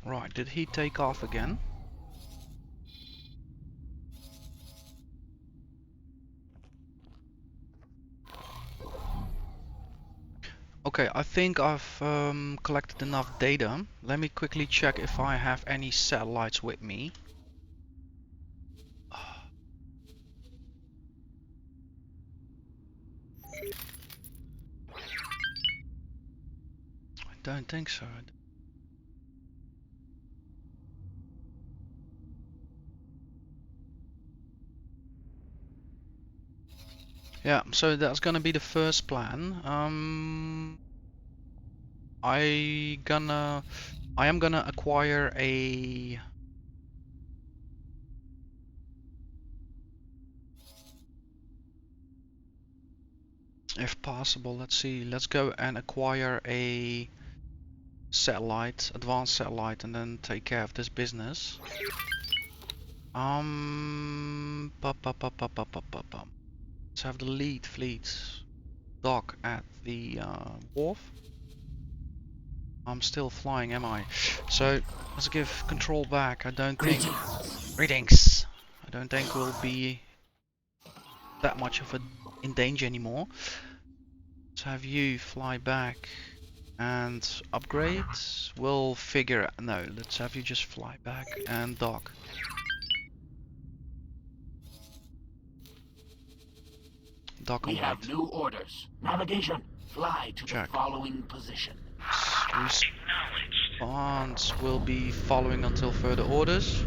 Right, did he take off again? Okay, I think I've collected enough data. Let me quickly check if I have any satellites with me. I don't think so. Yeah, so that's gonna be the first plan. I am gonna acquire a if possible, let's see, let's go and acquire a satellite, advanced satellite, and then take care of this business. Let's have the lead fleet dock at the wharf. I'm still flying, am I? So let's give control back. I don't think greetings. I don't think we'll be that much of a in danger anymore. Let's have you fly back and upgrade. We'll figure. No, let's have you just fly back and dock. Dock We and have wait. new orders. Navigation. Fly to Check. the following position. Response will be following until further orders.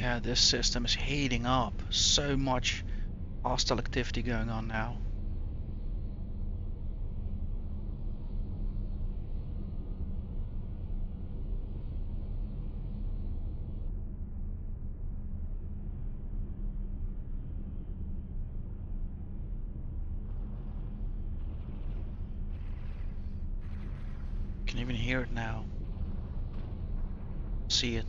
Yeah, this system is heating up. So much hostile activity going on now. You can even hear it now. See it.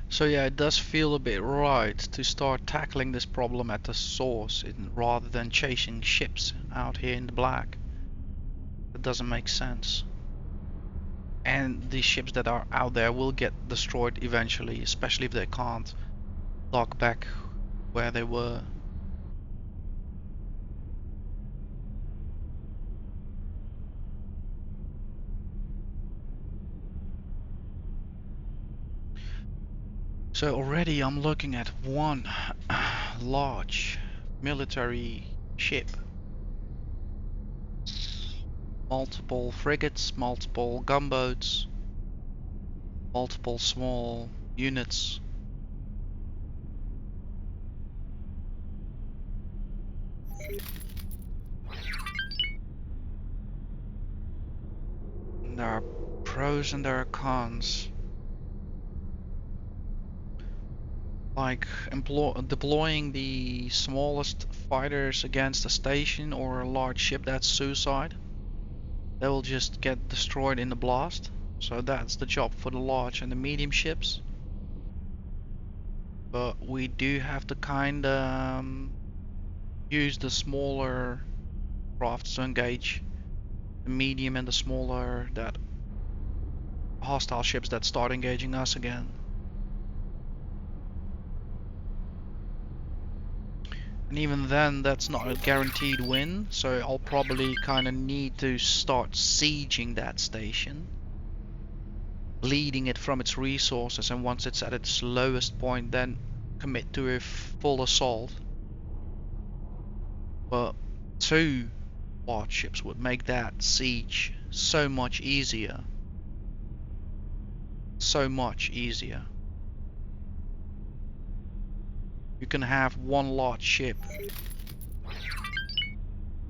So yeah, it does feel a bit right to start tackling this problem at the source rather than chasing ships out here in the black. That doesn't make sense. And the ships that are out there will get destroyed eventually, especially if they can't dock back where they were. So already I'm looking at one large military ship. Multiple frigates, multiple gunboats, multiple small units. And there are pros and there are cons. Like deploying the smallest fighters against a station or a large ship, that's suicide. They will just get destroyed in the blast. So that's the job for the large and the medium ships. But we do have to kind of use the smaller crafts to engage the medium and the smaller that hostile ships that start engaging us again. And even then, that's not a guaranteed win, so I'll probably kind of need to start sieging that station, bleeding it from its resources, and once it's at its lowest point, then commit to a full assault. But 2 large ships would make that siege so much easier. So much easier. You can have one large ship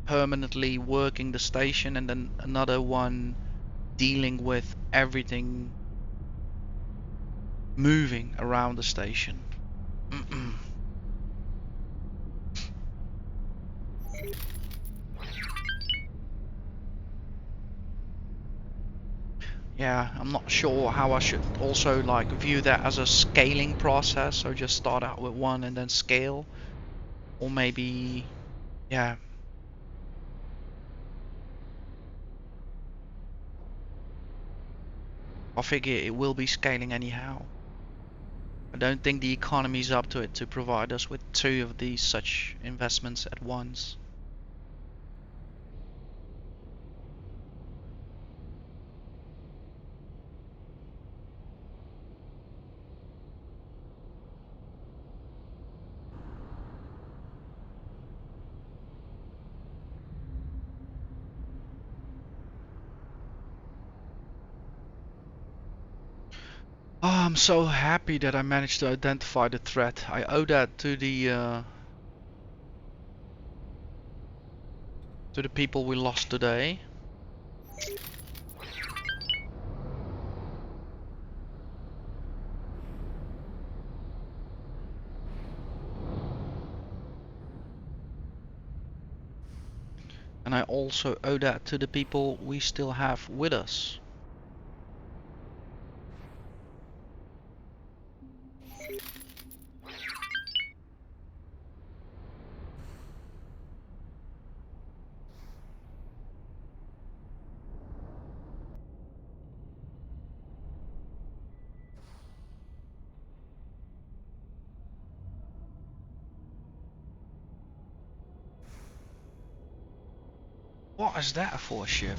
permanently working the station and then another one dealing with everything moving around the station. Yeah, I'm not sure how I should also like view that as a scaling process, so just start out with one and then scale, or maybe, yeah. I figure it will be scaling anyhow. I don't think the economy is up to it to provide us with 2 of these such investments at once. Oh, I'm so happy that I managed to identify the threat. I owe that to the people we lost today. And I also owe that to the people we still have with us. What is that for a ship?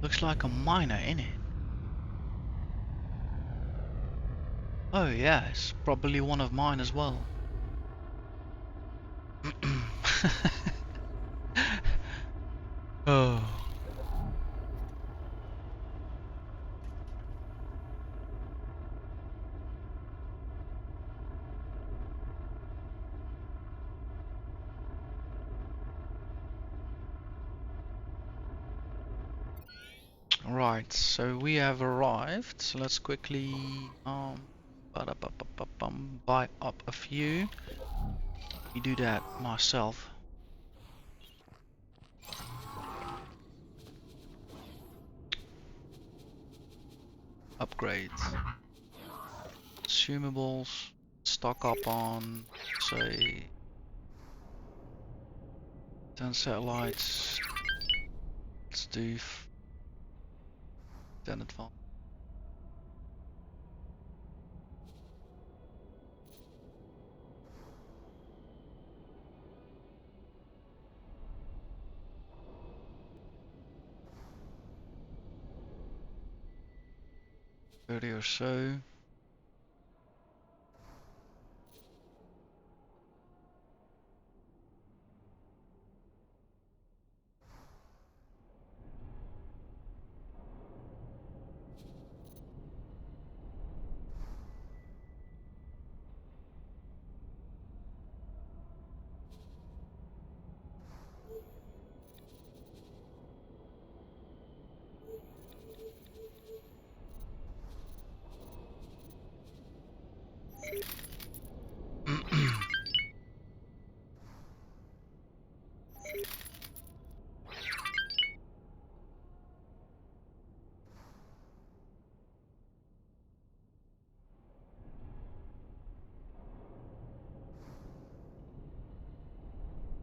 Looks like a miner, innit? Oh yeah, it's probably one of mine as well. Oh. Right, so we have arrived. So let's quickly buy up a few. You do that myself. Upgrades. Consumables. Stock up on, say, 10 satellites. Let's do 10 advanced. $30 or so.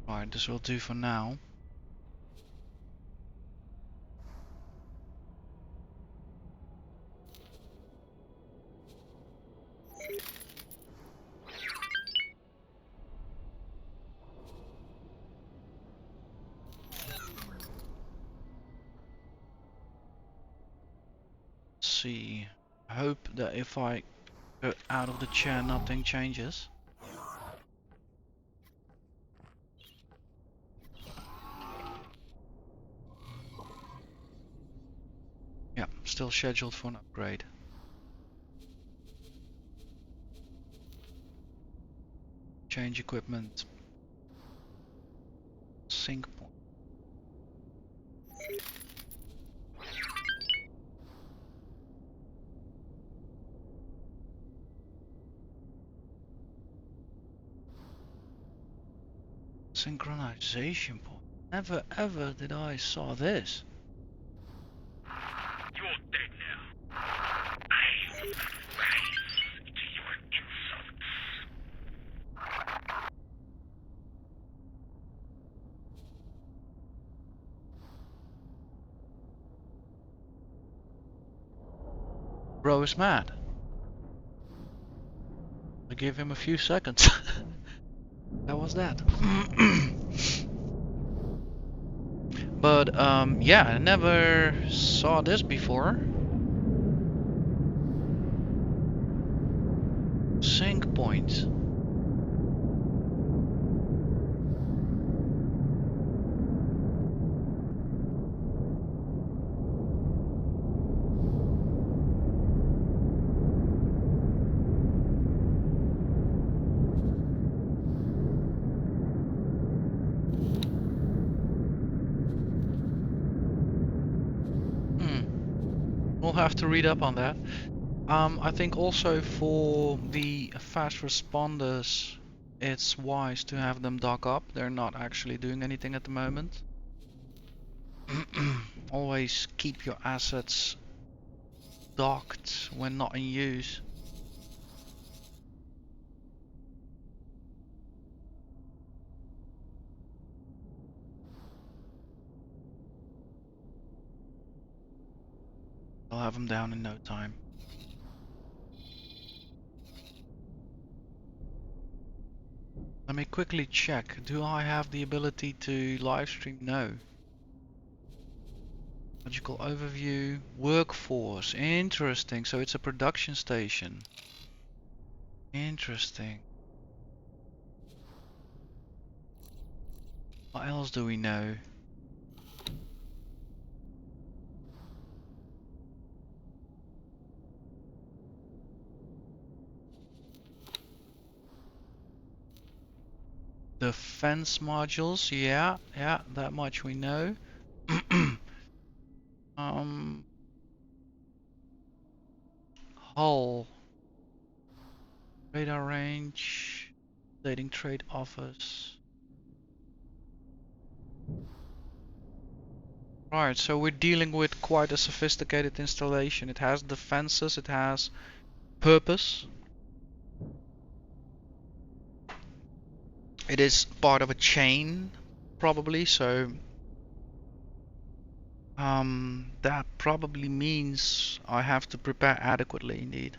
Right, this will do for now. See. I hope that if I go out of the chair, nothing changes. Yeah, still scheduled for an upgrade. Change equipment. Sync point. Synchronization point. Never ever did I saw this. You're dead now. I will not rise to your insults. Bro is mad. I give him a few seconds. That was that. But yeah, I never saw this before. Sync point. We'll have to read up on that. I think also for the fast responders, it's wise to have them dock up. They're not actually doing anything at the moment. Always keep your assets docked when not in use. I'll have them down in no time. Let me quickly check. Do I have the ability to live stream? No. Logical overview. Workforce. Interesting. So it's a production station. Interesting. What else do we know? The fence modules, yeah, that much we know. Hull, radar range, dating trade office. Right, so we're dealing with quite a sophisticated installation. It has defenses, it has purpose. It is part of a chain, probably, so that probably means I have to prepare adequately indeed.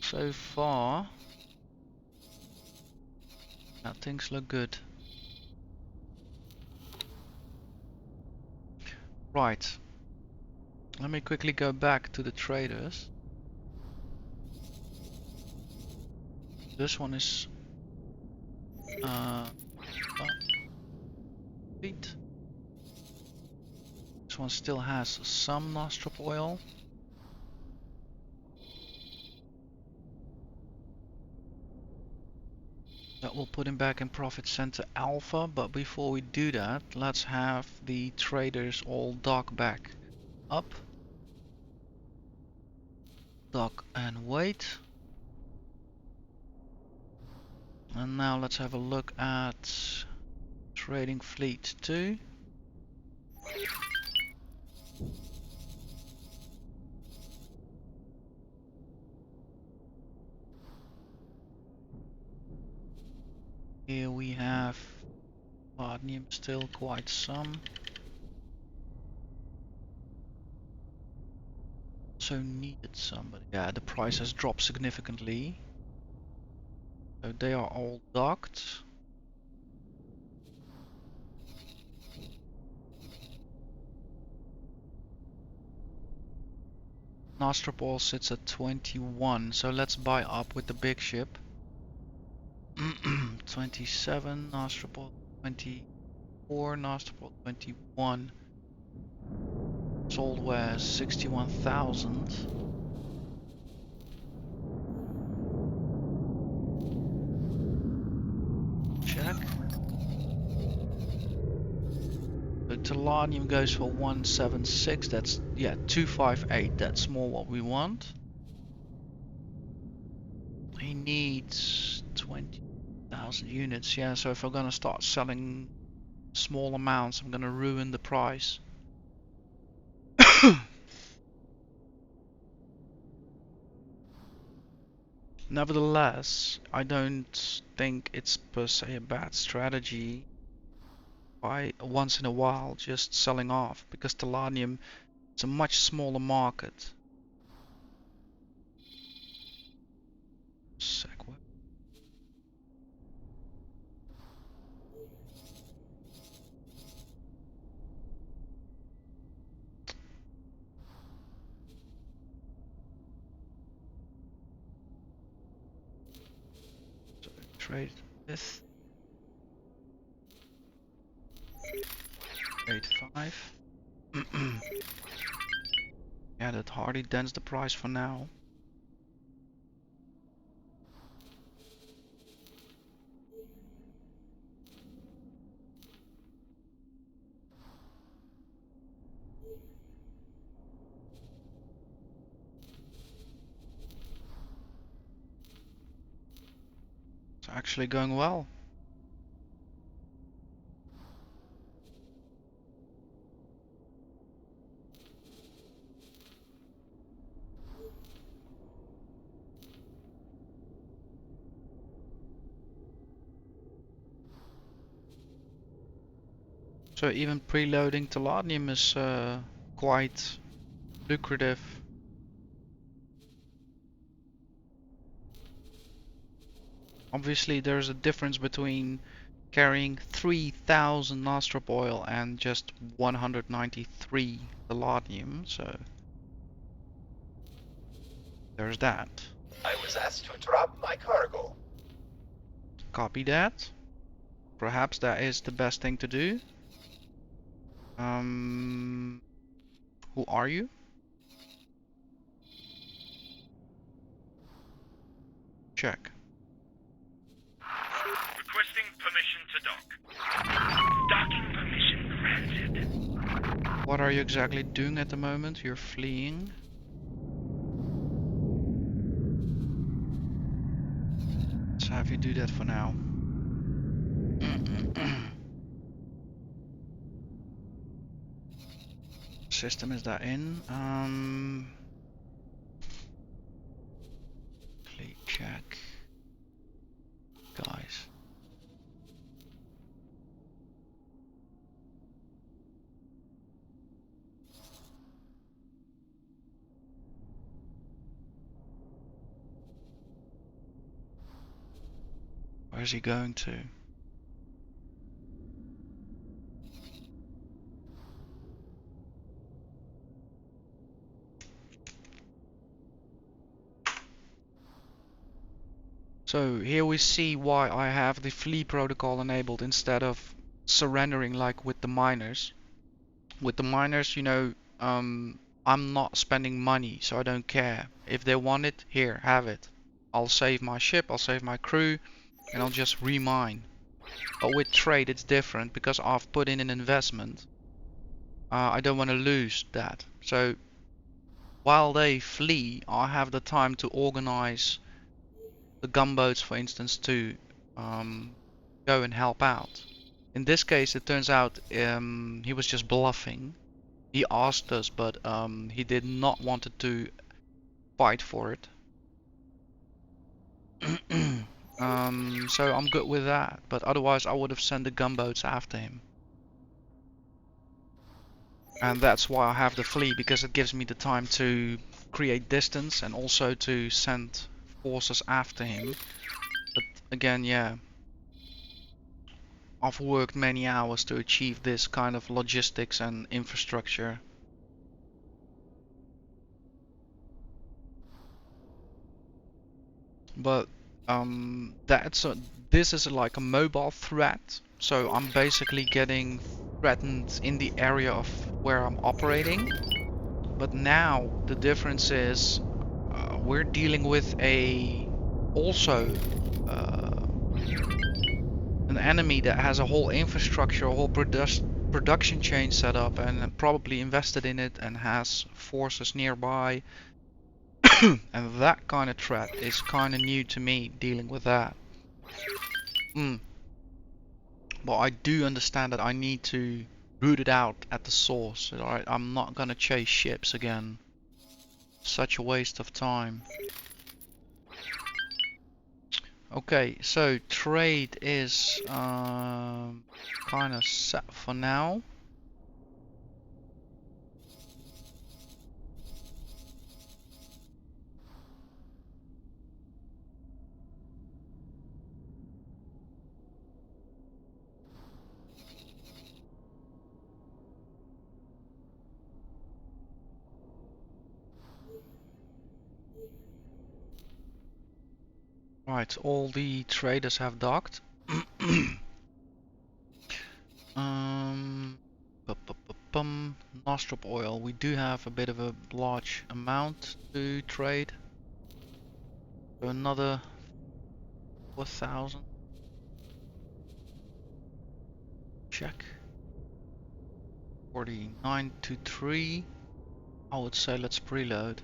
So far, things look good. Right. Let me quickly go back to the traders. This one is complete. This one still has some nostril oil. That will put him back in profit center alpha, but before we do that, let's have the traders all dock back up. Dock and wait. And now let's have a look at trading fleet 2. Here we have Palladium, still quite some. So needed somebody. Yeah, the price has dropped significantly. So they are all docked. Nostropol sits at 21, so let's buy up with the big ship. 27, Nostropol 24, Nostropol 21. Sold where 61,000. Check. The Tellurium goes for 176. That's, yeah, 258. That's more what we want. He needs 20,000 units. Yeah, so if I'm gonna start selling small amounts, I'm gonna ruin the price. Nevertheless, I don't think it's per se a bad strategy by once in a while just selling off, because Tellurium is a much smaller market. Segue. So trade with 85. Yeah, that hardly dents the price for now. It's actually going well. So even preloading Tellurium is quite lucrative. Obviously there's a difference between carrying 3,000 nostrop oil and just 193 Tellurium, so there's that. I was asked to drop my cargo. Copy that. Perhaps that is the best thing to do. Who are you? Check. Requesting permission to dock. Docking permission granted. What are you exactly doing at the moment? You're fleeing. Let's have you do that for now. System is that in? Click check. Guys. Where's he going to? So here we see why I have the flee protocol enabled instead of surrendering like with the miners. With the miners, you know, I'm not spending money, so I don't care. If they want it, here, have it. I'll save my ship, I'll save my crew, and I'll just remine. But with trade it's different because I've put in an investment. I don't want to lose that. So while they flee, I have the time to organize the gunboats, for instance, to go and help out. In this case, it turns out he was just bluffing. He asked us, but he did not want to fight for it. So I'm good with that. But otherwise, I would have sent the gunboats after him. And that's why I have the fleet, because it gives me the time to create distance and also to send forces after him. But again, yeah, I've worked many hours to achieve this kind of logistics and infrastructure. But this is like a mobile threat, so I'm basically getting threatened in the area of where I'm operating. But now the difference is we're dealing with an enemy that has a whole infrastructure, a whole production chain set up, and probably invested in it and has forces nearby. And that kind of threat is kind of new to me, dealing with that. But I do understand that I need to root it out at the source. I'm not gonna chase ships again. Such a waste of time. Okay, so trade is kind of set for now. Right, all the traders have docked. Nostrop oil. We do have a bit of a large amount to trade. So another 4,000. Check. 4923. I would say let's preload.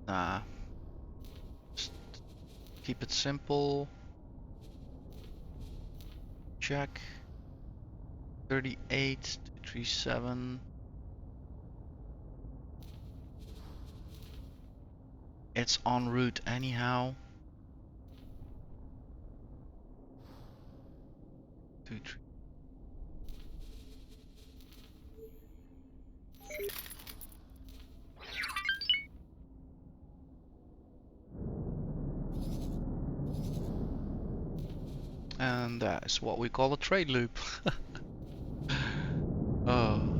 Nah. Just keep it simple. Check. 38,237. It's en route anyhow. 2, 3. And that is what we call a trade loop. Oh.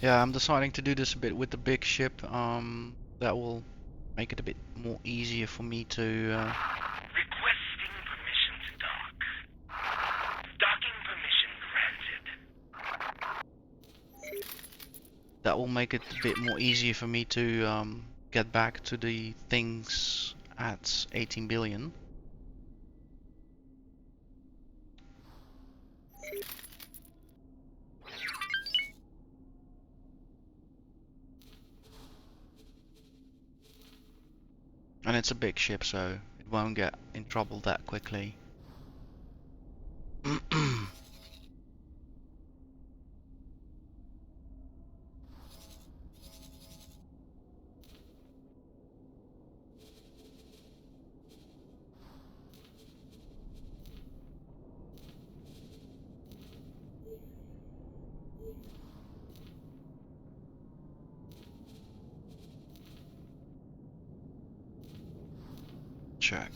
Yeah, I'm deciding to do this a bit with the big ship. That will make it a bit more easier for me to. Requesting permission to dock. Docking permission granted. That will make it a bit more easier for me to get back to the things at 18 billion. And it's a big ship, so it won't get in trouble that quickly. Check.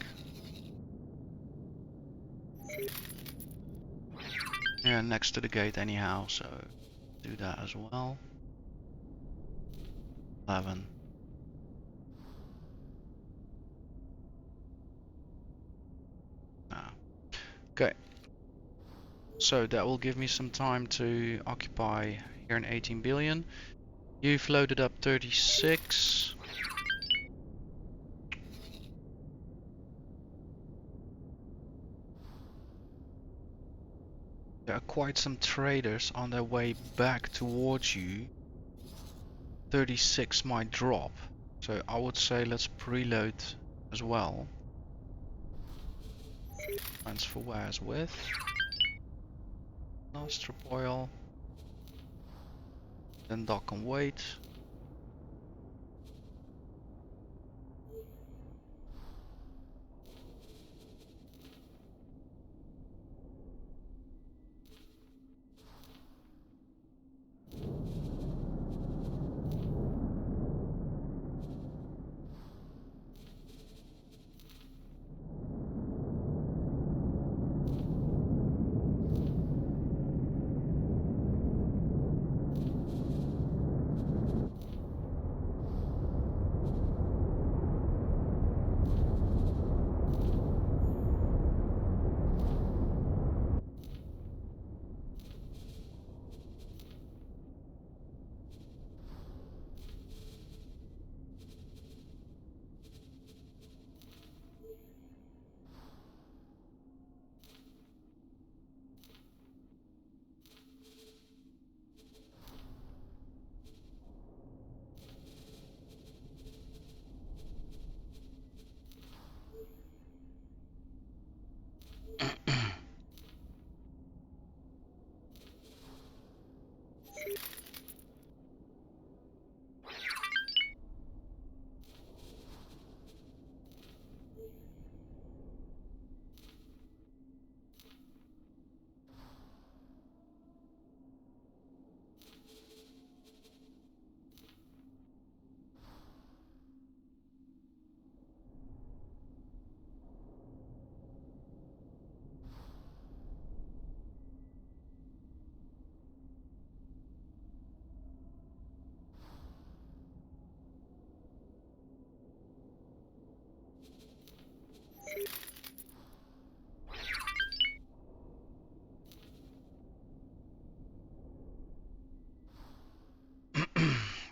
Yeah, next to the gate anyhow, so do that as well. 11. Ah. Okay. So that will give me some time to occupy here in 18 billion. You've loaded up 36. There are quite some traders on their way back towards you. 36 might drop, so I would say let's preload as well. Transfer wares with strip oil, then dock and wait.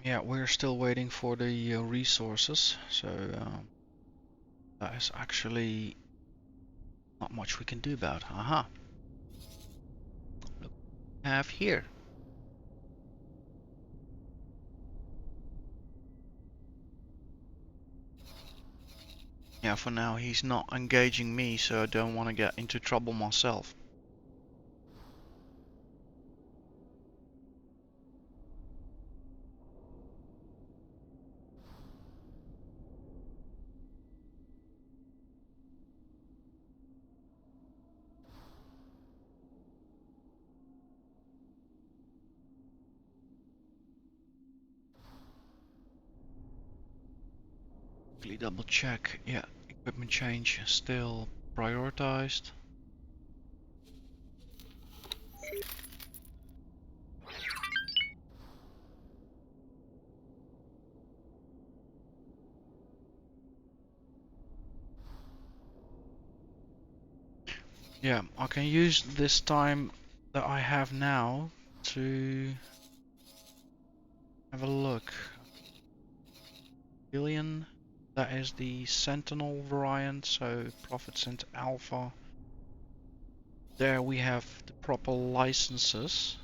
Yeah, we're still waiting for the resources, so that is actually not much we can do about. Aha. Look what we have here. Yeah, for now he's not engaging me, so I don't want to get into trouble myself. Quickly double check. Yeah, equipment change still prioritized. Yeah, I can use this time that I have now to have a look. Billion, that is the Sentinel variant, so Prophet Center Alpha. There we have the proper licenses.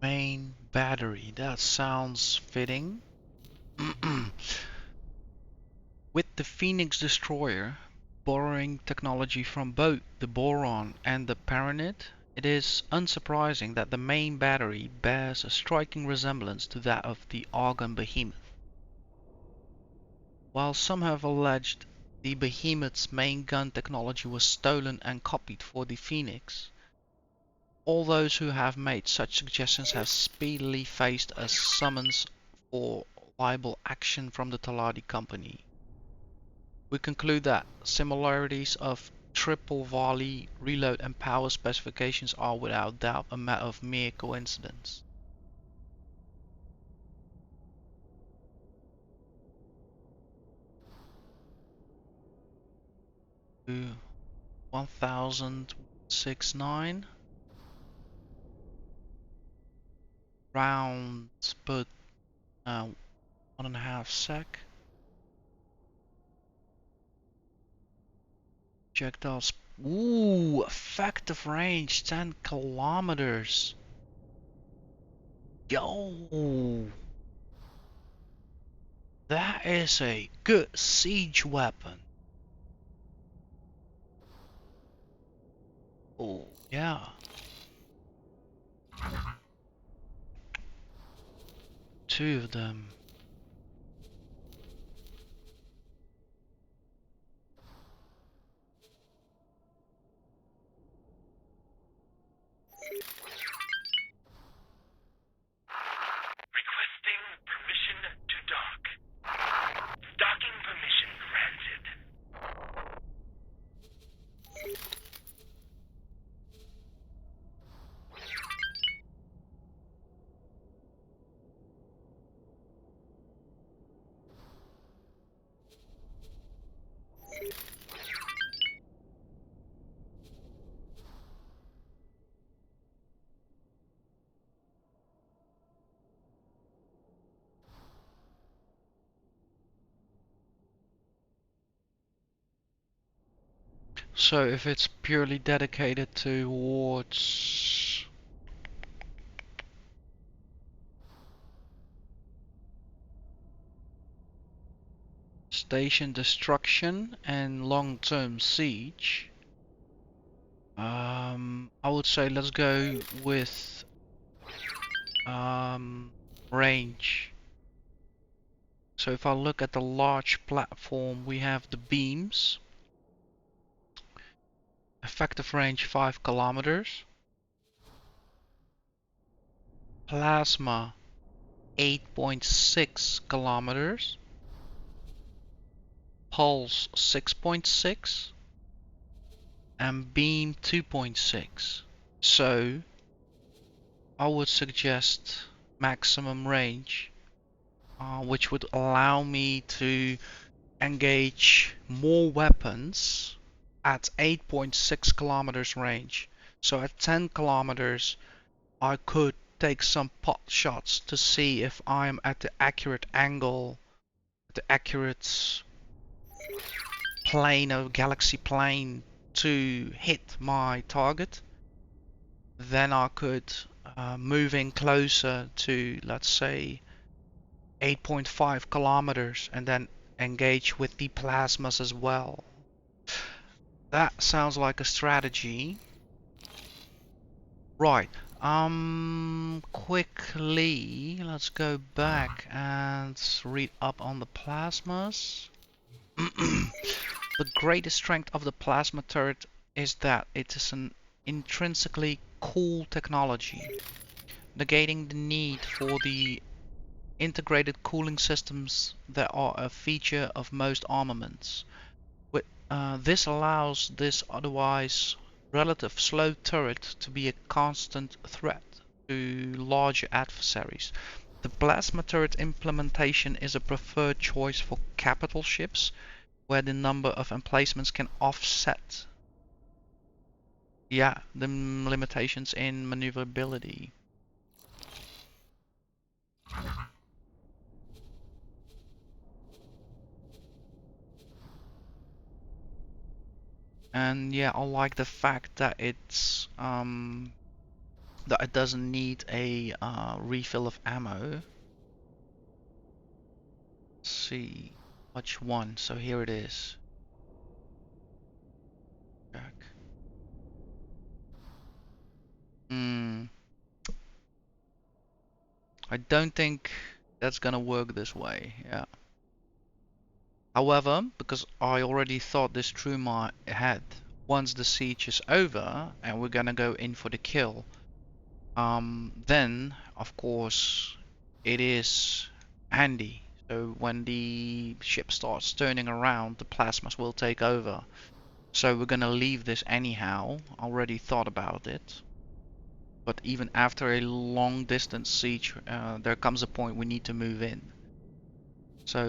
Main battery, that sounds fitting. With the Phoenix Destroyer borrowing technology from both the Boron and the Paranid, it is unsurprising that the main battery bears a striking resemblance to that of the Argon Behemoth. While some have alleged the Behemoth's main gun technology was stolen and copied for the Phoenix, all those who have made such suggestions have speedily faced a summons for libel action from the Taladi company. We conclude that similarities of triple volley, reload and power specifications are without doubt a matter of mere coincidence. To 1069 rounds per 1.5 sec. Projectiles. Ooh, effective range 10 kilometers. Yo, that is a good siege weapon. Oh, yeah. Two of them. Requesting permission to dock. Docking permission granted. So if it's purely dedicated towards station destruction and long-term siege, I would say let's go with range. So if I look at the large platform, we have the beams, effective range 5 kilometers, plasma 8.6 kilometers, pulse 6.6, and beam 2.6. So I would suggest maximum range, which would allow me to engage more weapons at 8.6 kilometers range. So at 10 kilometers I could take some pot shots to see if I'm at the accurate angle, the accurate plane of galaxy plane to hit my target. Then I could move in closer to, let's say, 8.5 kilometers and then engage with the plasmas as well. That sounds like a strategy. Right. Quickly, let's go back and read up on the plasmas. The greatest strength of the plasma turret is that it is an intrinsically cool technology, negating the need for the integrated cooling systems that are a feature of most armaments. This allows this otherwise relative slow turret to be a constant threat to larger adversaries. The plasma turret implementation is a preferred choice for capital ships, where the number of emplacements can offset the limitations in maneuverability. And yeah, I like the fact that it's that it doesn't need a refill of ammo. Let's see which one. So here it is. Check. I don't think that's gonna work this way. Yeah. However, because I already thought this through my head, once the siege is over and we're gonna go in for the kill, then of course it is handy. So when the ship starts turning around, the plasmas will take over. So we're gonna leave this anyhow. Already thought about it. But even after a long distance siege, there comes a point we need to move in. So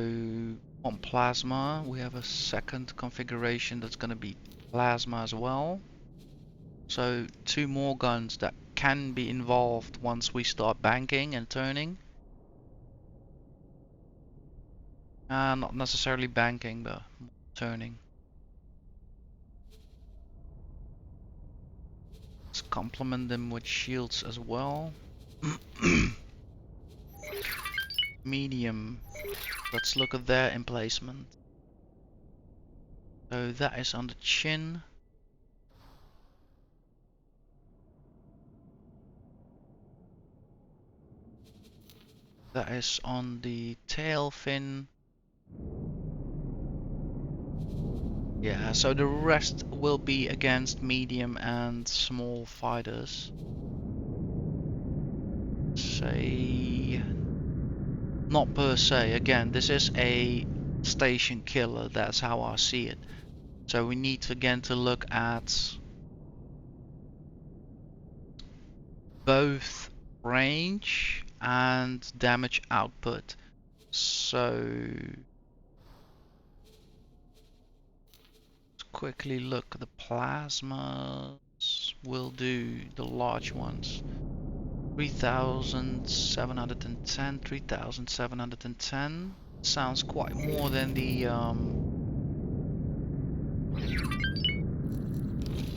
on plasma, we have a second configuration that's gonna be plasma as well. So 2 more guns that can be involved once we start banking and turning. Not necessarily banking, but turning. Let's complement them with shields as well. Medium. Let's look at their emplacement. So that is on the chin. That is on the tail fin. Yeah, so the rest will be against medium and small fighters. Say, not per se. Again, this is a station killer. That's how I see it. So we need to, again, to look at both range and damage output. So let's quickly look at the plasmas. We'll do the large ones. 3,710, 3,710. Sounds quite more than the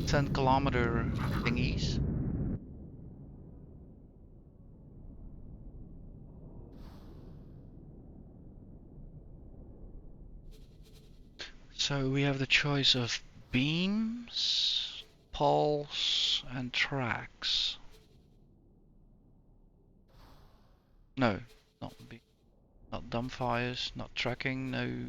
10-kilometer thingies. So we have the choice of beams, pulse, and tracks. No, not dumbfires, not tracking, no.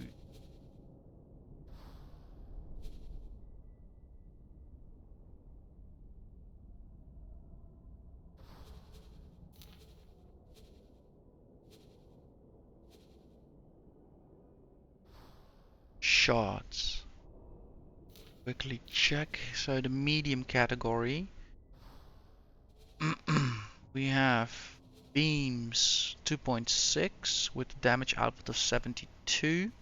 Shots. Quickly check. So the medium category. We have beams 2.6 with damage output of 72.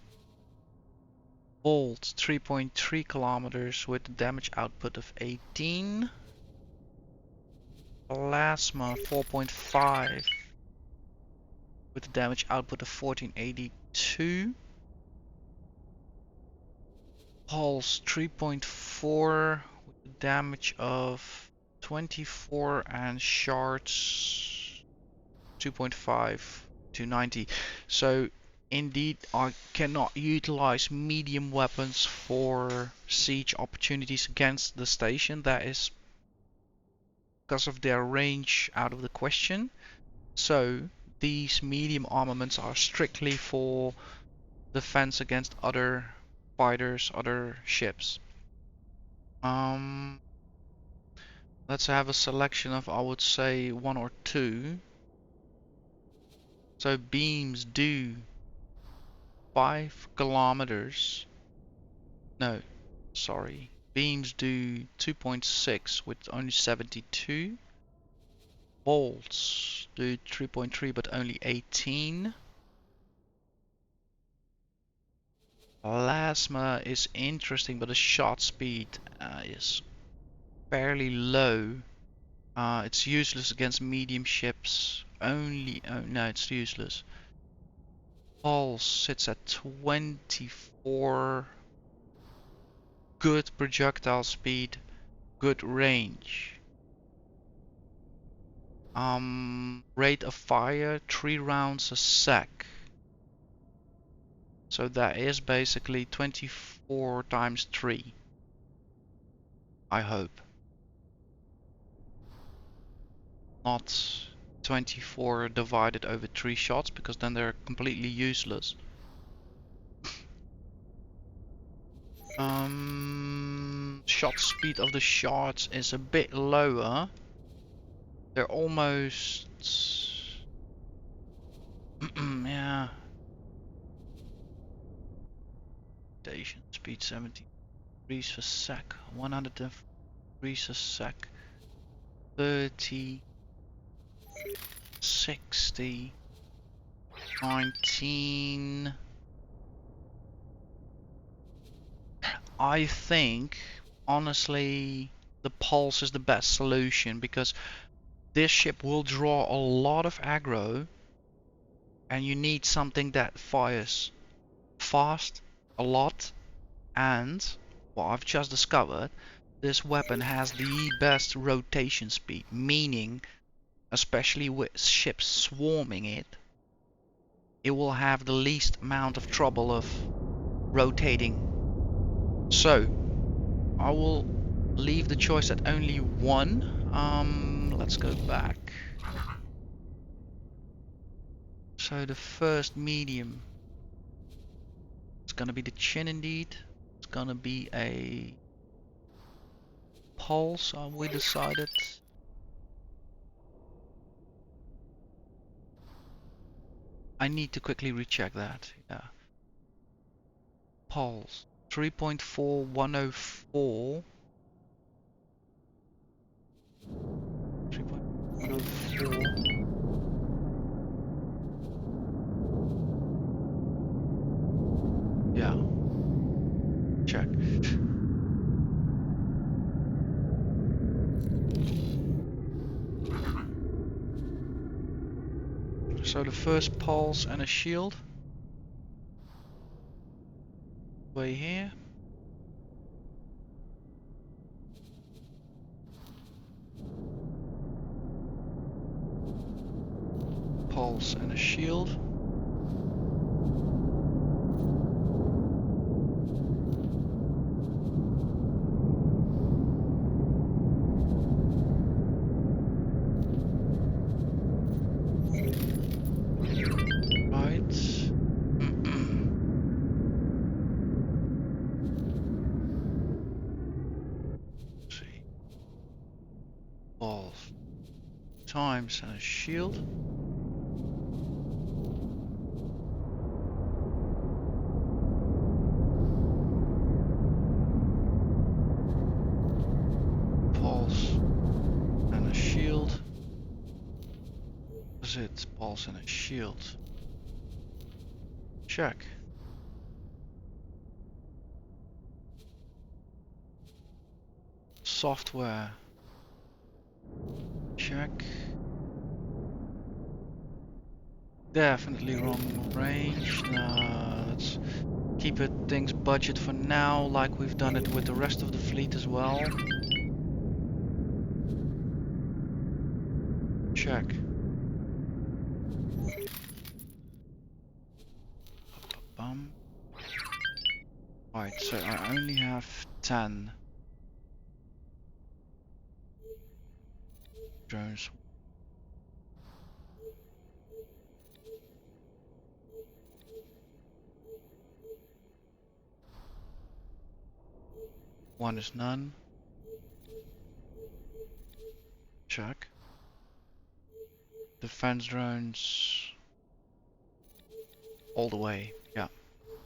Bolts 3.3 kilometers with damage output of 18. Plasma 4.5 with a damage output of 1482. Pulse 3.4 with a damage of 24 and shards 2.5 to 90. So indeed I cannot utilize medium weapons for siege opportunities against the station. That is because of their range out of the question. So these medium armaments are strictly for defense against other fighters, other ships. Let's have a selection of, I would say, 1 or 2. So beams do 5 kilometers. No, sorry. Beams do 2.6 with only 72. Bolts do 3.3 but only 18. Plasma is interesting, but the shot speed is fairly low. It's useless against medium ships. Only, oh no, it's useless. Pulse sits at 24. Good projectile speed, good range. Rate of fire 3 rounds a sec. So that is basically 24 times 3. I hope. Not 24 divided over 3 shots, because then they're completely useless. Shot speed of the shards is a bit lower. They're almost yeah. Station speed 70 degrees per sec, 100 degrees a sec, 30, 60, 19. I think, honestly, the pulse is the best solution, because this ship will draw a lot of aggro, and you need something that fires fast, a lot, and what I've just discovered, this weapon has the best rotation speed, meaning, especially with ships swarming it, it will have the least amount of trouble of rotating. So I will leave the choice at only 1. Let's go back. So the first medium, it's gonna be the chin indeed. It's gonna be a pulse, we decided. I need to quickly recheck that. Yeah. Pulse 3.4104. 3.104. Yeah. Check. So the first pulse and a shield. Way here. Pulse and a shield. Right. See. Pulse times and a shield. Pulse and a shield. Is it pulse and a shield? Check. Software. Check. check. Definitely wrong range. Let's keep it things budget for now, like we've done it with the rest of the fleet as well. Check. Bum. Right, so I only have 10 drones. One is none. Check. Defense drones all the way. Yeah,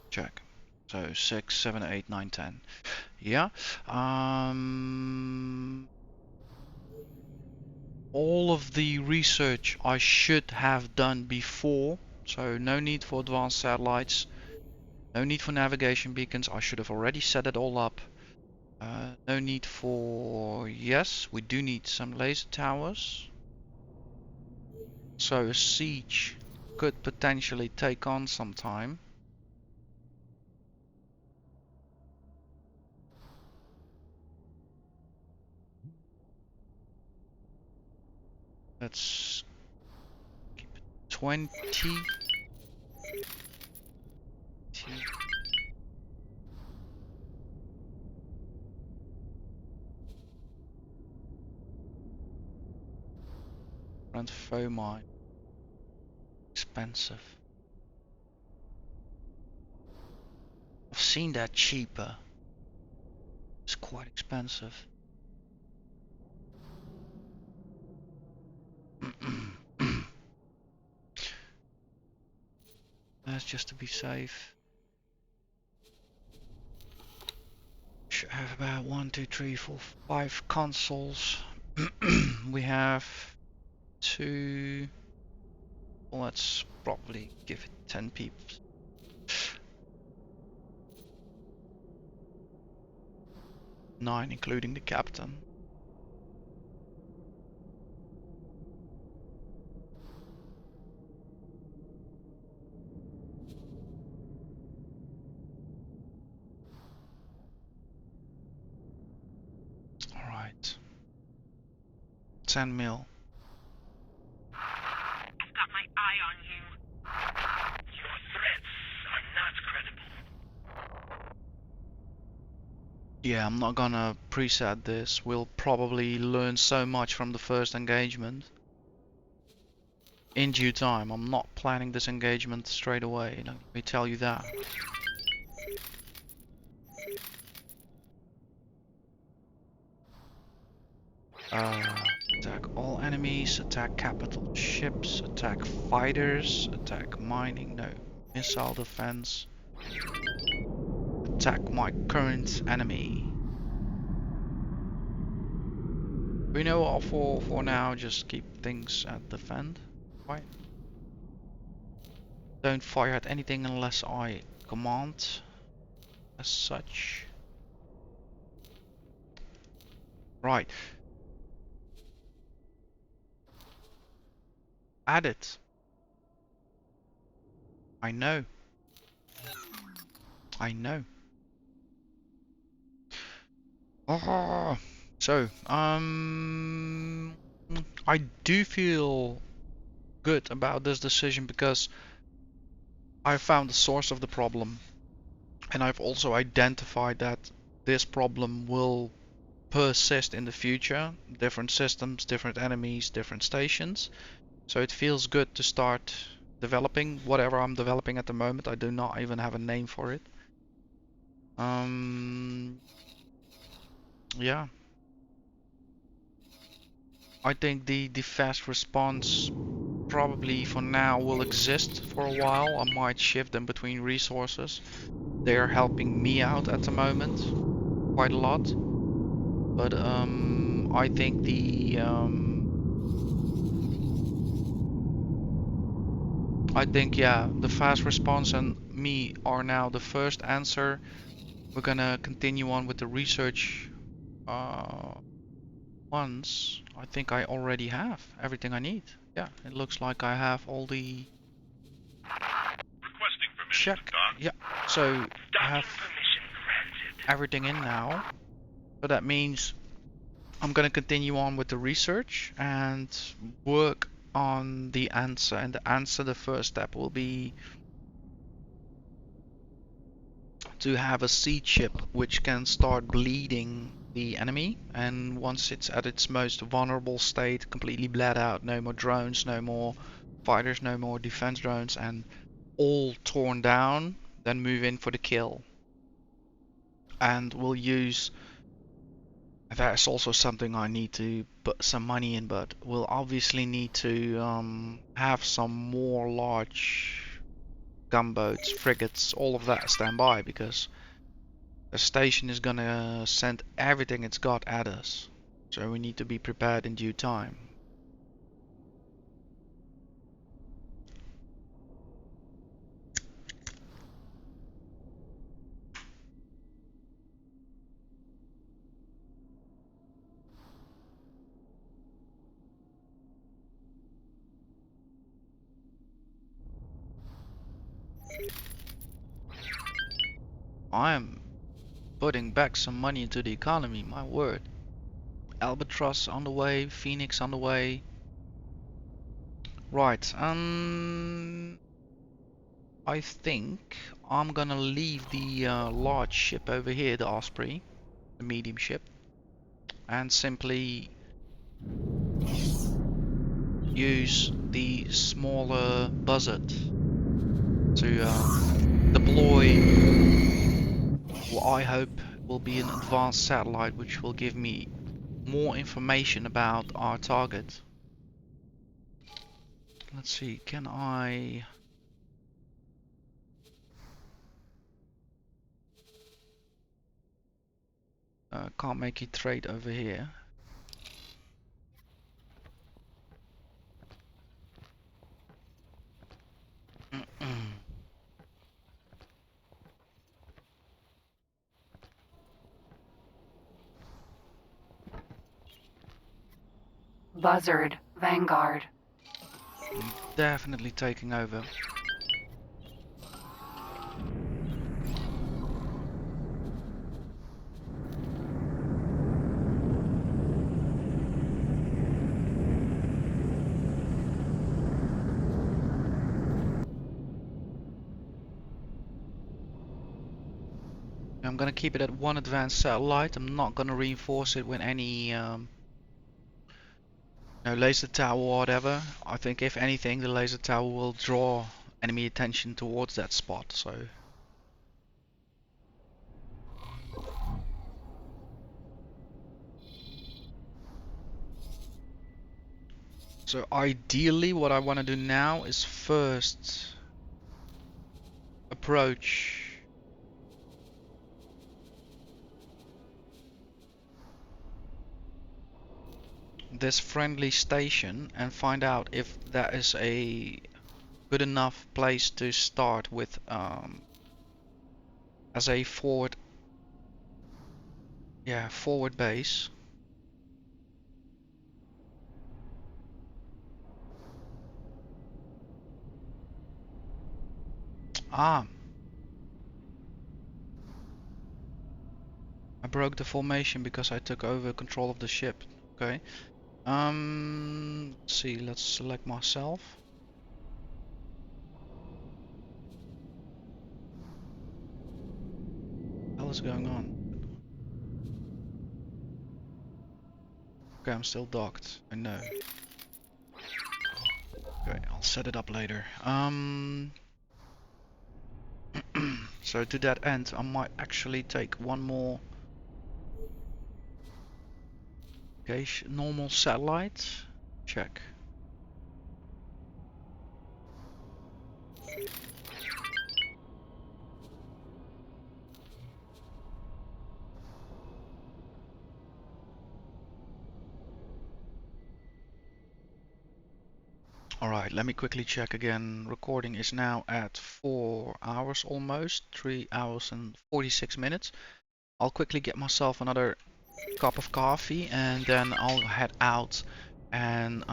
check. So 6, 7, 8, 9, 10. Yeah. All of the research I should have done before. So no need for advanced satellites. No need for navigation beacons. I should have already set it all up. No need for... Yes, we do need some laser towers. So a siege could potentially take on some time. Let's keep it 20. Front foe mine. Expensive. I've seen that cheaper. It's quite expensive. That's just to be safe. Should have about 1, 2, 3, 4, 5 consoles. We have 2. Well, let's probably give it 10 people. 9 including the captain. Alright. 10 mil. I've got my eye on you. Your threats are not credible. Yeah, I'm not gonna preset this. We'll probably learn so much from the first engagement. In due time. I'm not planning this engagement straight away, let me tell you that. Attack all enemies, attack capital ships, attack fighters, attack mining, no. Missile defense. Attack my current enemy. We know all for now, just keep things at defend. Right. Don't fire at anything unless I command as such. Right. Add it. I know. I know. Oh, so, I do feel good about this decision because I found the source of the problem, and I've also identified that this problem will persist in the future. Different systems, different enemies, different stations. So it feels good to start developing whatever I'm developing at the moment. I do not even have a name for it. Yeah. I think the fast response probably for now will exist for a while. I might shift them between resources. They are helping me out at the moment quite a lot. But I think yeah, the fast response and me are now the first answer. We're gonna continue on with the research once, I think I already have everything I need. Yeah, it looks like I have all the Requesting permission check. to dock. Yeah, so I have Docking permission granted. everything in now. So that means I'm gonna continue on with the research and work on the answer. And the answer, the first step will be to have a seed ship which can start bleeding the enemy, and once it's at its most vulnerable state, completely bled out, no more drones, no more fighters, no more defense drones, and all torn down, then move in for the kill. And we'll use, that's also something I need to put some money in, but we'll obviously need to have some more large gunboats, frigates, all of that stand by, because the station is gonna send everything it's got at us. So we need to be prepared in due time. I am putting back some money into the economy, my word. Albatross on the way, Phoenix on the way. Right, I think I'm gonna leave the large ship over here, the Osprey, the medium ship, and simply use the smaller buzzard to deploy what I hope will be an advanced satellite which will give me more information about our target. Let's see, can I... can't make it trade over here. Buzzard, Vanguard. Definitely taking over. I'm gonna keep it at one advanced satellite. I'm not gonna reinforce it with any no laser tower or whatever. I think if anything, the laser tower will draw enemy attention towards that spot. So ideally, what I want to do now is first approach this friendly station and find out if that is a good enough place to start with as a forward base. I broke the formation because I took over control of the ship. Okay. Let's see, let's select myself. What the hell is going on? Okay, I'm still docked. I know. Okay, I'll set it up later. So to that end, I might actually take one more. Okay, normal satellite. Check. Alright, let me quickly check again. Recording is now at 4 hours almost, 3 hours and 46 minutes. I'll quickly get myself another cup of coffee, and then I'll head out and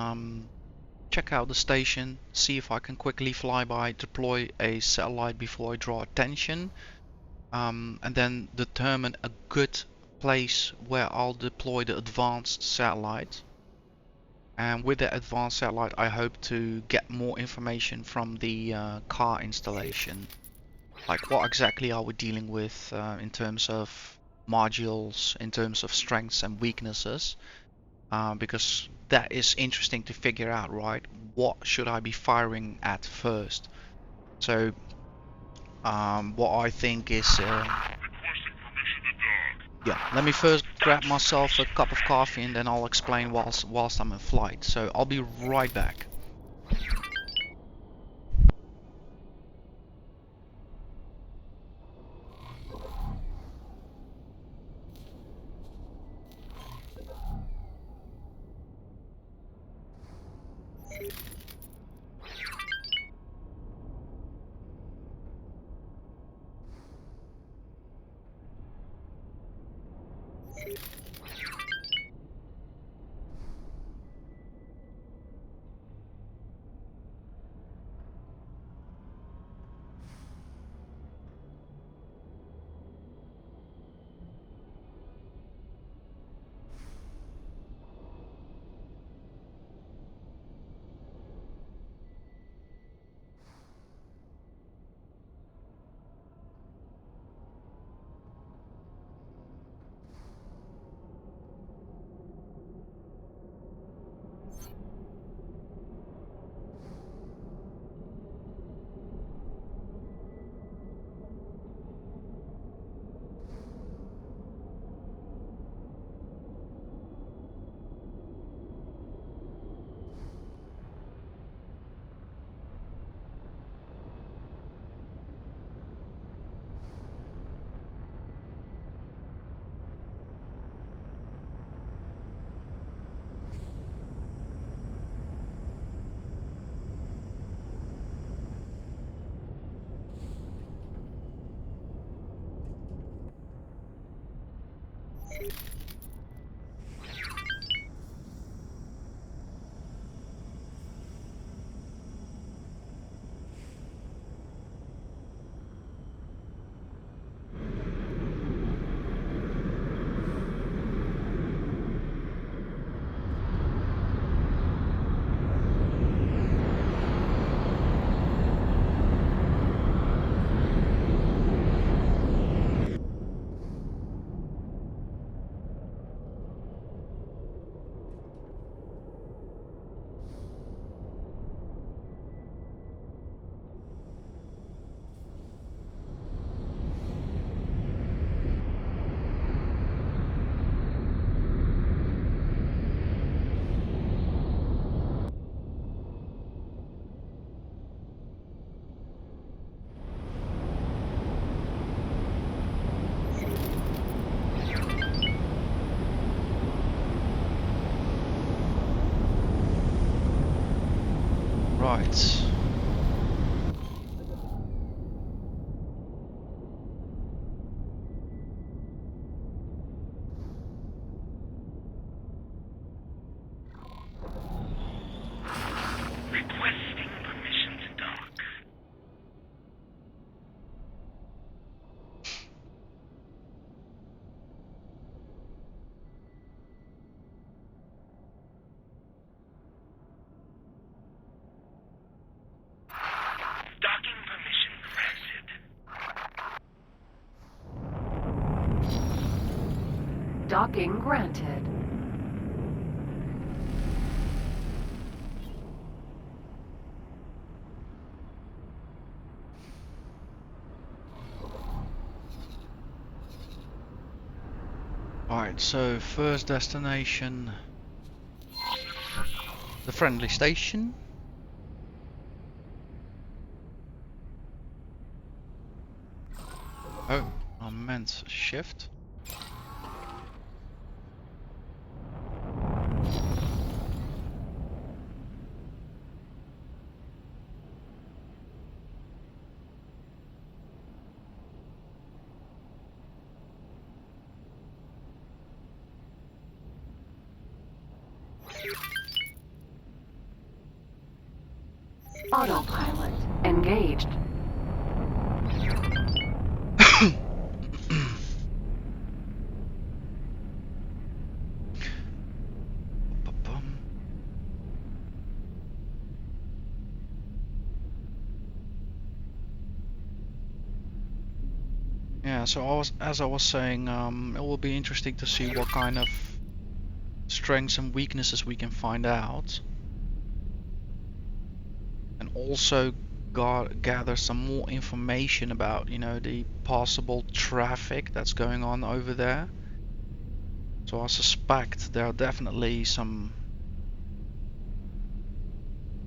check out the station, see if I can quickly fly by, deploy a satellite before I draw attention, and then determine a good place where I'll deploy the advanced satellite. And with the advanced satellite, I hope to get more information from the car installation. Like, what exactly are we dealing with in terms of modules, in terms of strengths and weaknesses? Because that is interesting to figure out, right? What should I be firing at first? So, what I think is, yeah, let me first grab myself a cup of coffee and then I'll explain whilst I'm in flight. So I'll be right back. Right. Requesting permission to dock. Docking permission granted. Docking granted. Alright, so first destination, the friendly station. Oh, I meant shift. Autopilot engaged. Yeah, so as I was saying, it will be interesting to see what kind of strengths and weaknesses we can find out, and also gather some more information about, you know, the possible traffic that's going on over there. So I suspect there are definitely some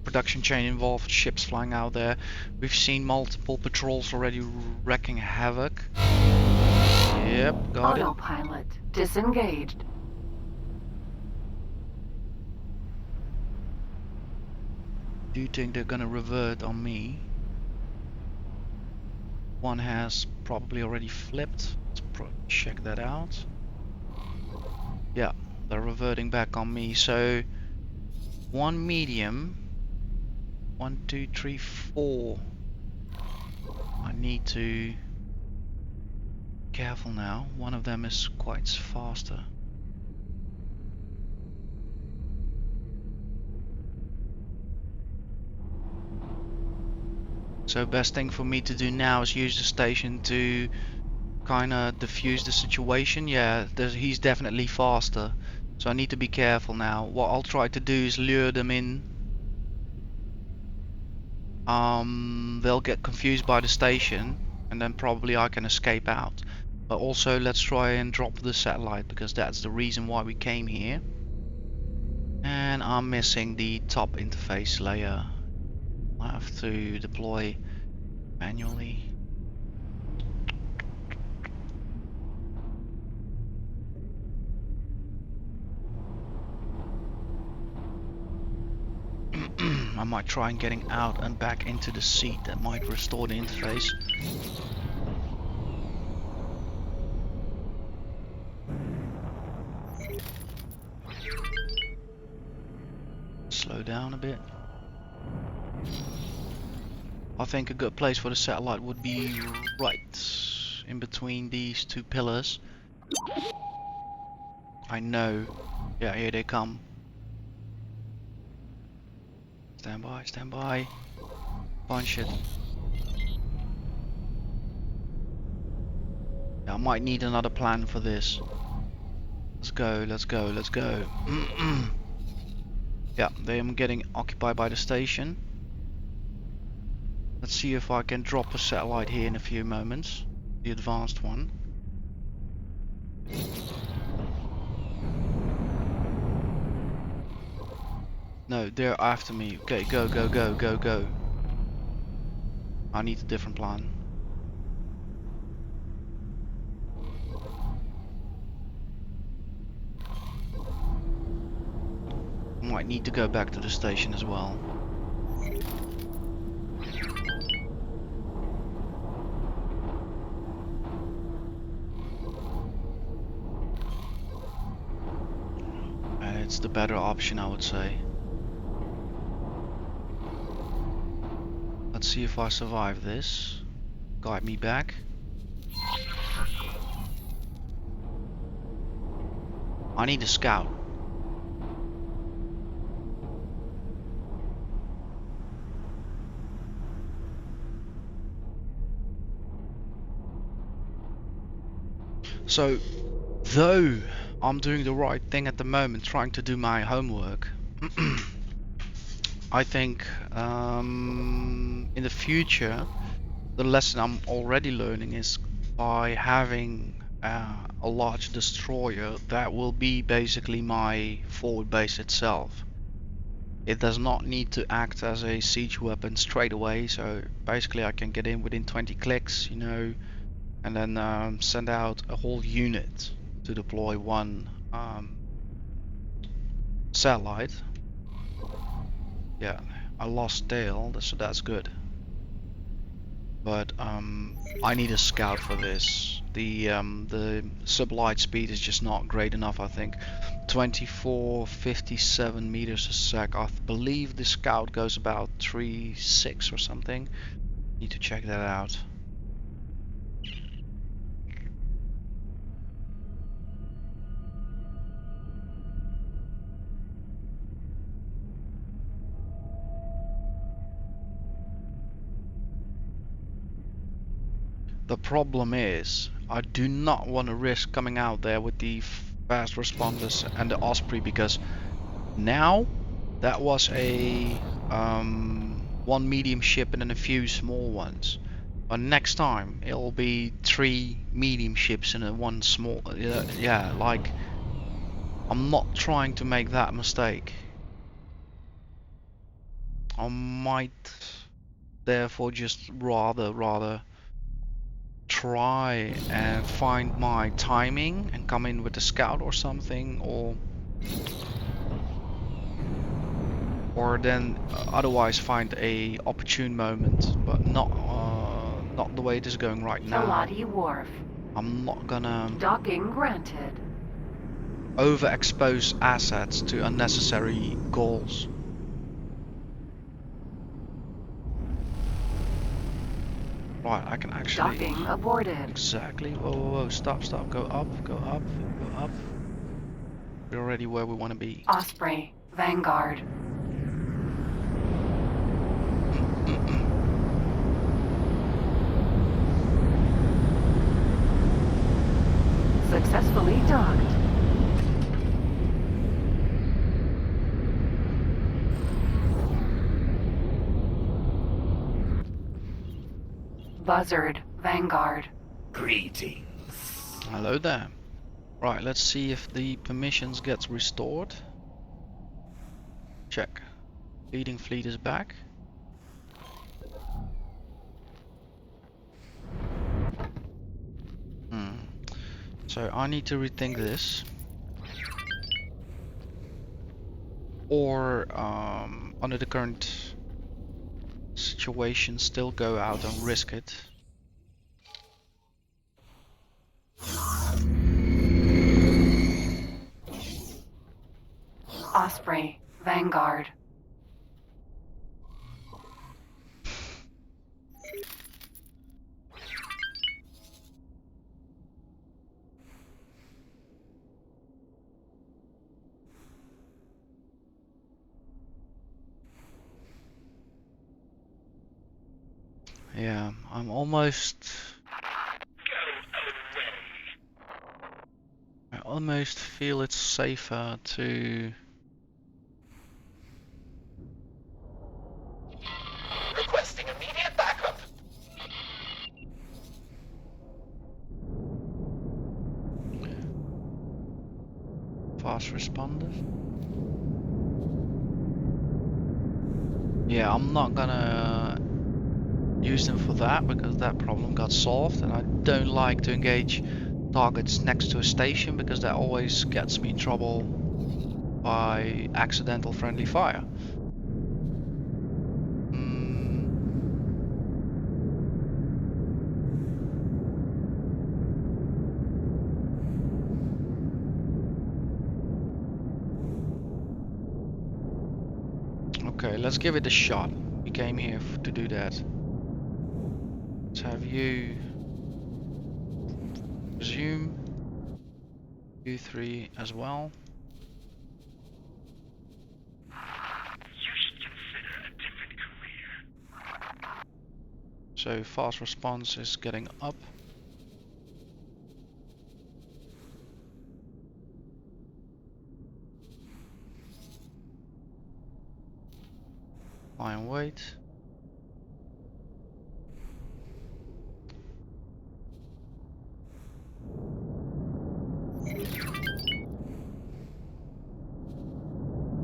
production chain involved, ships flying out there. We've seen multiple patrols already wreaking havoc. Yep, got it. Autopilot disengaged. Do you think they're gonna revert on me? One has probably already flipped. Let's check that out. Yeah, they're reverting back on me. So one medium, 1, 2, 3, 4. I need to be careful now. One of them is quite faster. So best thing for me to do now is use the station to kind of diffuse the situation. Yeah, he's definitely faster. So I need to be careful now. What I'll try to do is lure them in. They'll get confused by the station, and then probably I can escape out. But also let's try and drop the satellite, because that's the reason why we came here. And I'm missing the top interface layer. I have to deploy manually. I might try and getting out and back into the seat. That might restore the interface. Slow down a bit. I think a good place for the satellite would be right in between these two pillars. I know. Yeah, here they come. Stand by, stand by. Punch it. Yeah, I might need another plan for this. Let's go, let's go, let's go. Yeah, they am getting occupied by the station. Let's see if I can drop a satellite here in a few moments. The advanced one. No, they're after me. Okay, go, go, go, go, go. I need a different plan. Might need to go back to the station as well. It's the better option, I would say. Let's see if I survive this. Guide me back. I need a scout. So, though I'm doing the right thing at the moment, trying to do my homework, I think in the future, the lesson I'm already learning is by having a large destroyer that will be basically my forward base itself. It does not need to act as a siege weapon straight away, so basically I can get in within 20 clicks, you know, and then send out a whole unit to deploy one satellite. Yeah, I lost tail, so that's good. But I need a scout for this. The sublight speed is just not great enough, I think. 2457 meters a sec. I believe the Scout goes about 3.6 or something. Need to check that out. The problem is, I do not want to risk coming out there with the fast responders and the Osprey, because now that was a one medium ship and then a few small ones. But next time it'll be 3 medium ships and then 1 small. Yeah, like I'm not trying to make that mistake. I might therefore just rather try and find my timing and come in with a Scout or something, or then otherwise find a opportune moment, but not the way it is going right now. Salati Wharf. I'm not gonna Docking granted. overexpose assets to unnecessary goals. Right, I can actually... Docking aborted. Exactly. Whoa, stop, go up. We're already where we want to be. Osprey. Vanguard. Successfully docked. Buzzard. Vanguard. Greetings. Hello there. Right, let's see if the permissions gets restored. Check. Leading fleet is back. So I need to rethink this. Or under the current situation, still go out and risk it. Osprey. Vanguard. Yeah, I'm almost... I almost feel it's safer to... Requesting immediate backup. Fast responders? Yeah, I'm not gonna use them for that because that problem got solved, and I don't like to engage targets next to a station because that always gets me in trouble by accidental friendly fire. Okay, let's give it a shot. We came here to do that. Let's have you resume. You 3 as well. You should consider a different career. So fast response is getting up. Lie and wait.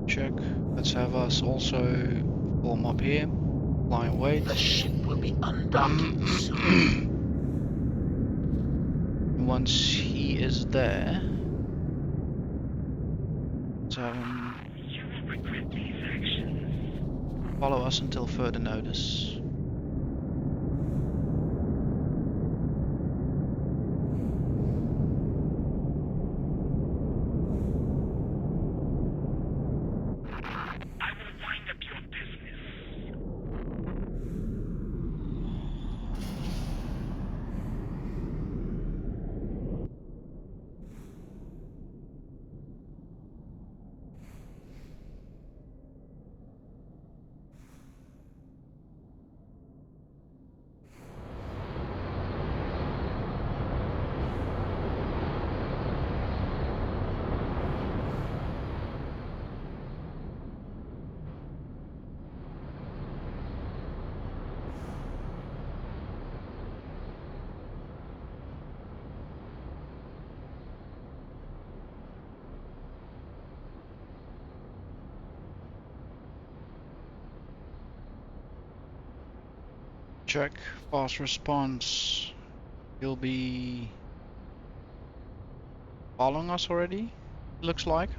Check. Let's have us also form up here. Lie and wait. The ship will be undocking soon. Once he is there, let's have him You will regret these actions. follow us until further notice. Check. Fast response. He'll be following us already, looks like.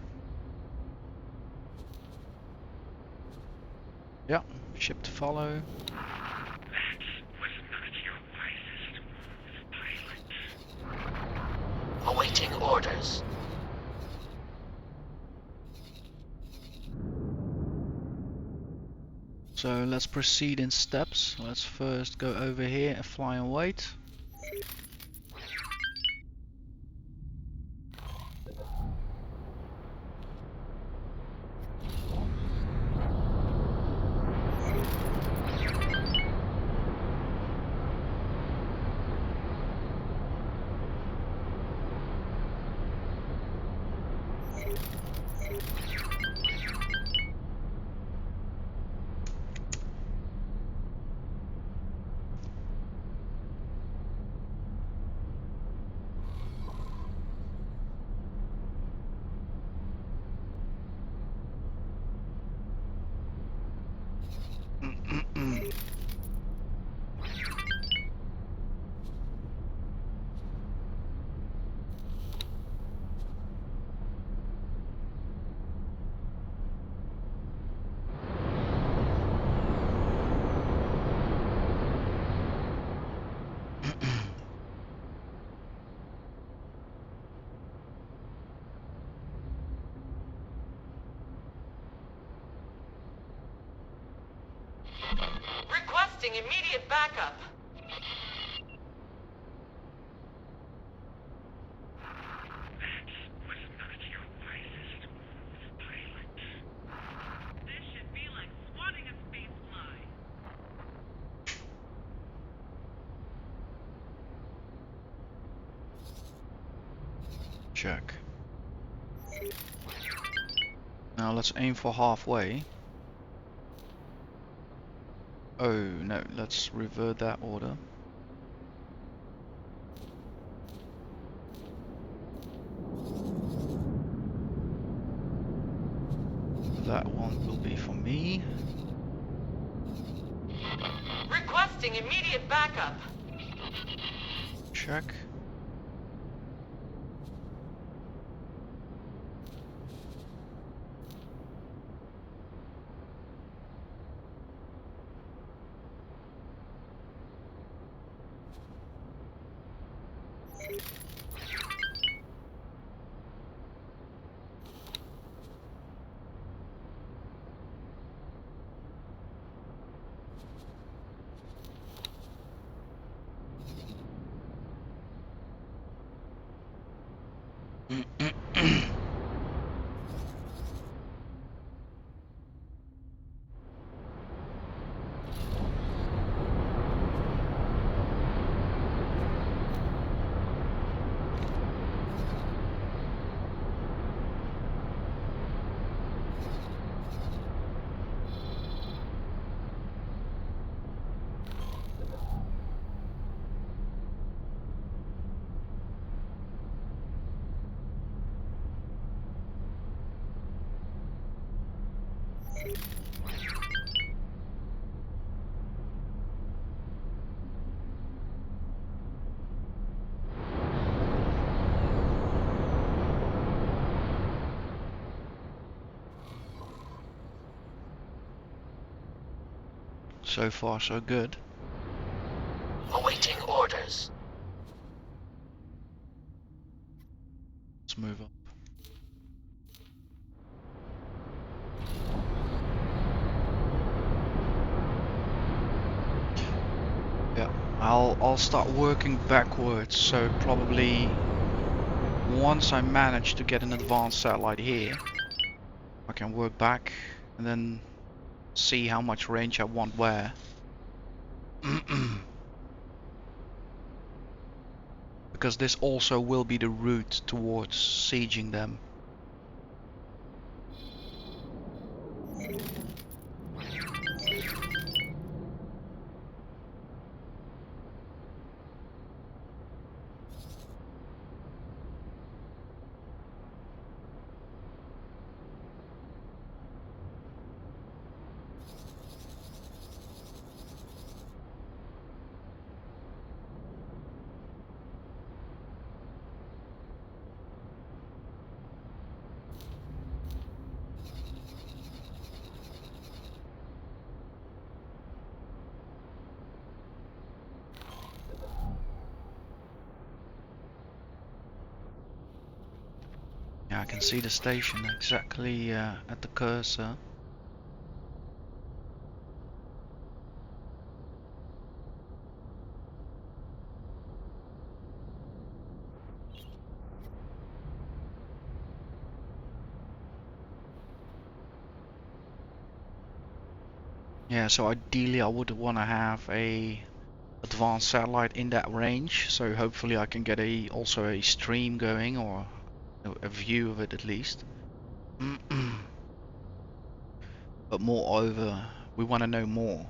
Yeah, ship to follow. That was not your wisest move, pilot. Awaiting orders. So let's proceed in steps. Let's first go over here and fly and wait. Requesting immediate backup. That was not your wisest move, pilot. This should be like swatting a space fly. Check. Now let's aim for halfway. Oh no, let's revert that order. That one will be for me. Requesting immediate backup. Check. So far, so good. Awaiting orders. Let's move up. Yeah, I'll start working backwards. So probably once I manage to get an advanced satellite here, I can work back and then see how much range I want where. Because this also will be the route towards sieging them. Yeah, I can see the station exactly at the cursor. Yeah, so ideally I would want to have a advanced satellite in that range, so hopefully I can get also a stream going, or a view of it at least. But moreover, we want to know more.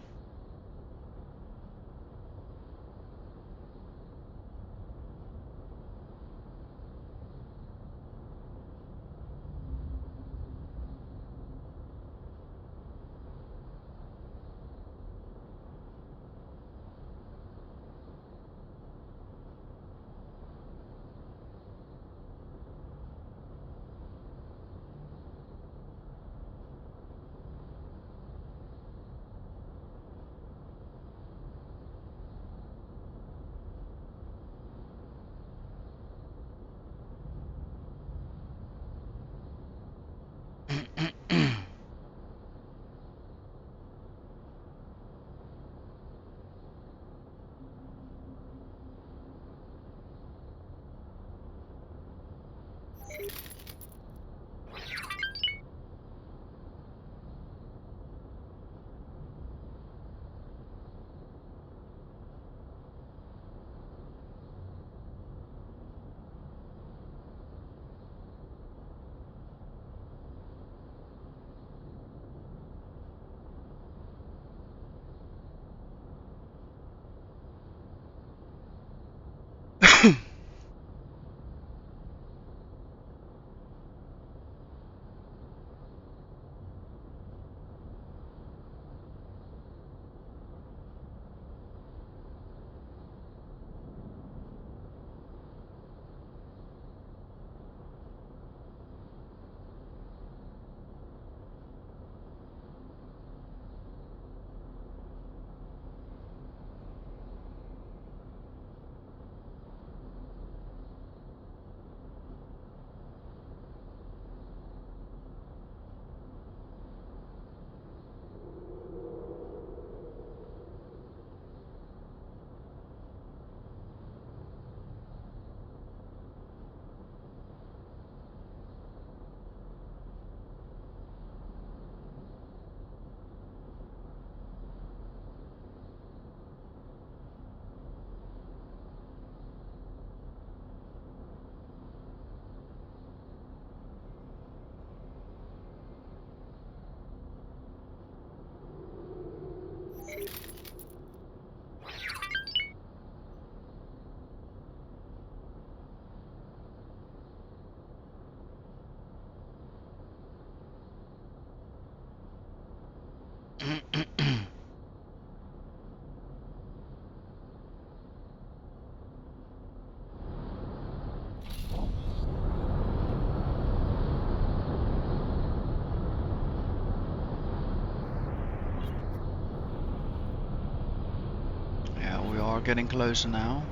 Yeah, we are getting closer now.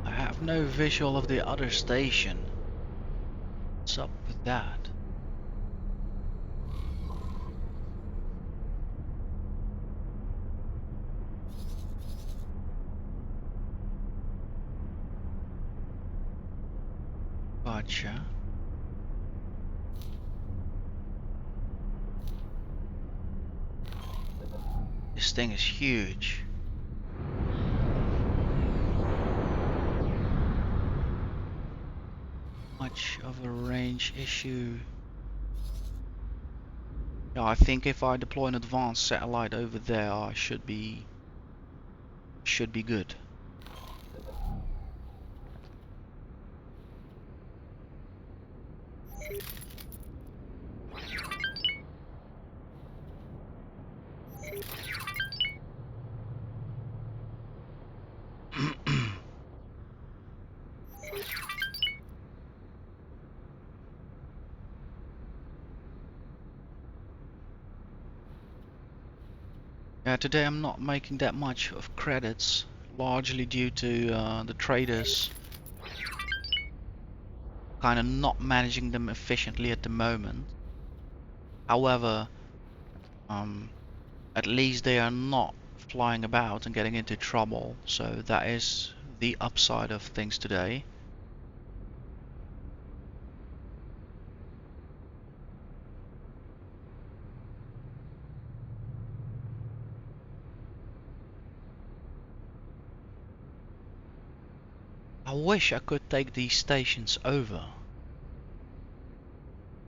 I have no visual of the other station. What's up with that? Gotcha. This thing is huge. Much of a range issue. Yeah, I think if I deploy an advanced satellite over there, I should be good. Yeah, today I'm not making that much of credits, largely due to the traders kind of not managing them efficiently at the moment. However, at least they are not flying about and getting into trouble, so that is the upside of things today. I wish I could take these stations over.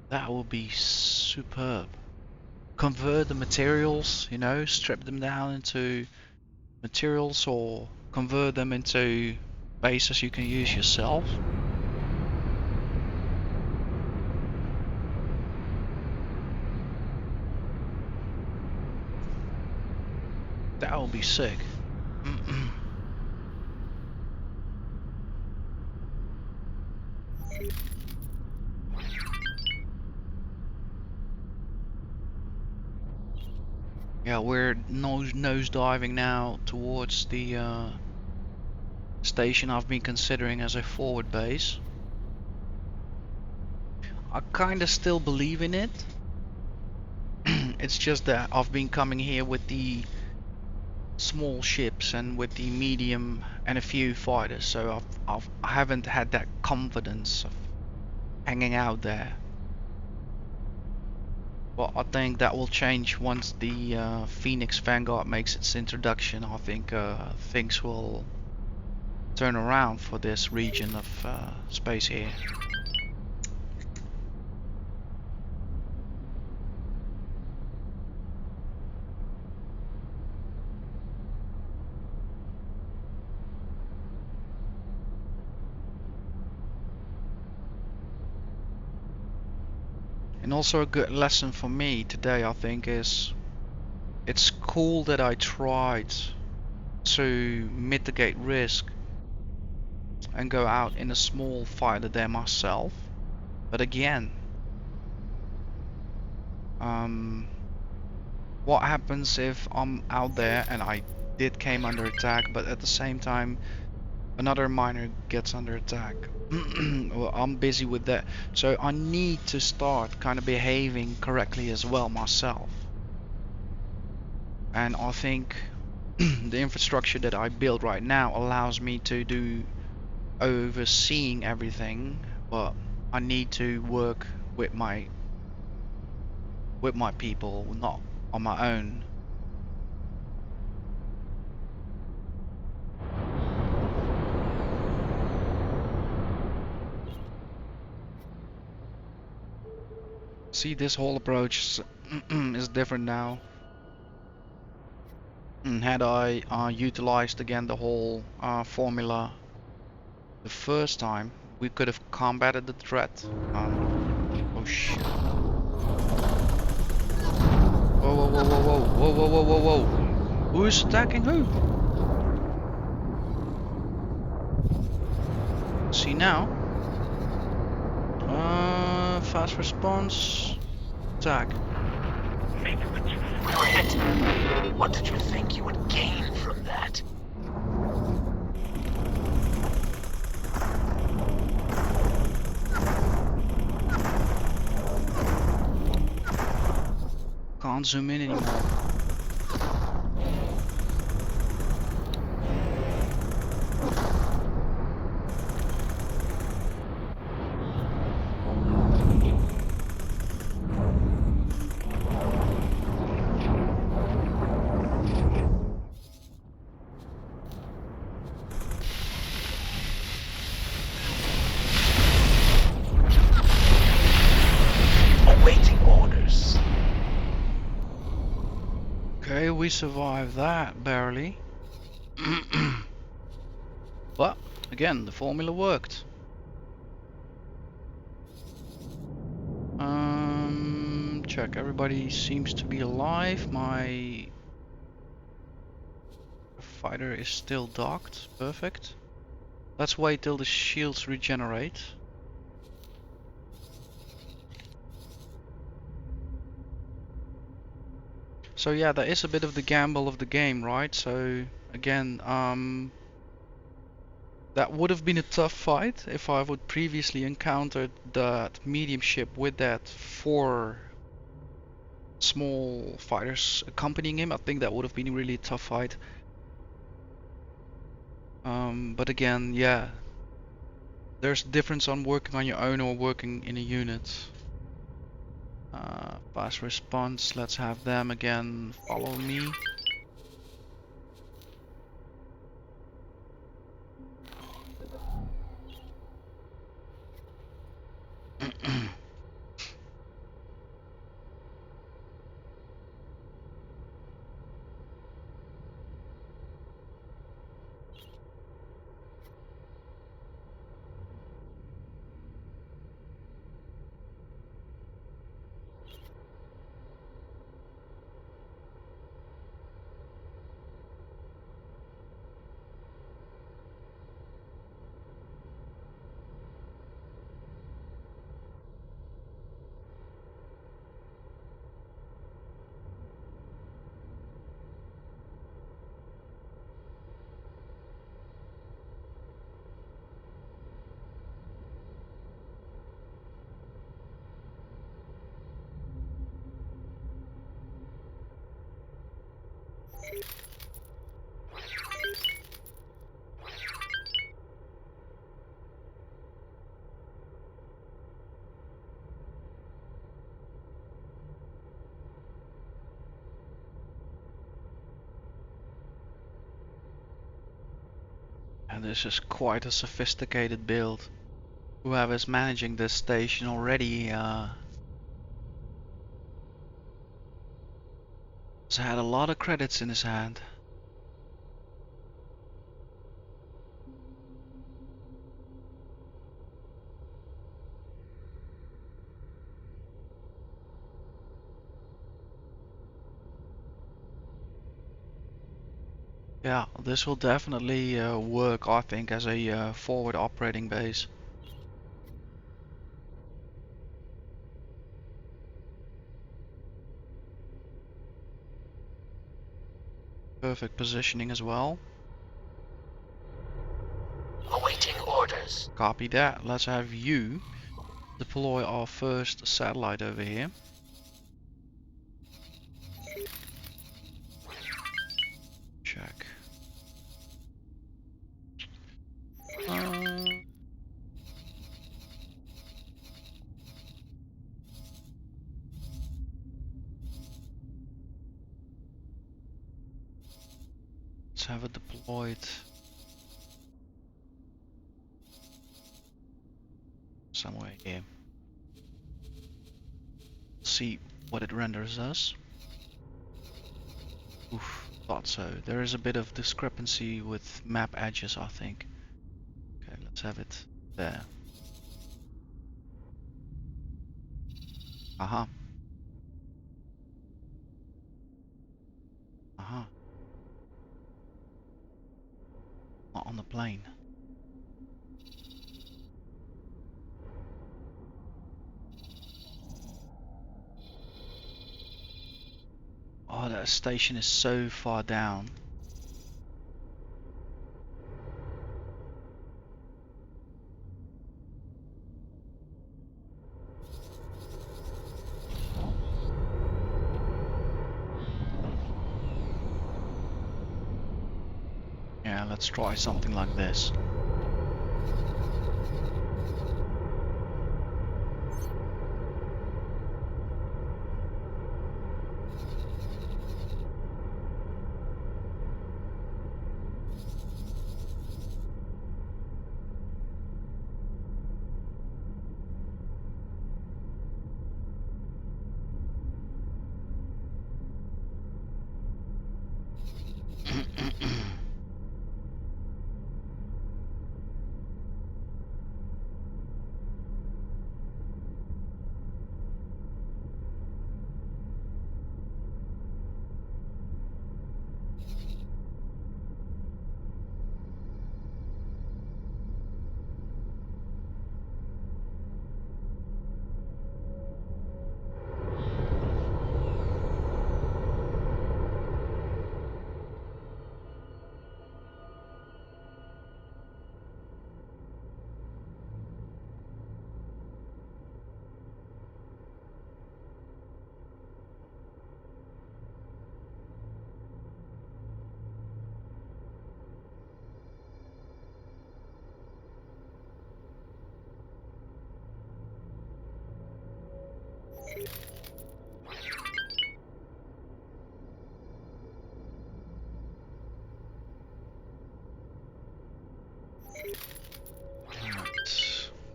That would be superb. Convert the materials, you know, strip them down into materials or convert them into bases you can use yourself. That would be sick. Yeah, we're nose diving now towards the station I've been considering as a forward base. I kinda still believe in it. It's just that I've been coming here with the small ships and with the medium and a few fighters, so I haven't had that confidence of hanging out there. Well, I think that will change once the Phoenix Vanguard makes its introduction. I think things will turn around for this region of space here. And also a good lesson for me today, I think, is it's cool that I tried to mitigate risk and go out in a small fighter there myself. But again, what happens if I'm out there and I did came under attack, but at the same time another miner gets under attack? Well, I'm busy with that, so I need to start kind of behaving correctly as well myself. And I think the infrastructure that I build right now allows me to do overseeing everything, but I need to work with my people, not on my own. See, this whole approach is different now. Had I utilized again the whole formula the first time, we could have combated the threat. Oh shit. Whoa, whoa, whoa, whoa, whoa, whoa, whoa, whoa, whoa, whoa. Who is attacking who? See now? Fast response. Attack. Quit! What did you think you would gain from that? Can't zoom in anymore. Awaiting orders. Okay, we survived that barely. But again, the formula worked. Check. Everybody seems to be alive. My fighter is still docked. Perfect. Let's wait till the shields regenerate. So yeah, that is a bit of the gamble of the game, right? So again, That would have been a tough fight if I would previously encountered that medium ship with that 4 small fighters accompanying him. I think that would have been a really tough fight. But again, yeah, there's a difference on working on your own or working in a unit. Fast response, let's have them again follow me. And this is quite a sophisticated build. Whoever's managing this station already has had a lot of credits in his hand. Yeah, this will definitely work, I think, as a forward operating base. Perfect positioning as well. Awaiting orders. Copy that. Let's have you deploy our first satellite over here. Check. Let's have it deployed somewhere here. See what it renders us. Oof, thought so. There is a bit of discrepancy with map edges, I think. Okay, let's have it there. Aha. Aha. Not on the plane. Oh, that station is so far down. Yeah, let's try something like this.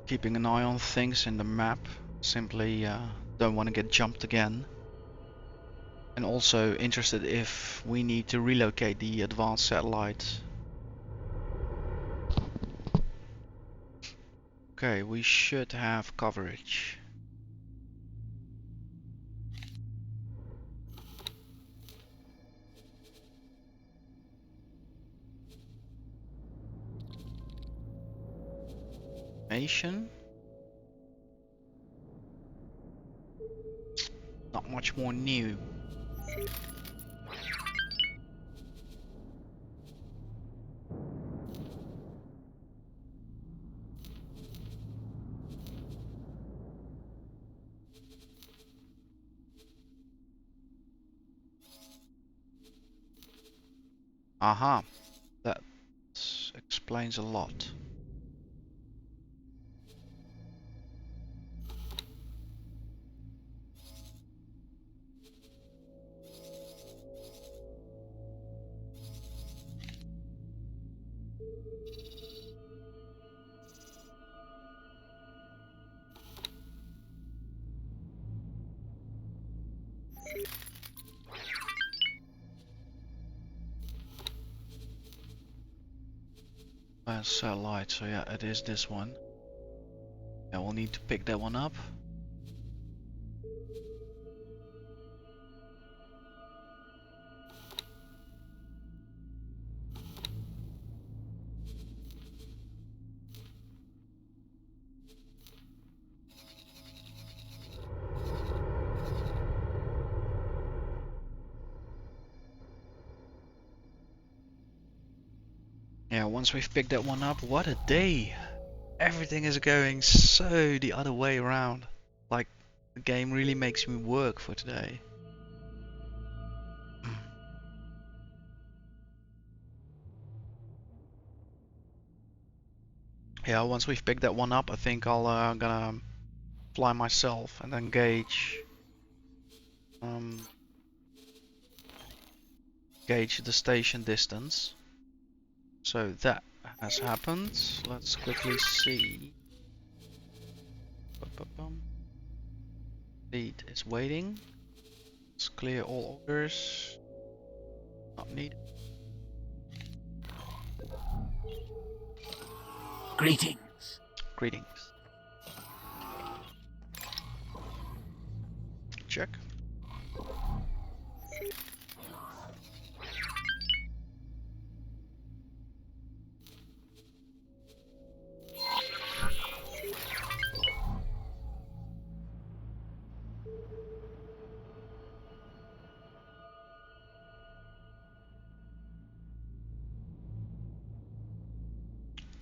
keeping an eye on things in the map. Simply don't want to get jumped again. And also interested if we need to relocate the advanced satellite. Okay, we should have coverage. Nation. Not much more new. Aha, that explains a lot. Satellite, so yeah, it is this one. Yeah, we'll need to pick that one up. Yeah, once we've picked that one up, what a day! Everything is going so the other way around. Like, the game really makes me work for today. Yeah, once we've picked that one up, I think I'll gonna fly myself and then gauge gauge the station distance. So that has happened. Let's quickly see. Lead is waiting. Let's clear all orders. Not needed. Greetings. Greetings. Check.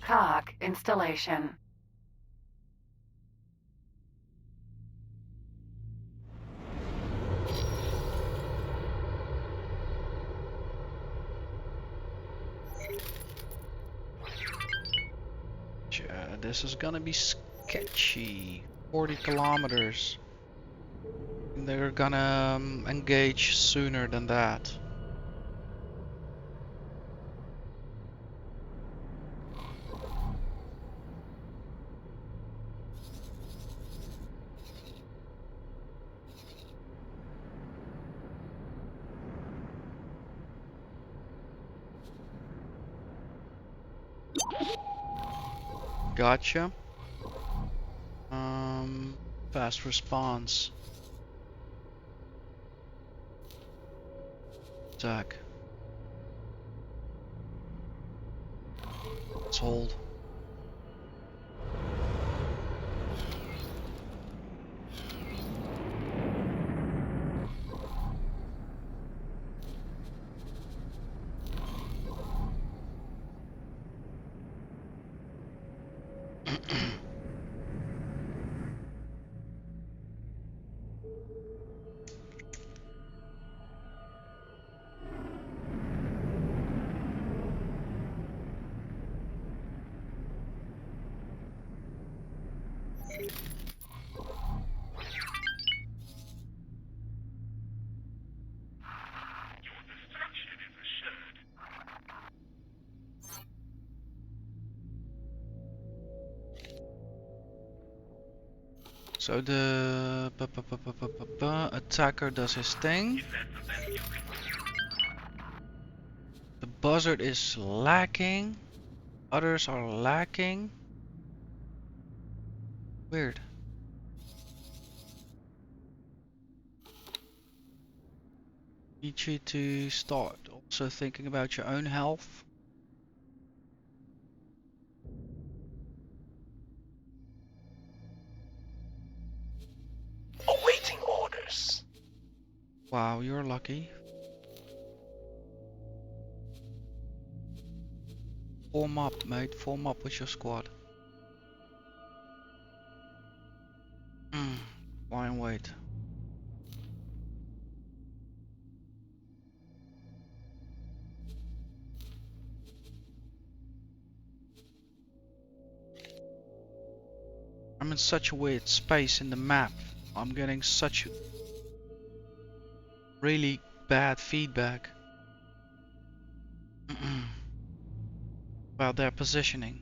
Cog installation. This is gonna be sketchy. 40 kilometers. They're gonna engage sooner than that. Gotcha. Fast response. Attack. Let's hold. Your destruction is assured. So the attacker does his thing. Is that the best you can do? The buzzard is lacking. Others are lacking. Weird. Need you to start also thinking about your own health. Awaiting orders. Wow, you're lucky. Form up, mate. Form up with your squad. Lie and wait. I'm in such a weird space in the map. I'm getting such really bad feedback about their positioning.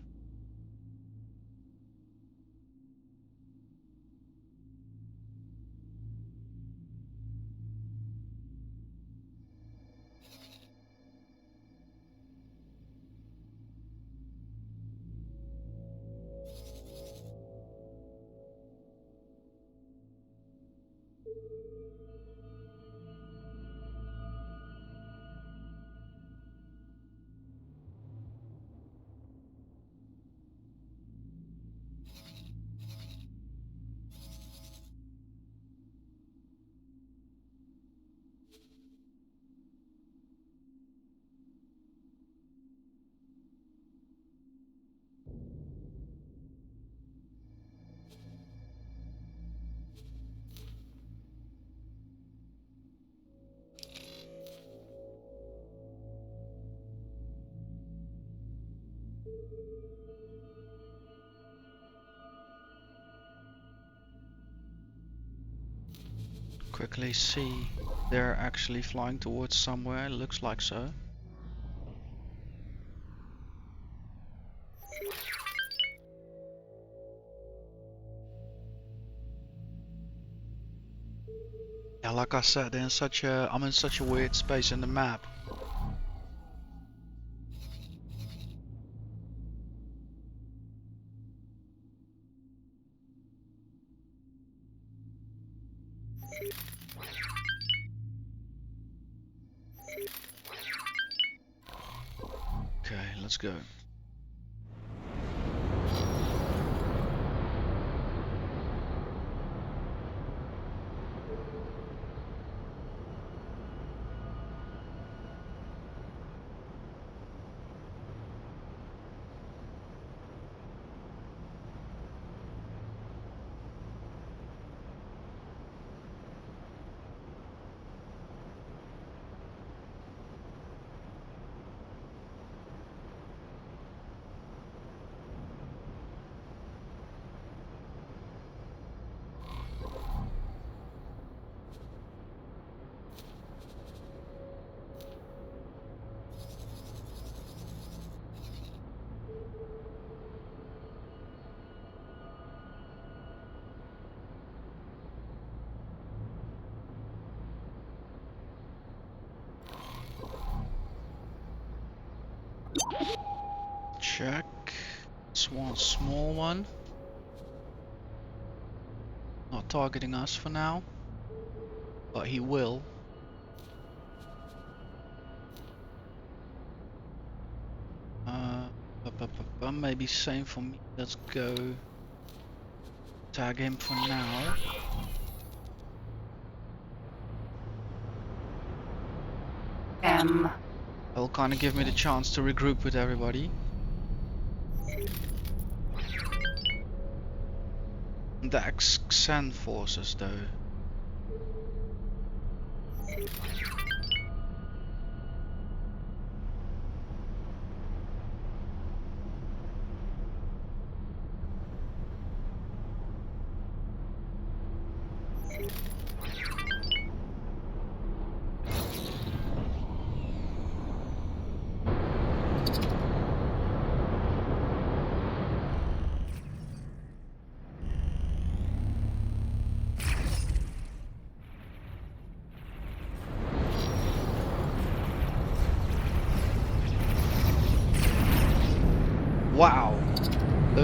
Quickly see. They're actually flying towards somewhere. Looks like so. Yeah, like I said, I'm in such a weird space in the map. Okay, let's go. Check. It's one small one. Not targeting us for now, but he will. Maybe same for me. Let's go tag him for now. That'll kind of give me the chance to regroup with everybody. The Xen forces though.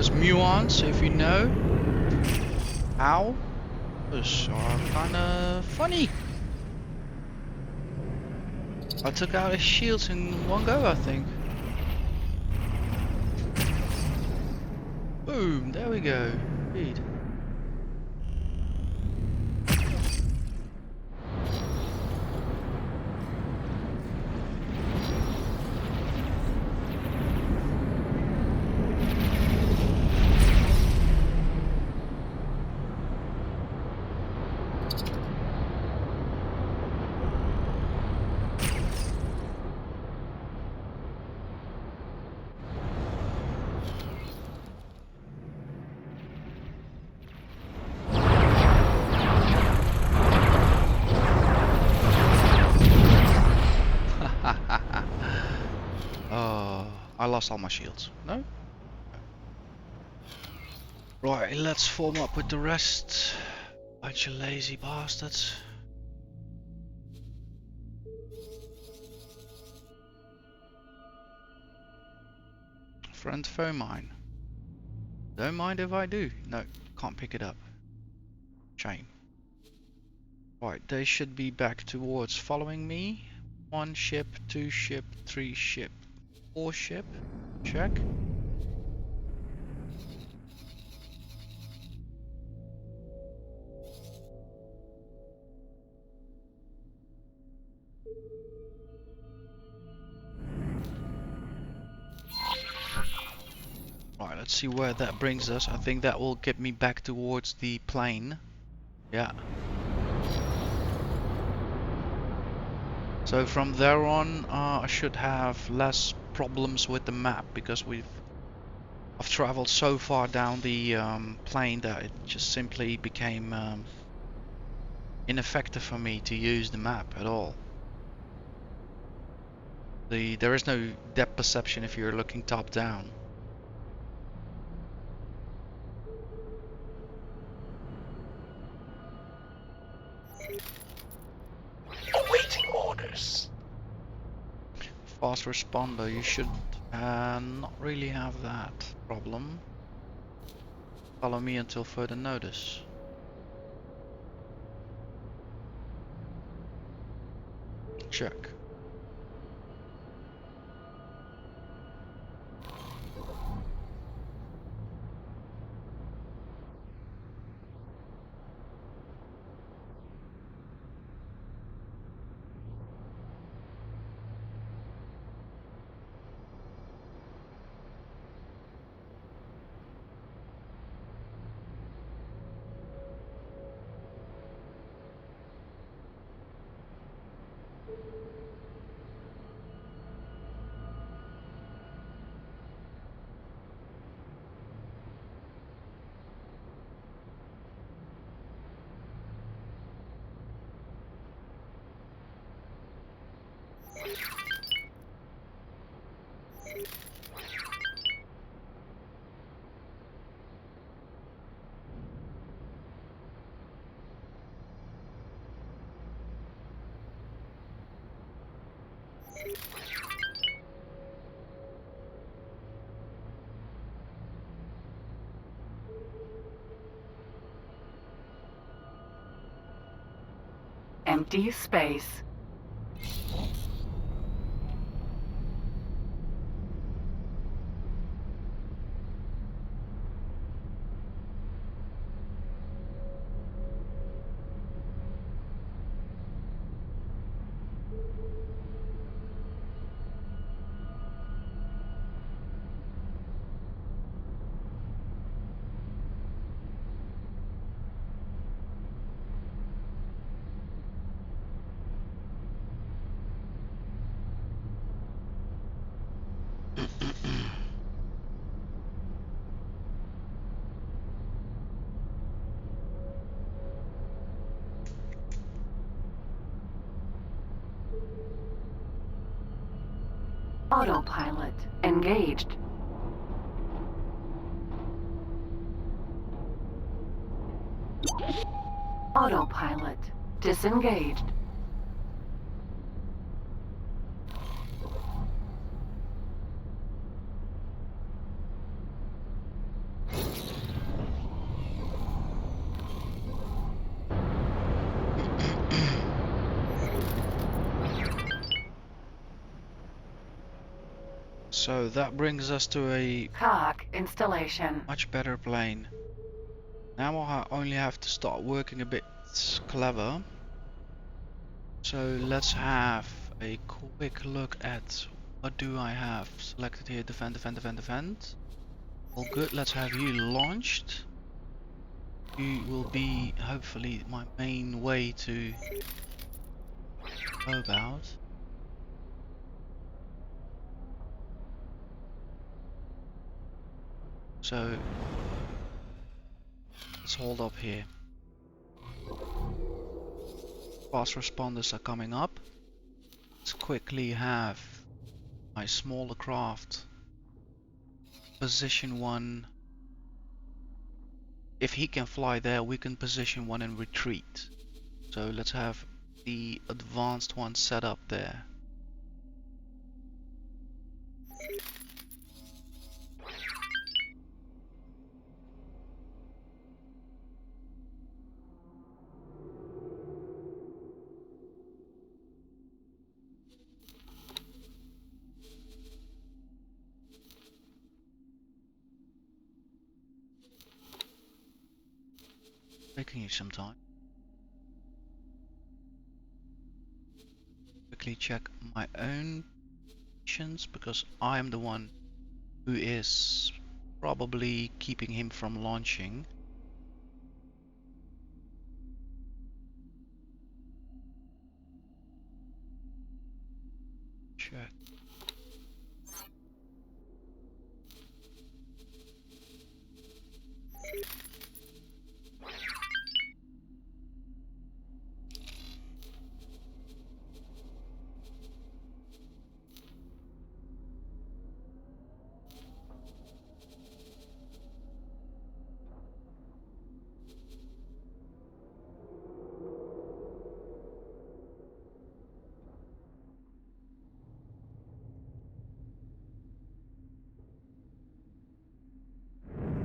Those muons, if you know how, those are kinda funny. I took out his shields in one go, I think. Boom, there we go. Indeed. I lost all my shields. No? Right, let's form up with the rest. Bunch of lazy bastards. Friend foe mine. Don't mind if I do. No, can't pick it up. Shame. Right, they should be back towards following me. 1 ship, 2 ship, 3 ship, 4 ship. Check. Right, let's see where that brings us. I think that will get me back towards the plane. Yeah. So from there on, I should have less problems with the map because I've traveled so far down the plane that it just simply became ineffective for me to use the map at all. There is no depth perception if you're looking top down. Awaiting orders. Fast responder, you should not really have that problem. Follow me until further notice. Check. Empty space. Autopilot engaged. Autopilot disengaged. So that brings us to a Cock installation. much better plane. Now I only have to start working a bit clever. So let's have a quick look at what do I have selected here. Defend, defend, defend, defend. All good. Let's have you launched. You will be hopefully my main way to go about. So let's hold up here. Fast responders are coming up. Let's quickly have my smaller craft position one. If he can fly there, we can position one and retreat. So let's have the advanced one set up there. Taking you some time. Quickly check my own missions because I am the one who is probably keeping him from launching. Check.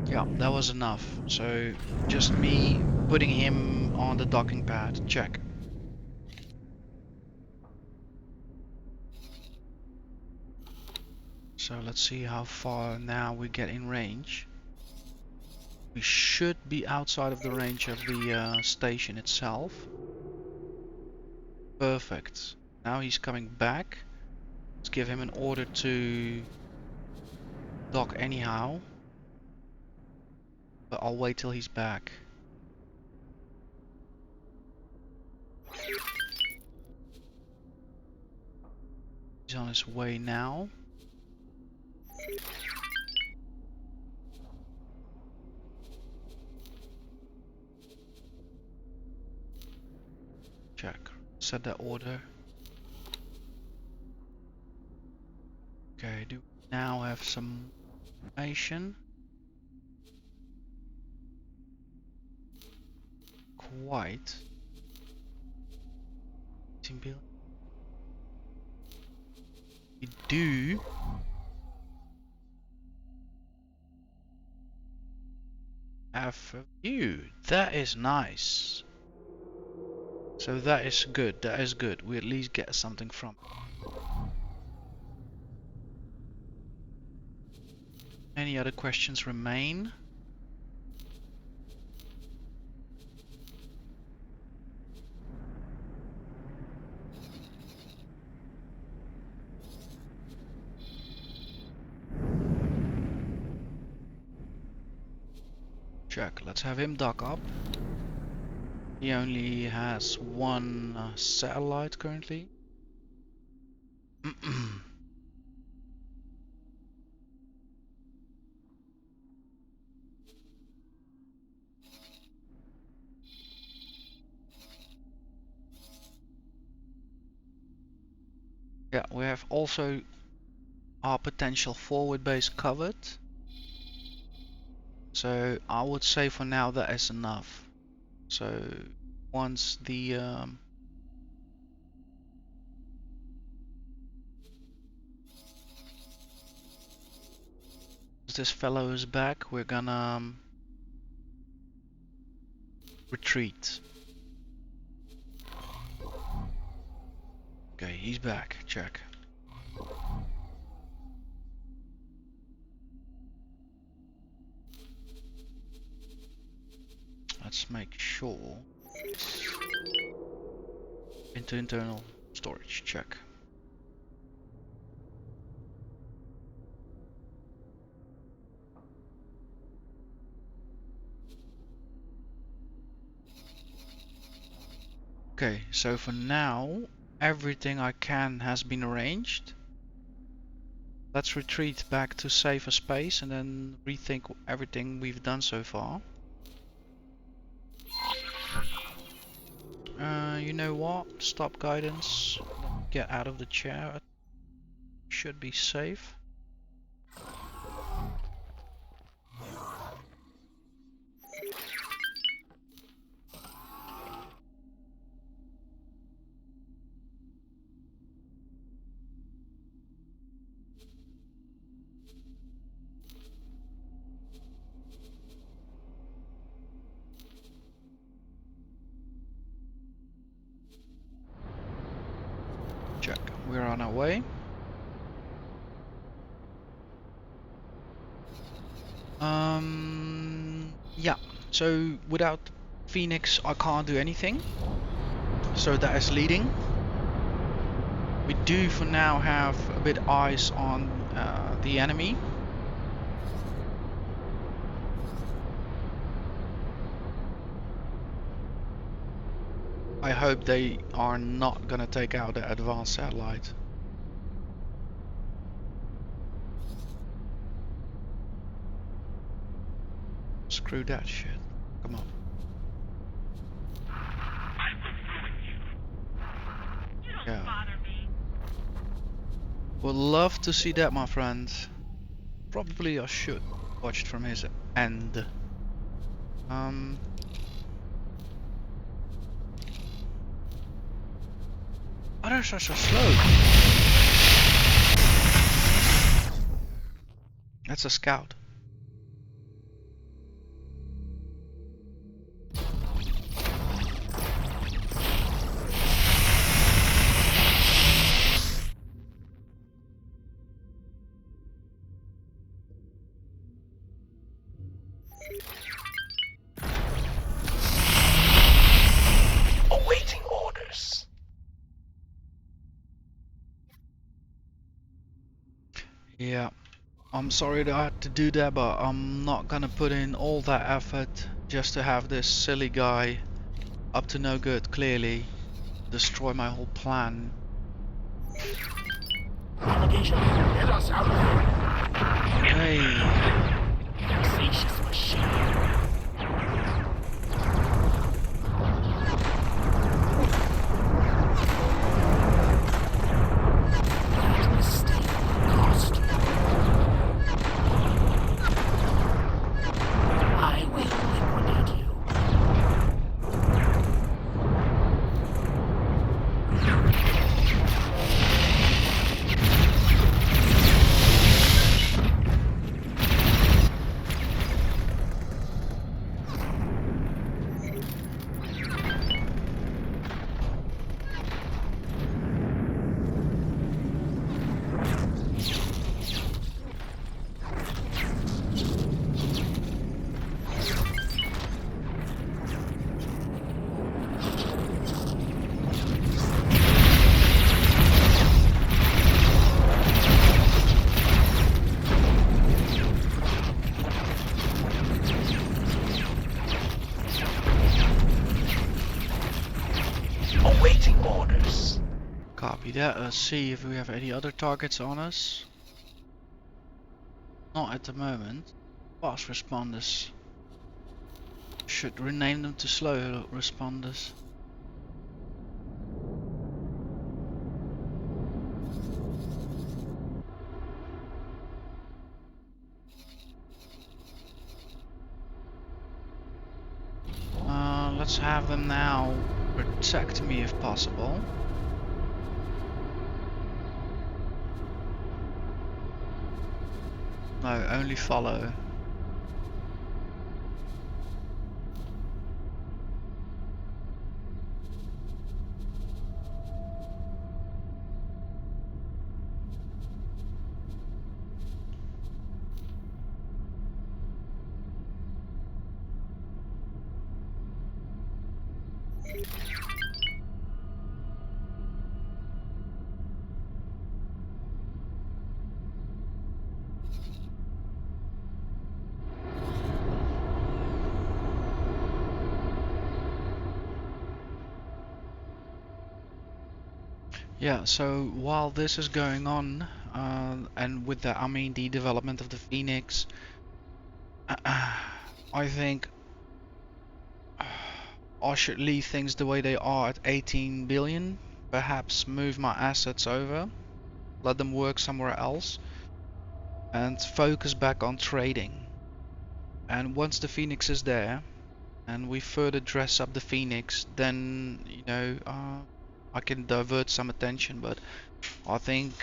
Yeah, that was enough. So just me putting him on the docking pad. Check. So let's see how far now we get in range. We should be outside of the range of the station itself. Perfect. Now he's coming back. Let's give him an order to dock anyhow. But I'll wait till he's back. He's on his way now. Check. Set that order. Okay, do we now have some information? Quite. 18 billion. We do have a view. That is nice. So that is good. That is good. We at least get something from it. Any other questions remain? Check. Let's have him dock up. He only has one satellite currently. Yeah, we have also our potential forward base covered. So I would say for now that is enough. So once this fellow is back, we're gonna retreat. Okay, he's back. Check. let's make sure. Into internal storage, check. Okay, so for now, everything I can has been arranged. Let's retreat back to safer space and then rethink everything we've done so far. You know what? Stop guidance. Get out of the chair. Should be safe. Check. We're on our way. Yeah. So without Phoenix, I can't do anything. So that is leading. We do for now have a bit eyes on the enemy. I hope they are not gonna take out the advanced satellite. Screw that shit. Come on. I will ruin you. You don't Yeah. bother me. Would love to see that, my friend. Probably I should watch from his end. Others are so slow. That's a scout. Awaiting orders. Yeah, I'm sorry that I had to do that, but I'm not gonna put in all that effort just to have this silly guy up to no good, clearly. Destroy my whole plan. Navigation, get us out of here. Hey, Vexatious machine. That mistake cost you. I will liquidate you. Awaiting orders. copy that. Let's see if we have any other targets on us. Not at the moment. Fast responders. Should rename them to slow responders. Let's have them now protect me if possible. No, only follow. Yeah, so while this is going on, and with that I mean the development of the Phoenix, I think I should leave things the way they are at 18 billion, perhaps move my assets over, let them work somewhere else, and focus back on trading. And once the Phoenix is there, and we further dress up the Phoenix, then, you know, I can divert some attention. But I think,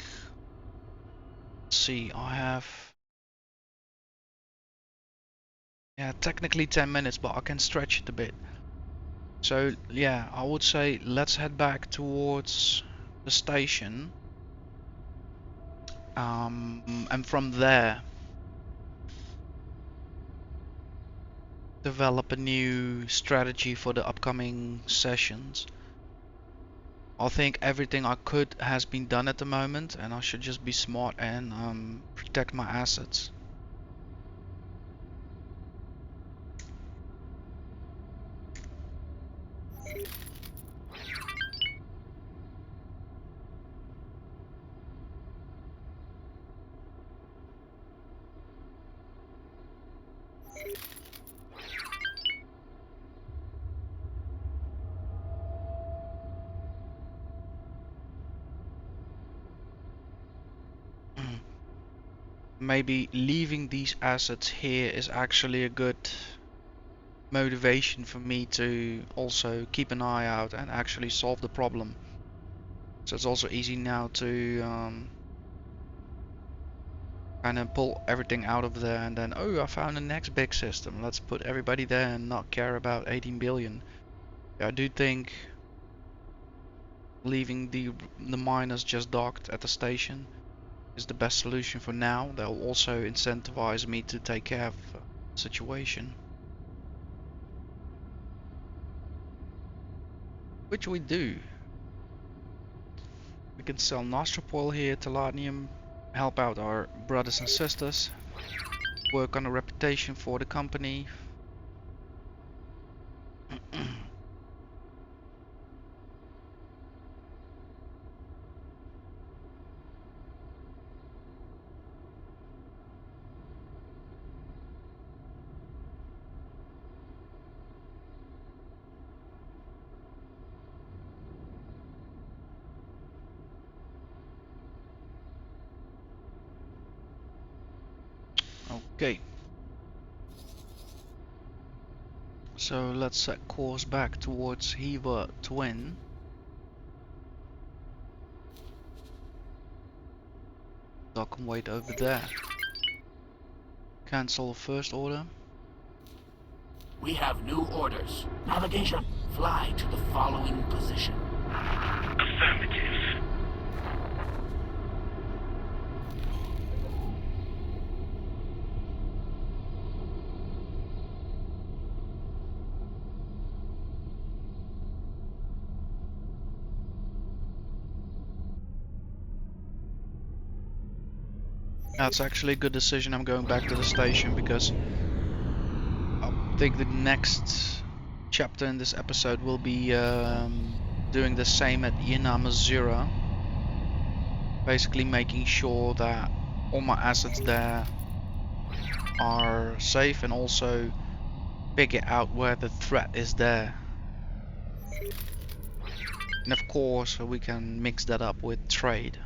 let's see, I have, yeah, technically 10 minutes, but I can stretch it a bit. So yeah, I would say let's head back towards the station, and from there develop a new strategy for the upcoming sessions. I think everything I could has been done at the moment, and I should just be smart and protect my assets. Maybe leaving these assets here is actually a good motivation for me to also keep an eye out and actually solve the problem. So it's also easy now to kind of pull everything out of there and then, oh, I found the next big system. Let's put everybody there and not care about 18 billion. Yeah, I do think leaving the miners just docked at the station is the best solution for now. They'll also incentivize me to take care of the situation. Which we do. We can sell Nostropol here, Telanium, help out our brothers and sisters, work on a reputation for the company. Okay. So let's set course back towards Hiva Twin. Dock and wait over there. Cancel first order. We have new orders. Navigation, fly to the following position. Affirmative. That's actually a good decision. I'm going back to the station because I think the next chapter in this episode will be doing the same at Yanama Zero. Basically making sure that all my assets there are safe and also figure out where the threat is there. And of course we can mix that up with trade.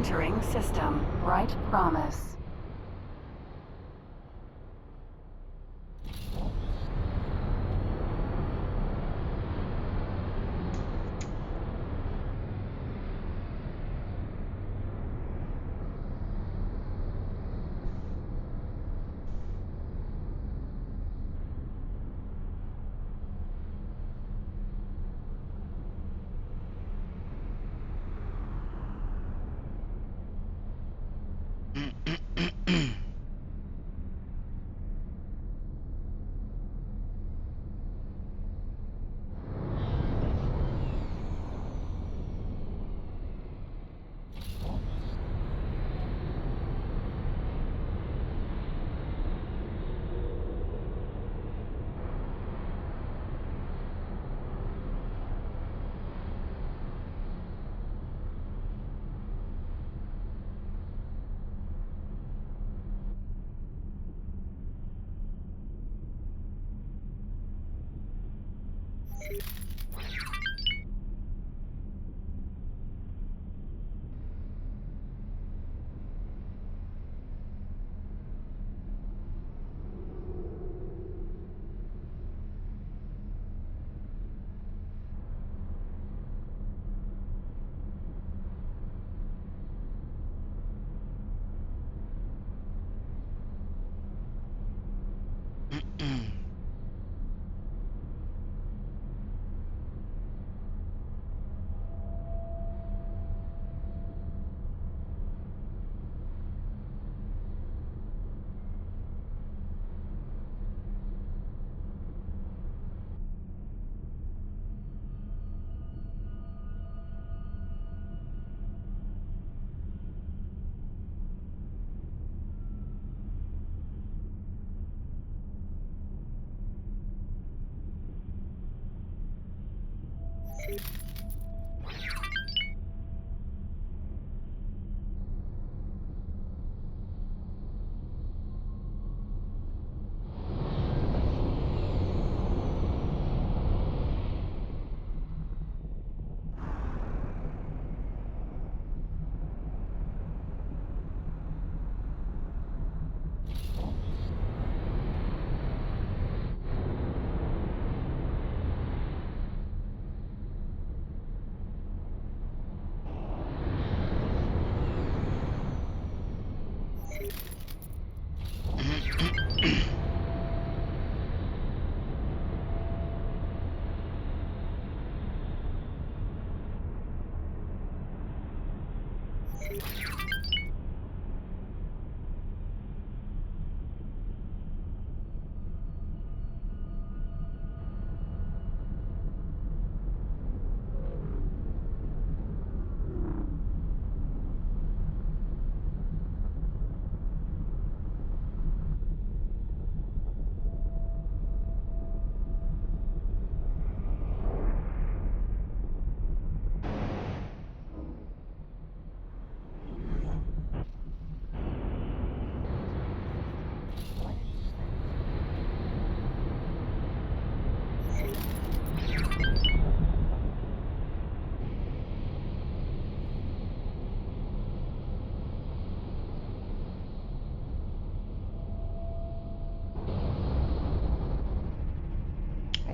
Entering system. Right promise.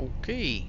Okay.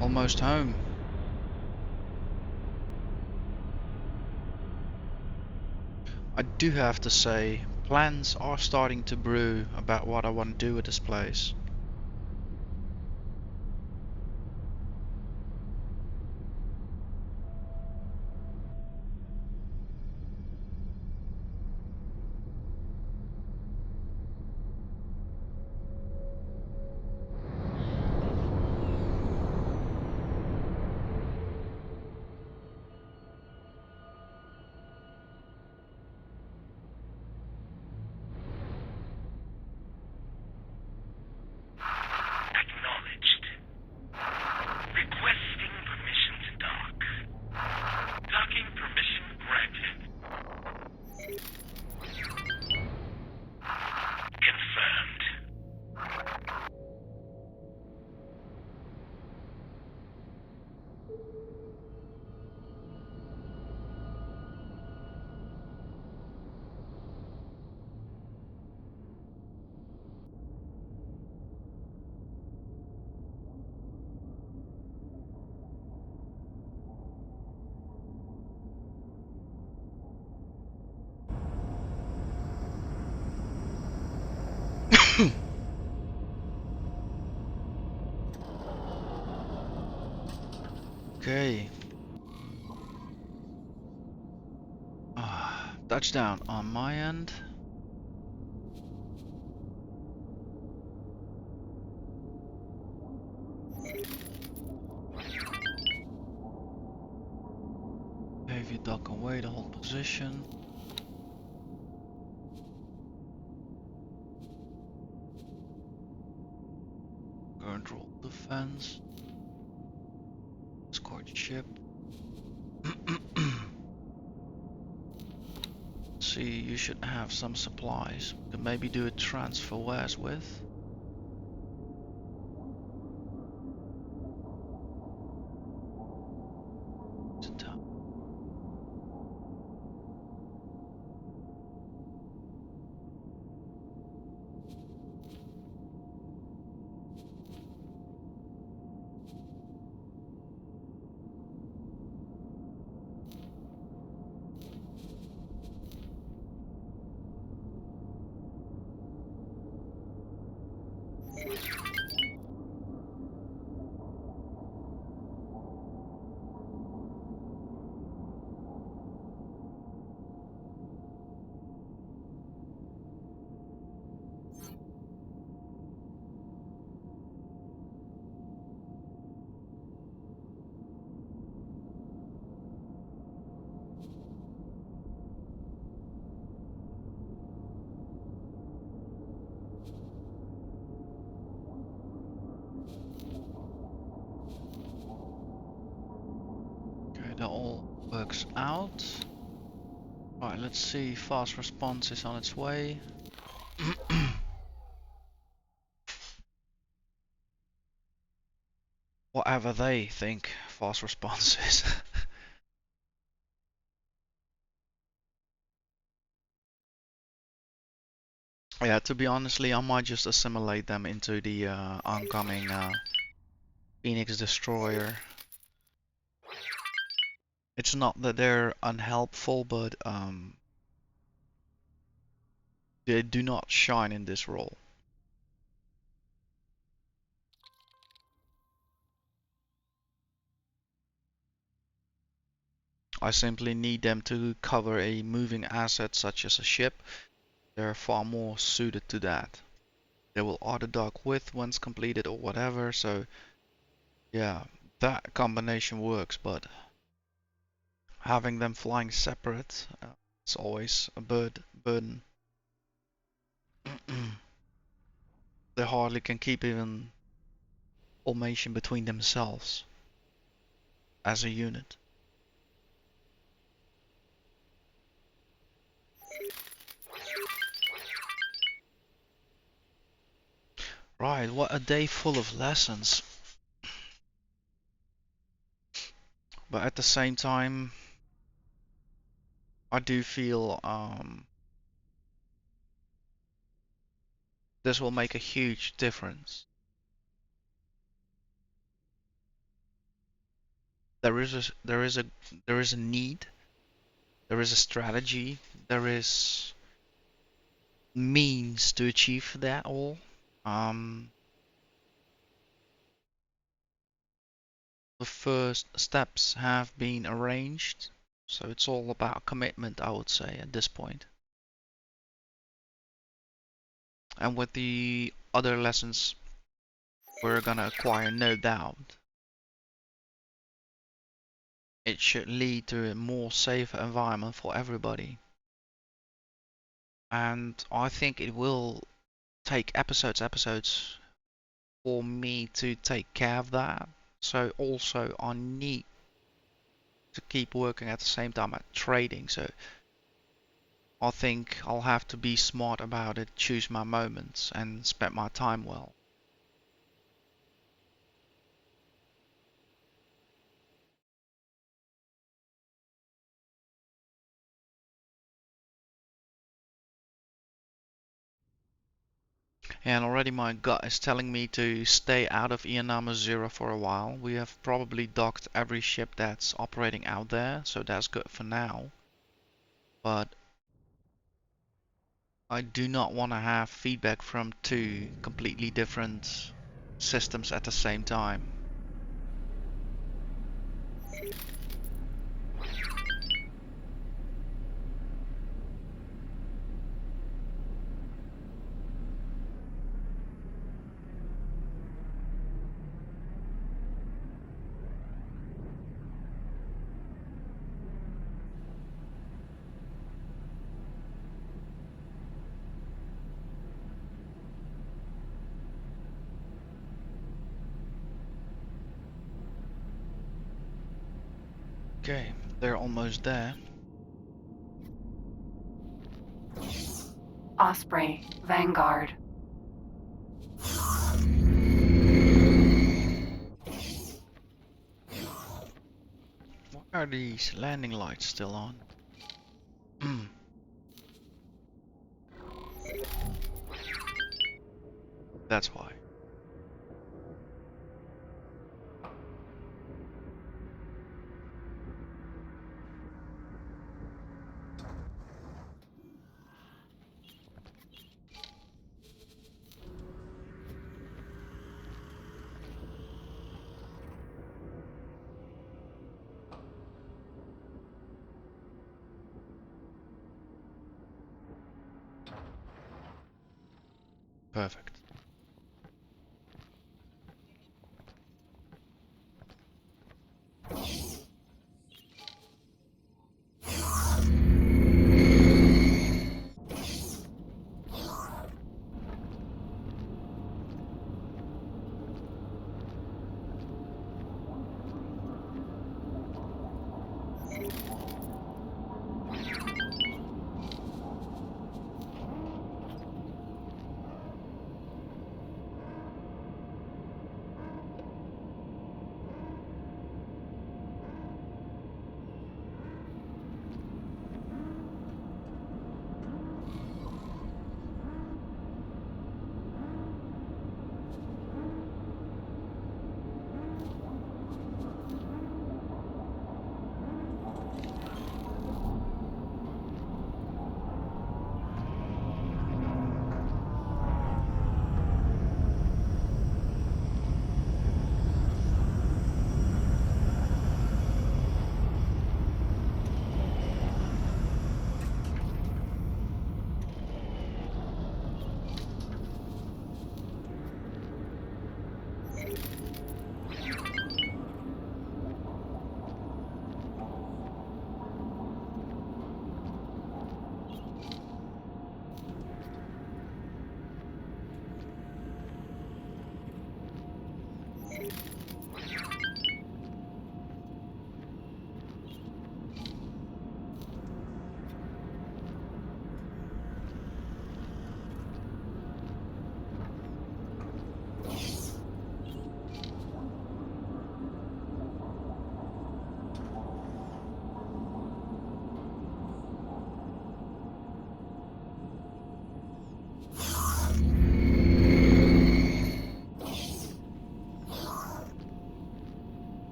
Almost home. I do have to say, plans are starting to brew about what I want to do with this place. Okay. Touchdown on my end. Okay, if you duck away, the hold position. Current roll defense. Escort ship. See, you should have some supplies. We can maybe do a transfer wares with. Okay, that all works out. Right, let's see. Fast response is on its way. Whatever they think fast response is. Yeah, to be honestly, I might just assimilate them into the oncoming Phoenix Destroyer. It's not that they're unhelpful, but they do not shine in this role. I simply need them to cover a moving asset such as a ship. They're far more suited to that. They will auto dock with once completed or whatever, so yeah, that combination works, but having them flying separate, it's always a burden. They hardly can keep even formation between themselves as a unit. Right, what a day full of lessons. But at the same time, I do feel this will make a huge difference. There is a need, there is a strategy, there is means to achieve that all. The first steps have been arranged, so it's all about commitment, I would say, at this point. And with the other lessons we're gonna acquire, no doubt, it should lead to a more safer environment for everybody. And I think it will take episodes for me to take care of that. So also I need to keep working at the same time at trading. So I think I'll have to be smart about it, choose my moments and spend my time well. And already my gut is telling me to stay out of Ianama 0 for a while. We have probably docked every ship that's operating out there, so that's good for now. But I do not want to have feedback from two completely different systems at the same time. Okay, they're almost there. Osprey, Vanguard. Why are these landing lights still on? That's why. Perfect.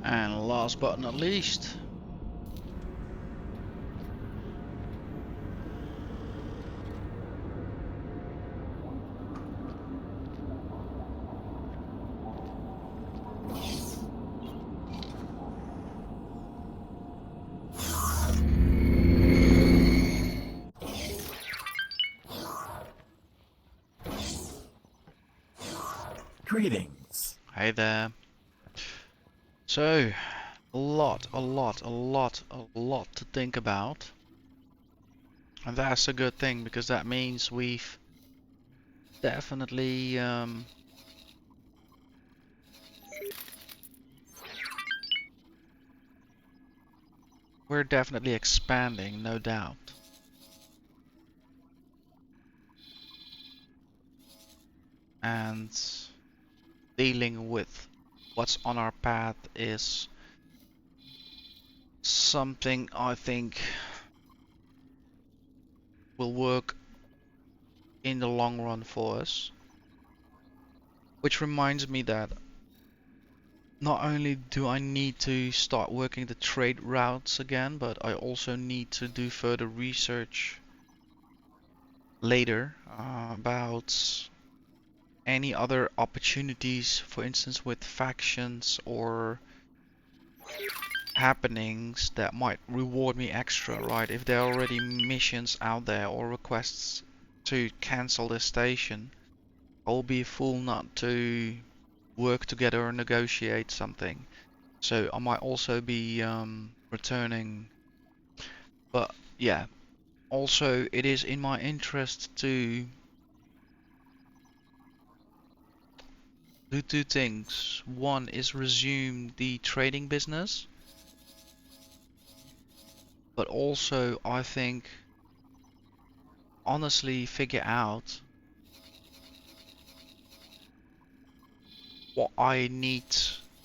And last but not least, Greetings. hey there. So, a lot to think about. And that's a good thing, because that means we've definitely we're definitely expanding, no doubt. And dealing with what's on our path is something I think will work in the long run for us. Which reminds me that not only do I need to start working the trade routes again, but I also need to do further research later about any other opportunities, for instance with factions or happenings that might reward me extra, right? If there are already missions out there or requests to cancel the station, I'll be a fool not to work together or negotiate something. So I might also be returning. But yeah, also it is in my interest to do two things. One is resume the trading business, but also I think honestly figure out what I need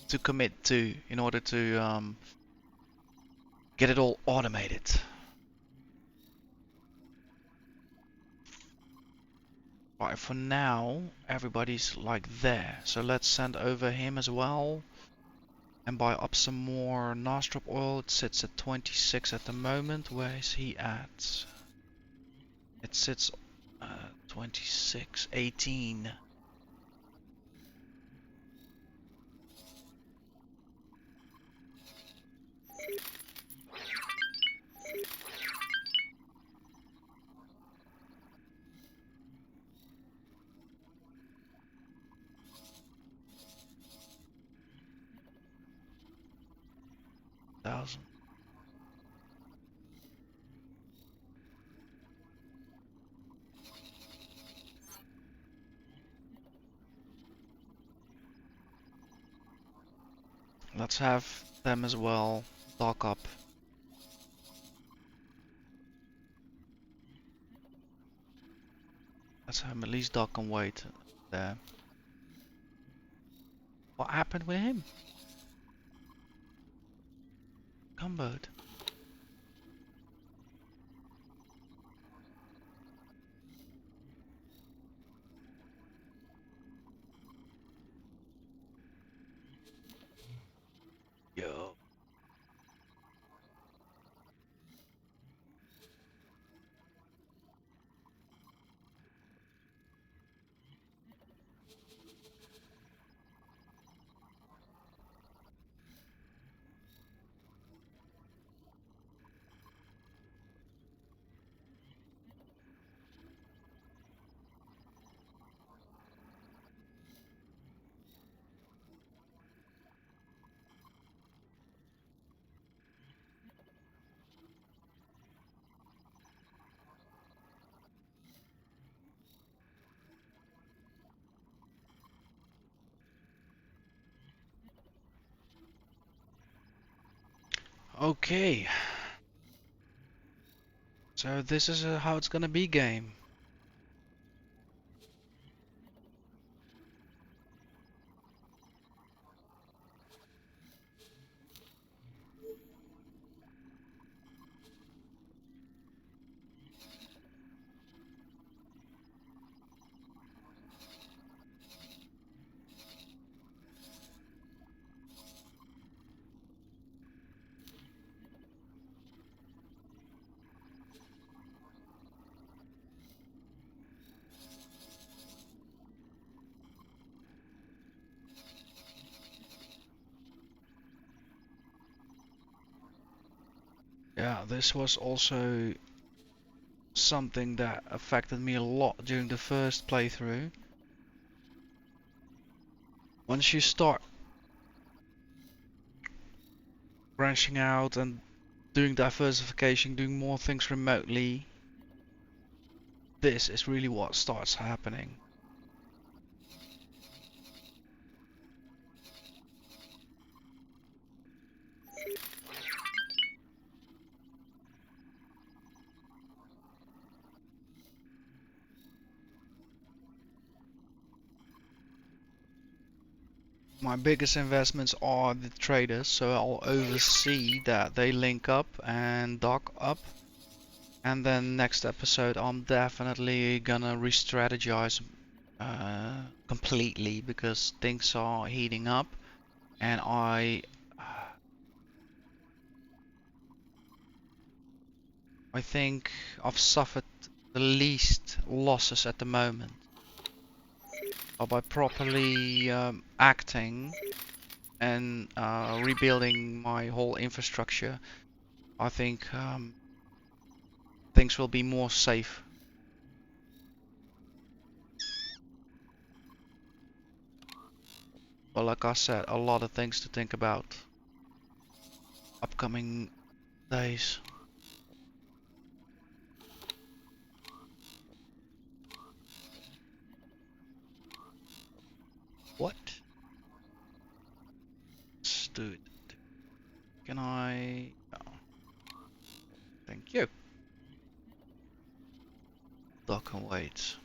to commit to in order to get it all automated. Right, for now everybody's like there, so let's send over him as well and buy up some more Nostrop oil. It sits at 26 at the moment. Where is he at? It sits 26, 18. Thousand. Let's have them as well dock up. Let's have him at least dock and wait there. What happened with him? Gunboat. Yo. Okay. So this is how it's gonna be, game. Yeah, this was also something that affected me a lot during the first playthrough. Once you start branching out and doing diversification, doing more things remotely, this is really what starts happening. My biggest investments are the traders, so I'll oversee that they link up and dock up. And then next episode I'm definitely gonna re-strategize completely because things are heating up. and I think I've suffered the least losses at the moment. But by properly acting and rebuilding my whole infrastructure, I think things will be more safe. But like I said, a lot of things to think about upcoming days. What? Let's do it. Can I? Oh, thank you. Dock and wait.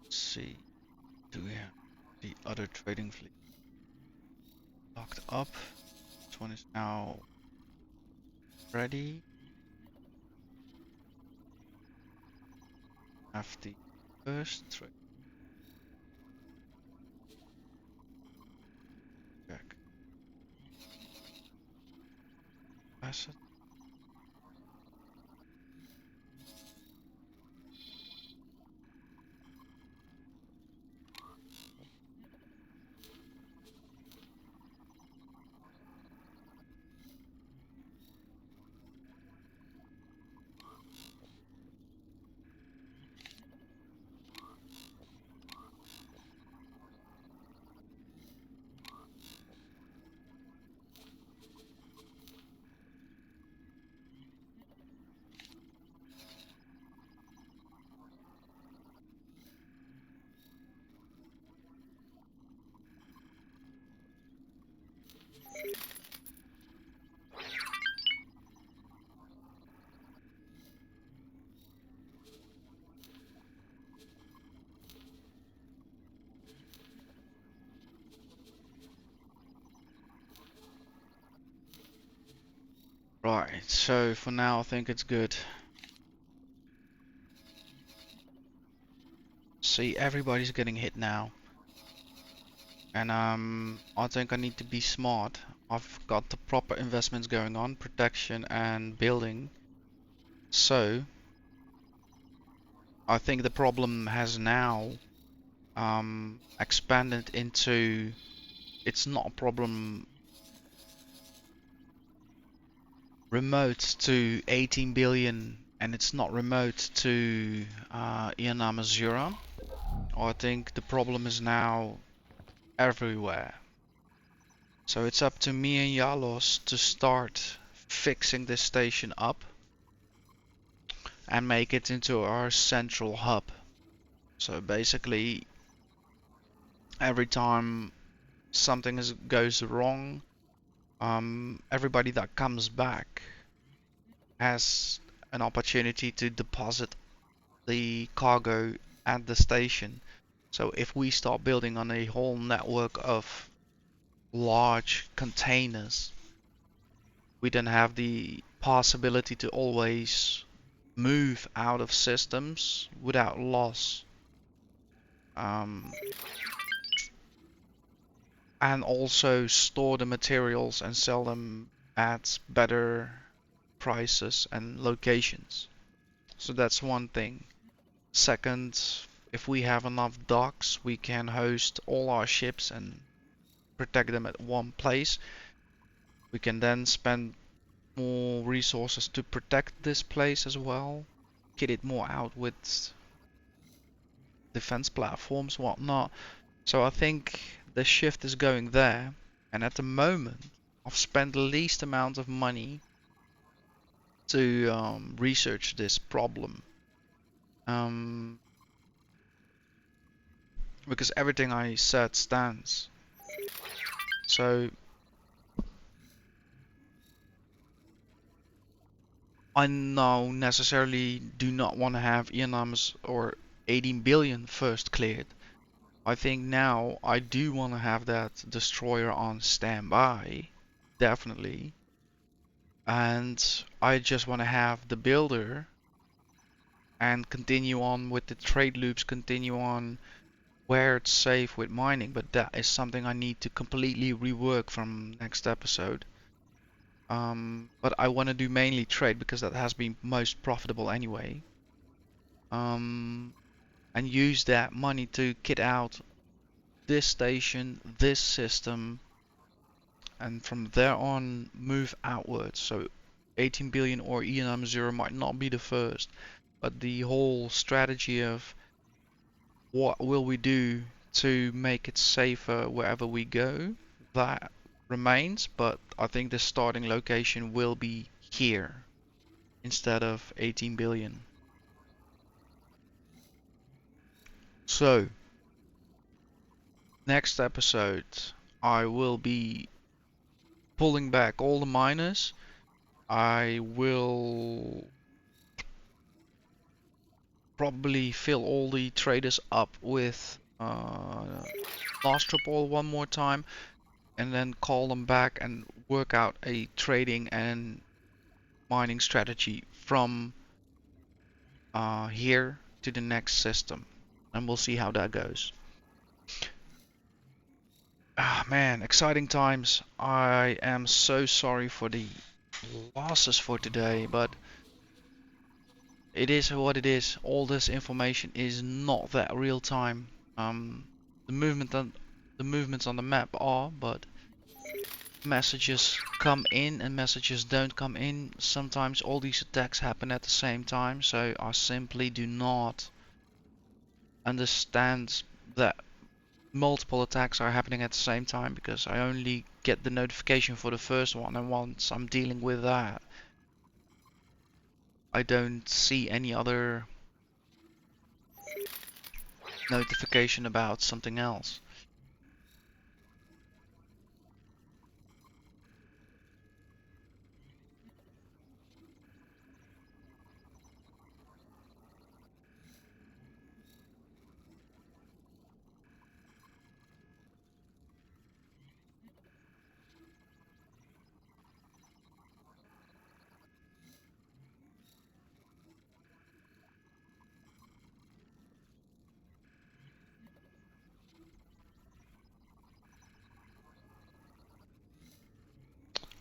Let's see. Do we have the other trading fleet locked up? This one is now ready. Have the first trade. Check. Asset. Right, so for now I think it's good. See, everybody's getting hit now. And I think I need to be smart. I've got the proper investments going on, protection and building. So I think the problem has now expanded into, it's not a problem remote to 18 billion, and it's not remote to Iana Mazura. I think the problem is now everywhere. So it's up to me and Yalos to start fixing this station up and make it into our central hub. So basically, every time something goes wrong, everybody that comes back has an opportunity to deposit the cargo at the station. So if we start building on a whole network of large containers, we then have the possibility to always move out of systems without loss. And also store the materials and sell them at better prices and locations. So that's one thing. Second, if we have enough docks, we can host all our ships and protect them at one place. We can then spend more resources to protect this place as well, kit it more out with defense platforms, whatnot. So I think the shift is going there, and at the moment I've spent the least amount of money to research this problem. Because everything I said stands. So I now necessarily do not want to have Eonamus or 18 billion first cleared. I think now I do want to have that destroyer on standby, definitely. And I just want to have the builder and continue on with the trade loops, continue on where it's safe with mining, but that is something I need to completely rework from next episode. But I want to do mainly trade because that has been most profitable anyway. And use that money to kit out this station, this system, and from there on move outwards. So 18 billion or ENM0 might not be the first, but the whole strategy of what will we do to make it safer wherever we go, that remains, but I think the starting location will be here instead of 18 billion. So next episode I will be pulling back all the miners. I will probably fill all the traders up with last trip oil one more time, and then call them back and work out a trading and mining strategy from here to the next system, and we'll see how that goes. Ah man, exciting times. I am so sorry for the losses for today, but it is what it is. All this information is not that real time. The movements on the map are, but messages come in and messages don't come in. Sometimes all these attacks happen at the same time, so I simply do not understand that multiple attacks are happening at the same time, because I only get the notification for the first one, and once I'm dealing with that, I don't see any other notification about something else.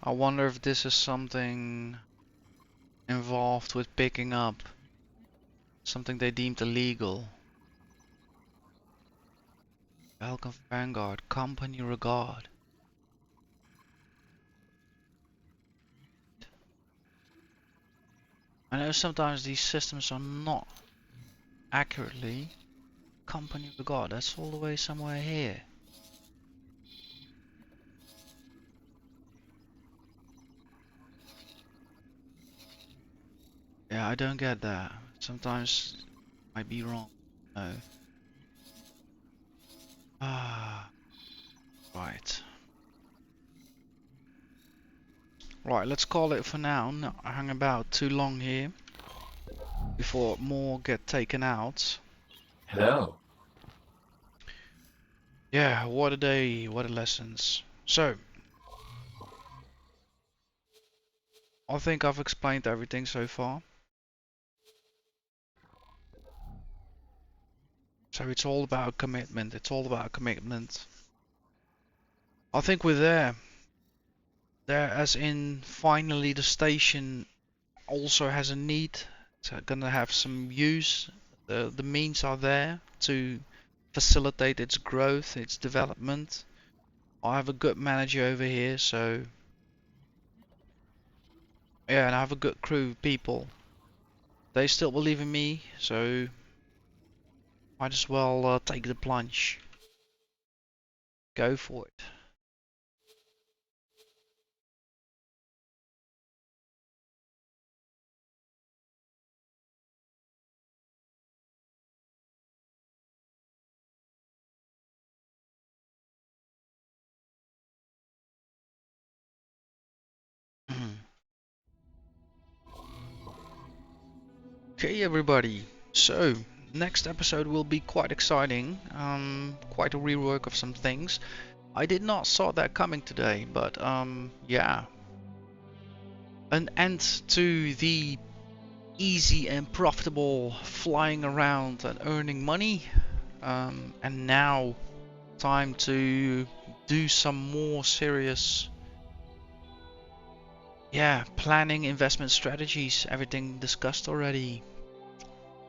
I wonder if this is something involved with picking up something they deemed illegal. Falcon Vanguard, Company Regard. I know sometimes these systems are not accurately. Company Regard, that's all the way somewhere here. Yeah, I don't get that. Sometimes I might be wrong. No. Ah, right. Right, let's call it for now. Not hang about too long here. before more get taken out. Hello. Yeah, what a day, what a lessons. So, I think I've explained everything so far. So it's all about commitment, it's all about commitment. I think we're there. There as in finally the station also has a need. It's gonna have some use. The means are there to facilitate its growth, its development. I have a good manager over here, so yeah, and I have a good crew of people. They still believe in me, so might as well take the plunge. Go for it. Okay, everybody. So, next episode will be quite exciting. Quite a rework of some things. I did not saw that coming today, but yeah. An end to the easy and profitable flying around and earning money. And now, time to do some more serious, planning, investment strategies. Everything discussed already.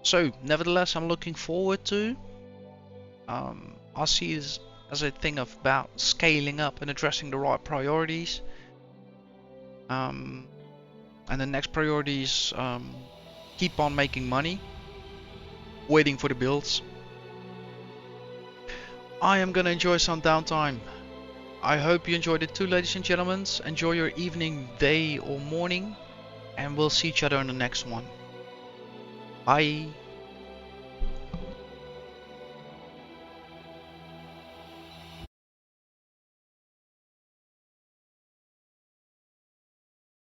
So, nevertheless, I'm looking forward to. I see this as a thing of about scaling up and addressing the right priorities. And the next priority is keep on making money, waiting for the bills. I am gonna enjoy some downtime. I hope you enjoyed it too, ladies and gentlemen. Enjoy your evening, day, or morning, and we'll see each other in the next one. Bye.